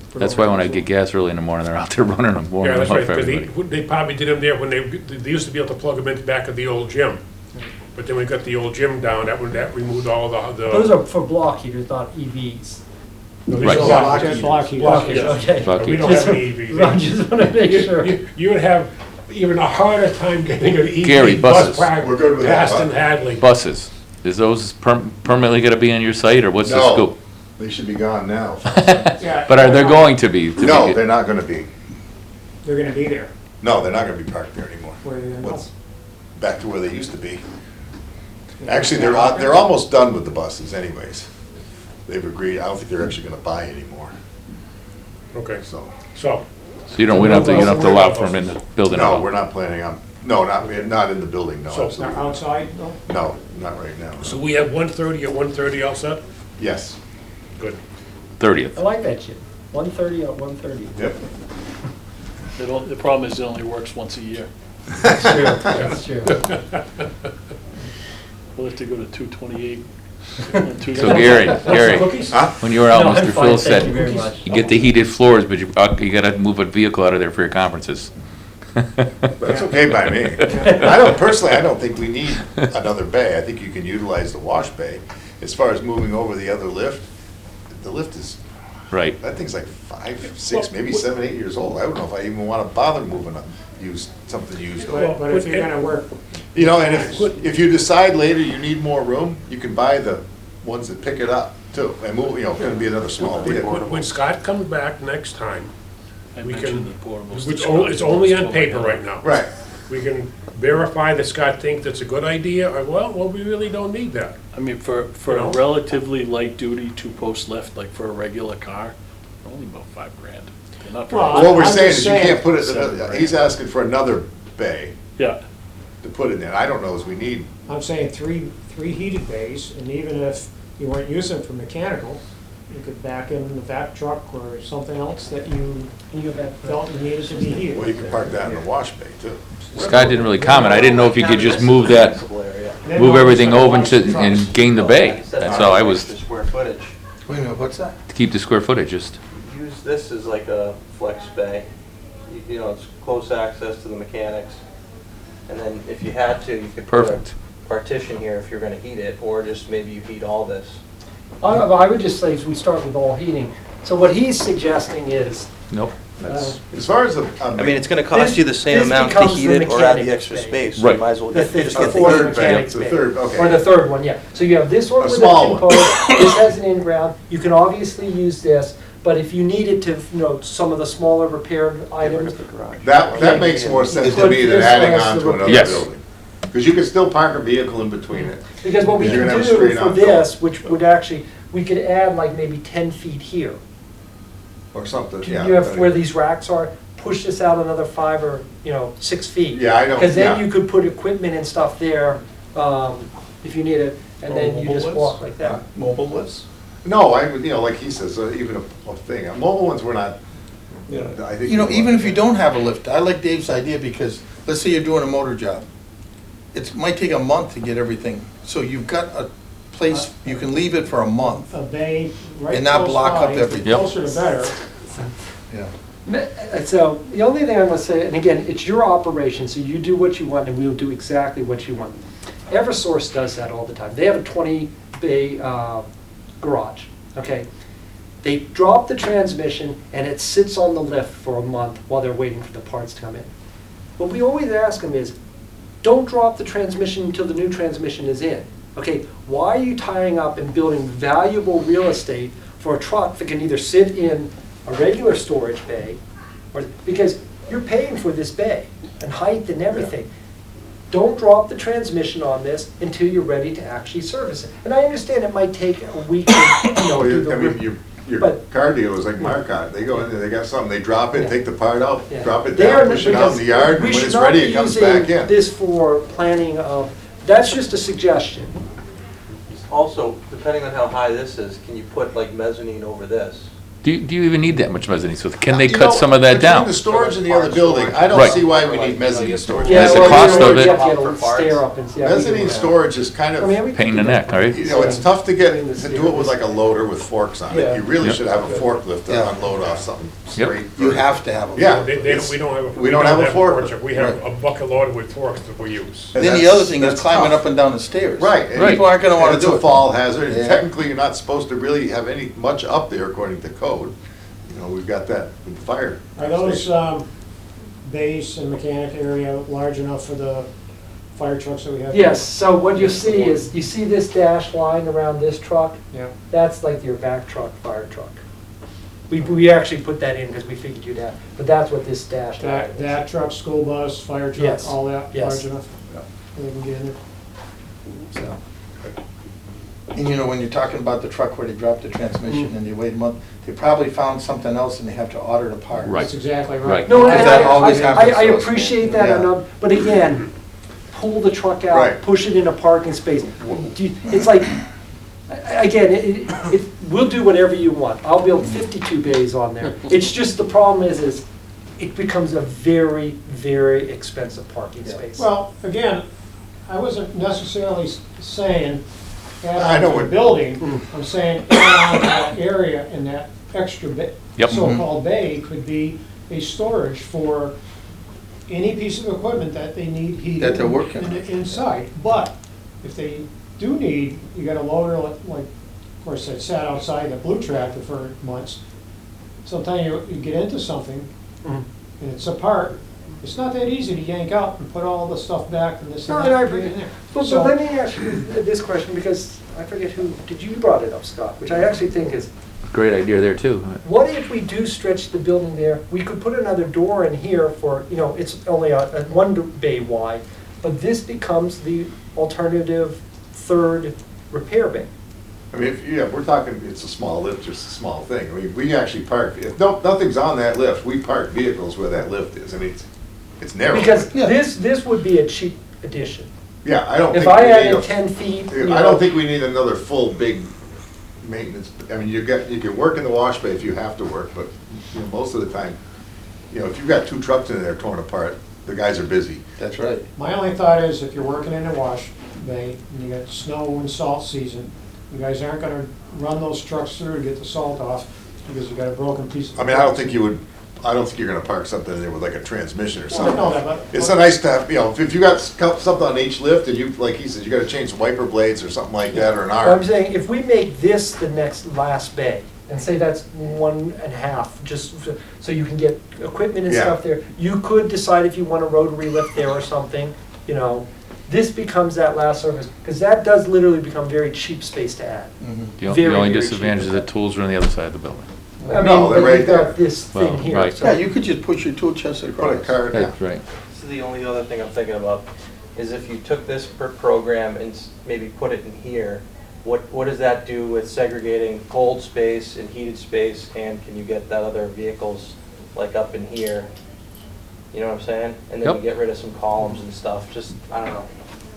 for That's no why when I reason. get gas early in the morning, they're out there running them, warming Yeah, that's them right, up for because everybody. they probably did them there when they used to be able to plug them into the back of the old gym. But then we got the old gym down, that removed all the. Those are for block heaters, not EVs. No, these Right. are Yeah, block just heaters. block heaters. Block Okay, heaters. okay. Block But we don't heaters. have any EVs. I just want to make sure. You would have even a harder time getting an Gary, EV bus buses. park We're good with that, past huh? in Hadley. Buses, Is those permanently gonna be on your site, or what's the No. scoop? They should be gone now. But are they going to be? No, they're not gonna be. They're gonna be there. No, they're not gonna be parked there anymore. Where are they gonna go? What's back to where they used to be. Actually, they're almost done with the buses anyways. They've agreed, I don't think they're actually gonna buy anymore, Okay, so. so, So you don't have to allow for them in the building at No, all? we're not planning on, no, not in the building, no, So- They're absolutely. outside, no? No, not right now. so we have 1:30 at 1:30 all set? Yes, Good. 30th. I like that shit. 1:30 at 1:30. yep. The problem is it only works once a year. That's true, that's true. We'll have to go to 228. and So 229. Gary, Cookies? Huh? when you were out, No, I'm Mr. fine, Phil thank you very said, much. you get the heated floors, but you gotta move a vehicle out of there for your conferences. That's okay by me. I don't think we need another bay. I think you can utilize the wash bay. As far as moving over the other lift, the lift is, Right. that thing's like 5, 6, maybe 7, 8 years old. I don't know if I even wanna bother moving something used over. But if you're gonna work, You know, and if you decide later you need more room, you can buy the ones that pick it up too, and move, it's gonna be another small vehicle. When Scott comes back next time, I we mentioned can, the portables. it's only on paper right now. Right. We can verify that Scott thinks that's a good idea, or, well, we really don't need that. I mean, for You a know? relatively light-duty two-post lift, like for a regular car, only about $5,000. Not for Well, What we're I'm saying just is you can't saying- put it, he's asking for another bay Yeah, to put it in. I don't know if we need, I'm saying three heated bays, and even if you weren't using it for mechanical, you could back in the vac truck or something else that you felt you needed to be heated. well, you can park that in the wash bay too. Scott didn't really comment. I didn't know if you could just move that, Then move all everything these over trucks- and gain the bay. That's all I was, Square footage. Wait a minute, what's that? to keep the square footage, just, Use this as like a flex bay. You know, it's close access to the mechanics. And then if you had to, you could put a perfect. partition here if you're gonna heat it, or just maybe you heat all this. I would just say is we start with all heating. So what he's suggesting is, Nope. That's, As far as the. I mean, it's gonna cost you the same This amount to becomes heat the it or add the mechanics extra bay. space. So Right. you might as well the just get the fourth third bay, mechanics the bay. third, okay. Or the third one, yeah. So you have this one A with a small one. two-post, this has an in-ground, you can obviously use this, but if you needed to, some of the smaller repaired items, That makes more sense to me than adding on to another Yes. building. Because you can still park a vehicle in between it. because what we You're can gonna have a do straight for on this, which would actually, we could add like maybe 10 feet here. Or something, You yeah. have where these racks are, push this out another 5 or, 6 feet. Yeah, I know, Because then yeah. you could put equipment and stuff there, if you need it, and then you Mobile just lifts? walk like that. mobile lifts? No, I would, like he says, even a thing, mobile ones we're not, I think. Even if you don't have a lift, I like Dave's idea because, let's say you're doing a motor job. It might take a month to get everything, so you've got a place, you can leave it for a month. A bay right And not close block up by, everything. Yep. closer to better. Yeah. So, the only thing I'm gonna say, and again, it's your operation, so you do what you want, and we'll do exactly what you want. Eversource does that all the time. They have a 20-bay garage, okay? They drop the transmission, and it sits on the lift for a month while they're waiting for the parts to come in. What we always ask them is, don't drop the transmission until the new transmission is in. Okay, why are you tying up and building valuable real estate for a truck that can either sit in a regular storage bay, or, because you're paying for this bay and height and everything. Don't drop the transmission on this until you're ready to actually service it. And I understand it might take a week to, do the. I mean, your but- car dealers like Marcotte, they go in there, they got something, they drop it, Yeah. take the part out, Yeah. drop it They are- down, push it out in the yard, and we when should it's not ready, be it comes using back in. this for planning of, that's just a suggestion. Also, depending on how high this is, can you put like mezzanine over this? do you even need that much mezzanine? So can they You cut know, some of that between down? the storage and the other building, I don't Right. see why we need mezzanine storage. That's the cost of it. You have to get a stair up and, yeah. we Mezzanine can- storage is kind I mean, we of, can Pain in the do that. neck, right? it's tough to get, to do it with like a loader with forks on Yeah. it. You really Yep. should have a forklift to Yeah. unload off something Yep. straight. You have to have a. Yeah. We don't have a. We don't have a fork. truck. We have a bucket loader with forks that we use. And Then the that's- other thing is that's climbing tough. up and down the stairs. Right. and Right. People aren't gonna wanna and do it's a it. fall hazard, and Yeah. technically, you're not supposed to really have any, much up there according to code. We've got that with fire. Are those station. base and mechanic area large enough for the fire trucks that we have? Yes, so what you see is, you see this dashed line around this truck? Yeah. That's like your back truck, fire truck. We actually put that in because we figured you'd have, but that's what this dashed line is. That truck, school bus, fire truck, Yes. all that, Yes. large enough? They can get in there? So, And you know, when you're talking about the truck where they dropped the transmission and they wait a month, they probably found something else and they have to order the parts. Right. That's exactly Right. right. no, Because and that always happens I to us. appreciate that, Yeah. but again, pull the truck out, Right. push it in a parking space. It's like, again, we'll do whatever you want. I'll build 52 bays on there. It's just, the problem is it becomes a very, very expensive parking space. Well, again, I wasn't necessarily saying I add know on to the what- building. I'm saying add on to that area, and that extra Yep. so-called bay could be a storage for any piece of equipment that they need heated. That they're working on. Inside. But if they do need, you got a loader, like, of course, that sat outside the blue tractor for months. Sometimes you get into something, Mhm. and it's apart, it's not that easy to yank out and put all the stuff back and this No, and and that. I in agree. there. But So- let me ask you this question, because I forget who, you brought it up, Scott, which I actually think is, Great idea there too. what if we do stretch the building there? We could put another door in here for, it's only a one bay wide, but this becomes the alternative third repair bay. I mean, we're talking, it's a small lift, just a small thing. I mean, we actually park, if nothing's on that lift, we park vehicles where that lift is. I mean, it's narrow. Because Yeah. this would be a cheap addition. Yeah, I don't think. If I we need added a- 10 feet, I don't think we need another full, big maintenance. I mean, you can work in the wash bay if you have to work, but, most of the time, if you've got two trucks in there torn apart, the guys are busy. That's right. My only thought is, if you're working in a wash bay, and you got snow and salt season, you guys aren't gonna run those trucks through to get the salt off, because you got a broken piece of. I mean, I don't think you're gonna park something in there with like a transmission or Well, I something. know that, but. It's so nice to have, if you got something on each lift and you, like he says, you gotta change the wiper blades or something like that, or an I'm arm. saying, if we make this the last bay, and say that's 1.5, just so you can get equipment and Yeah. stuff there, you could decide if you want a rotary lift there or something, this becomes that last surface, because that does literally become very cheap space to add. The Very, only very disadvantage is cheap. the tools are on the other side of the building. I mean, No, they're but right you've got there. this Well, thing here. right. so- Yeah, you could just push your tool chest Put a across. card, yeah. That's right. So the only other thing I'm thinking about is if you took this per program and maybe put it in here, what does that do with segregating cold space and heated space, and can you get that other vehicles like up in here? You know what I'm saying? And then Yep. you get rid of some columns and stuff, I don't know,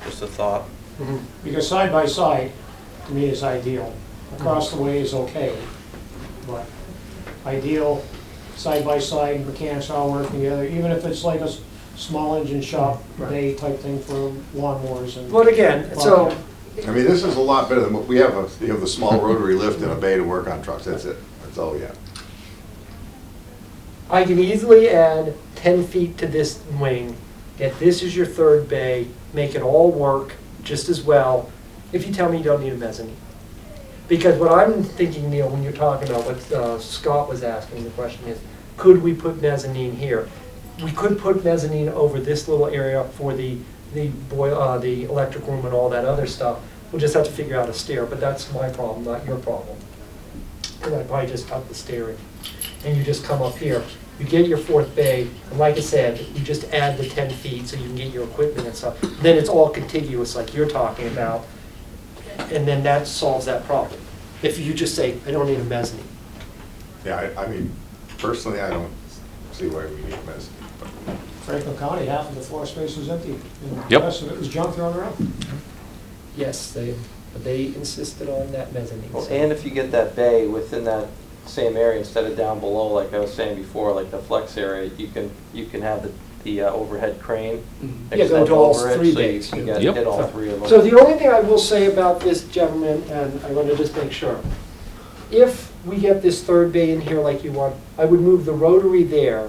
just a thought. Mhm. Because side by side, to me, is ideal. Across the way is okay, but ideal, side by side, mechanics all working together, even if it's like a small engine shop bay type thing for lawnmowers and. But again, so, I mean, this is a lot better than what we have, the small rotary lift in a bay to work on trucks, that's it. That's all we have. I can easily add 10 feet to this wing, get this as your third bay, make it all work just as well, if you tell me you don't need a mezzanine. Because what I'm thinking, Neil, when you're talking about what Scott was asking, the question is, could we put mezzanine here? We could put mezzanine over this little area for the electric room and all that other stuff. We'll just have to figure out a stair, but that's my problem, not your problem. And I'd probably just cut the stair in. And you just come up here. You get your fourth bay, and like I said, you just add the 10 feet so you can get your equipment and stuff. Then it's all contiguous like you're talking about, and then that solves that problem. If you just say, I don't need a mezzanine. Yeah, I mean, personally, I don't see why we need a mezzanine. Franklin County, half of the floor space was empty, and the Yep. rest of it was junk thrown around. Yes, but they insisted on that mezzanine. Well, so- and if you get that bay within that same area instead of down below, like I was saying before, like the flex area, you can have the overhead crane Yeah, go extend to all over it, three so you bays. can Yep. hit all three of them. So the only thing I will say about this, gentlemen, and I want to just make sure, if we get this third bay in here like you want, I would move the rotary there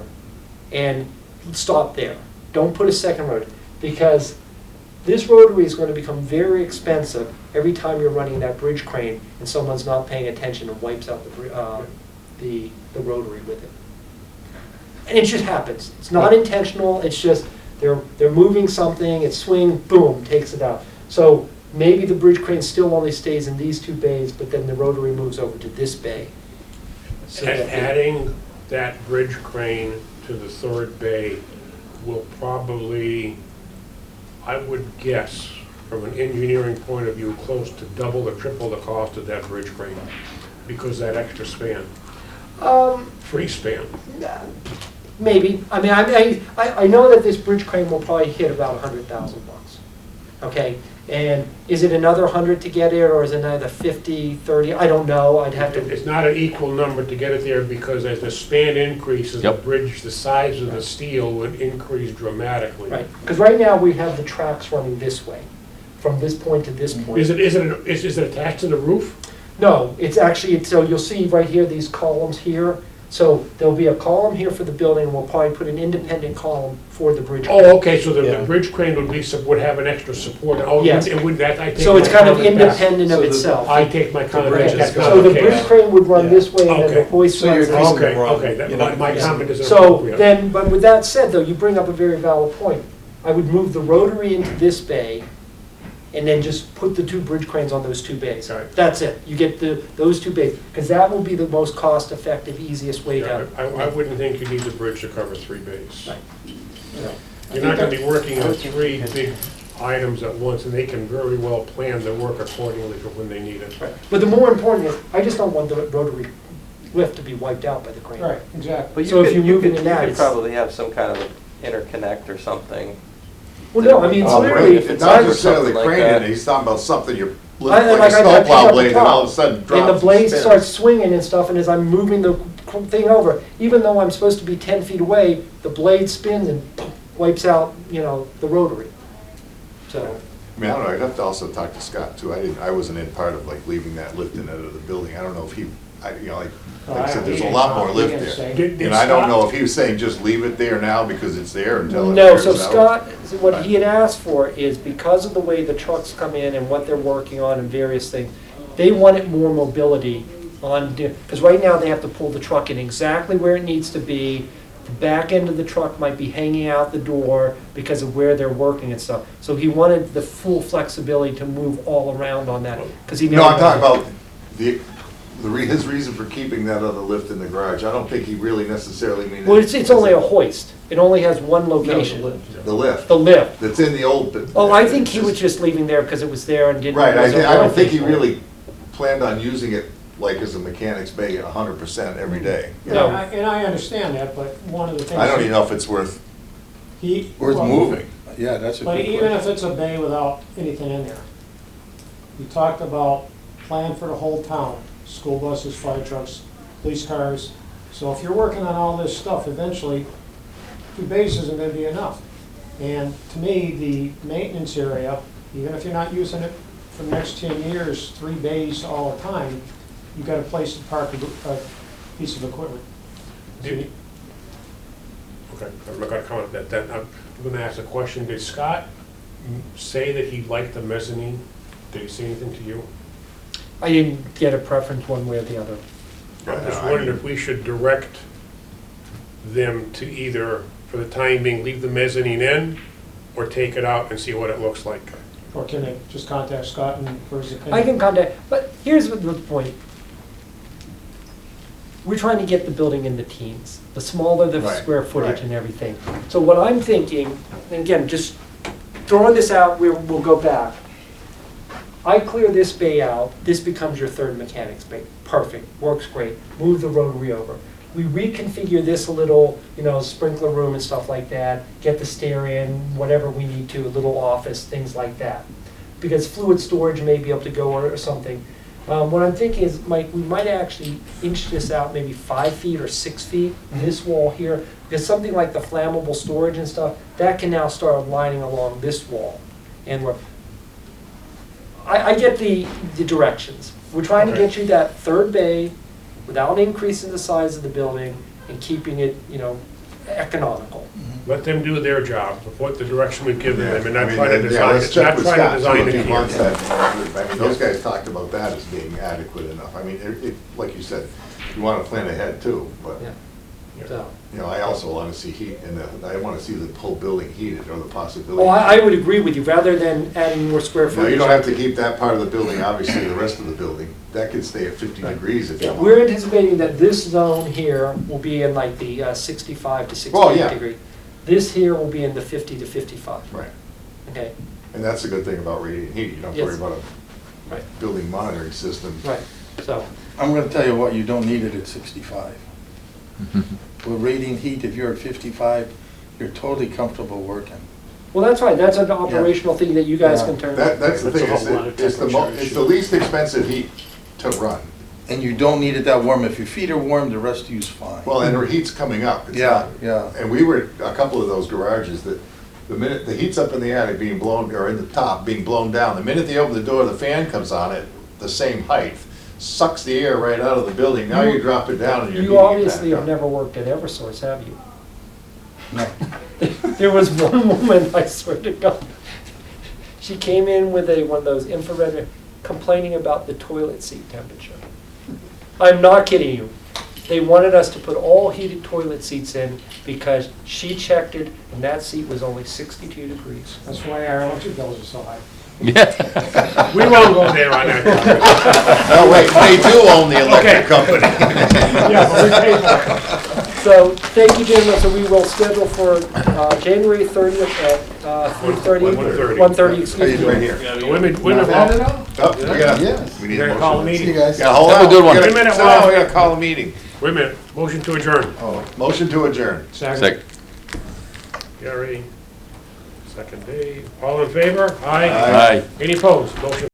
and stop there. Don't put a second rotary, because this rotary is going to become very expensive every time you're running that bridge crane and someone's not paying attention and wipes out the rotary with it. And it just happens. It's not intentional, it's just they're moving something, it's swinging, boom, takes it out. So maybe the bridge crane still only stays in these two bays, but then the rotary moves over to this bay. So And that- adding that bridge crane to the third bay will probably, I would guess, from an engineering point of view, close to double or triple the cost of that bridge crane, because that extra span, free span. Maybe. I mean, I know that this bridge crane will probably hit about $100,000. Okay? And is it another 100 to get it, or is it another 50, 30? I don't know. I'd have to. It's not an equal number to get it there, because as the span increases, the Yep. bridge, the size of the steel would increase dramatically. Right. Because right now we have the tracks running this way, from this point to this point. Is it attached to the roof? No, it's actually, so you'll see right here, these columns here. So there'll be a column here for the building, and we'll probably put an independent column for the bridge. Oh, okay, so the Yeah. bridge crane would have an extra support. Oh, Yes. it would, that, I take So it's my kind of comment back. independent of So the- itself. I take my comment bridge back. is That's not So the the bridge case. crane would run this way, and then the Okay. hoist So you're runs this increasing way. the run. Okay, You're not my increasing- comment is So appropriate. then, but with that said, though, you bring up a very valid point. I would move the rotary into this bay, and then just put the two bridge cranes on those two bays. Right. That's it. You get those two bays, because that will be the most cost-effective, easiest way Yeah, to. I wouldn't think you need the bridge to cover 3 bays. Right. You know. You're not gonna be working on 3 big items at once, and they can very well plan their work accordingly for when they need it. Right. But the more important is, I just don't want the rotary lift to be wiped out by the crane. Right, exactly. But So if you move it in that, you could it's- probably have some kind of interconnect or something. Well, no, I mean, it's Oh, literally, right. it's Not either necessarily something like craning that. it, he's talking about something you're I- lifting like a like I pick snowplow up the blade and top, all of a sudden drops. and the blade spins. starts swinging and stuff, and as I'm moving the thing over, even though I'm supposed to be 10 feet away, the blade spins and wipes out, the rotary. So, I mean, I don't know, I'd have to also talk to Scott too. I wasn't in part of like leaving that lift in out of the building. I don't know if he, like I said, there's a lot more lift there. Did And I don't Scott- know if he was saying just leave it there now because it's there until it no, wears so out. Scott, what he had asked for is because of the way the trucks come in and what they're working on and various things, they wanted more mobility on, because right now they have to pull the truck in exactly where it needs to be. The back end of the truck might be hanging out the door because of where they're working and stuff. So he wanted the full flexibility to move all around on that, because he never. No, I'm talking about his reason for keeping that other lift in the garage. I don't think he really necessarily means. Well, it's only a hoist. It only has one location. The lift. The lift. That's in the old. Oh, I think he was just leaving there because it was there and didn't. Right, I don't think he wasn't- really planned on using it like as a mechanic's bay 100% every day. you Yeah, know? and I understand that, but one of the things. I don't even know if it's worth well, moving. Yeah, that's a But good even question. if it's a bay without anything in there, we talked about plan for the whole town, school buses, fire trucks, police cars. So if you're working on all this stuff, eventually, 2 bays isn't gonna be enough. And to me, the maintenance area, even if you're not using it for the next 10 years, 3 bays all the time, you've got a place to park a piece of equipment. Did- Okay, I'm not gonna comment that, I'm gonna ask a question. Did Scott say that he liked the mezzanine? Did he say anything to you? I didn't get a preference one way or the other. I'm just Yeah, I wondering mean- if we should direct them to either, for the time being, leave the mezzanine in, or take it out and see what it looks like. Or can they just contact Scott and for his opinion? I can contact, but here's the point. We're trying to get the building in the teens, the smaller the Right, square footage right. and everything. So what I'm thinking, and again, just throwing this out, we'll go back. I clear this bay out, this becomes your third mechanic's bay. Perfect, works great. Move the rotary over. We reconfigure this a little, sprinkler room and stuff like that, get the stair in, whatever we need to, a little office, things like that. Because fluid storage may be able to go or something. What I'm thinking is, we might actually inch this out maybe 5 feet or 6 feet, this wall here, because something like the flammable storage and stuff, that can now start lining along this wall. And I get the directions. We're trying to Okay. get you that third bay without increasing the size of the building and keeping it, economical. Let them do their job, of what the direction we've given them, and I not mean, try to yeah, design, let's check not with try to Scott, design see it if he wants here. that. I mean, those guys talked about that as being adequate enough. I mean, like you said, you want to plan ahead too, but, Yeah. So, You know, I also want to see heat, and I want to see the whole building heated, or the possibility. oh, I would agree with you, rather than adding more square No, footage. you don't have to keep that part of the building, obviously, the rest of the building, that could stay at 50 degrees if you Yeah, want. we're anticipating that this zone here will be in like the 65 to Well, 68 yeah. degree. This here will be in the 50 to 55, Right, okay? and that's the good thing about radiant heat, you don't have to worry Yes. about Right. a building monitoring system. Right, so, I'm gonna tell you what, you don't need it at 65. With radiant heat, if you're at 55, you're totally comfortable working. well, that's right, that's an operational thing that you guys Yeah. can turn. That's the That's a thing, whole lot of it's temperature it's the issue. least expensive heat to run. And you don't need it that warm. If your feet are warm, the rest of you's fine. Well, and the heat's coming up. It's Yeah, not- yeah. And we were, a couple of those garages that, the minute, the heat's up in the attic being blown, or in the top, being blown down, the minute they open the door, the fan comes on at the same height, sucks the air right out of the building, now you drop it down and you're heating You it obviously back have up. never worked at Eversource, have you? No. There was one woman, I swear to God, she came in with one of those infrared, complaining about the toilet seat temperature. I'm not kidding you. They wanted us to put all heated toilet seats in because she checked it and that seat was only 62 degrees. That's why our electric bills are so high. Yeah. We won't go there on that. No, wait, they do own the electric company. Yeah, but we pay for it. So, thank you, gentlemen. So we will schedule for January 30th at 3:30, 1:30. 1:30, excuse He's me. right here. Wait a minute, Oh, we need We're a gonna call a motion. meeting. Yeah, hold Have a on. good one. We Wait a minute, gotta- Rob. No, we gotta call a meeting. Wait a minute, motion to adjourn. Oh, motion to adjourn. Second. Gary, second Dave, all in favor? Aye. Aye. Any opposed? Motion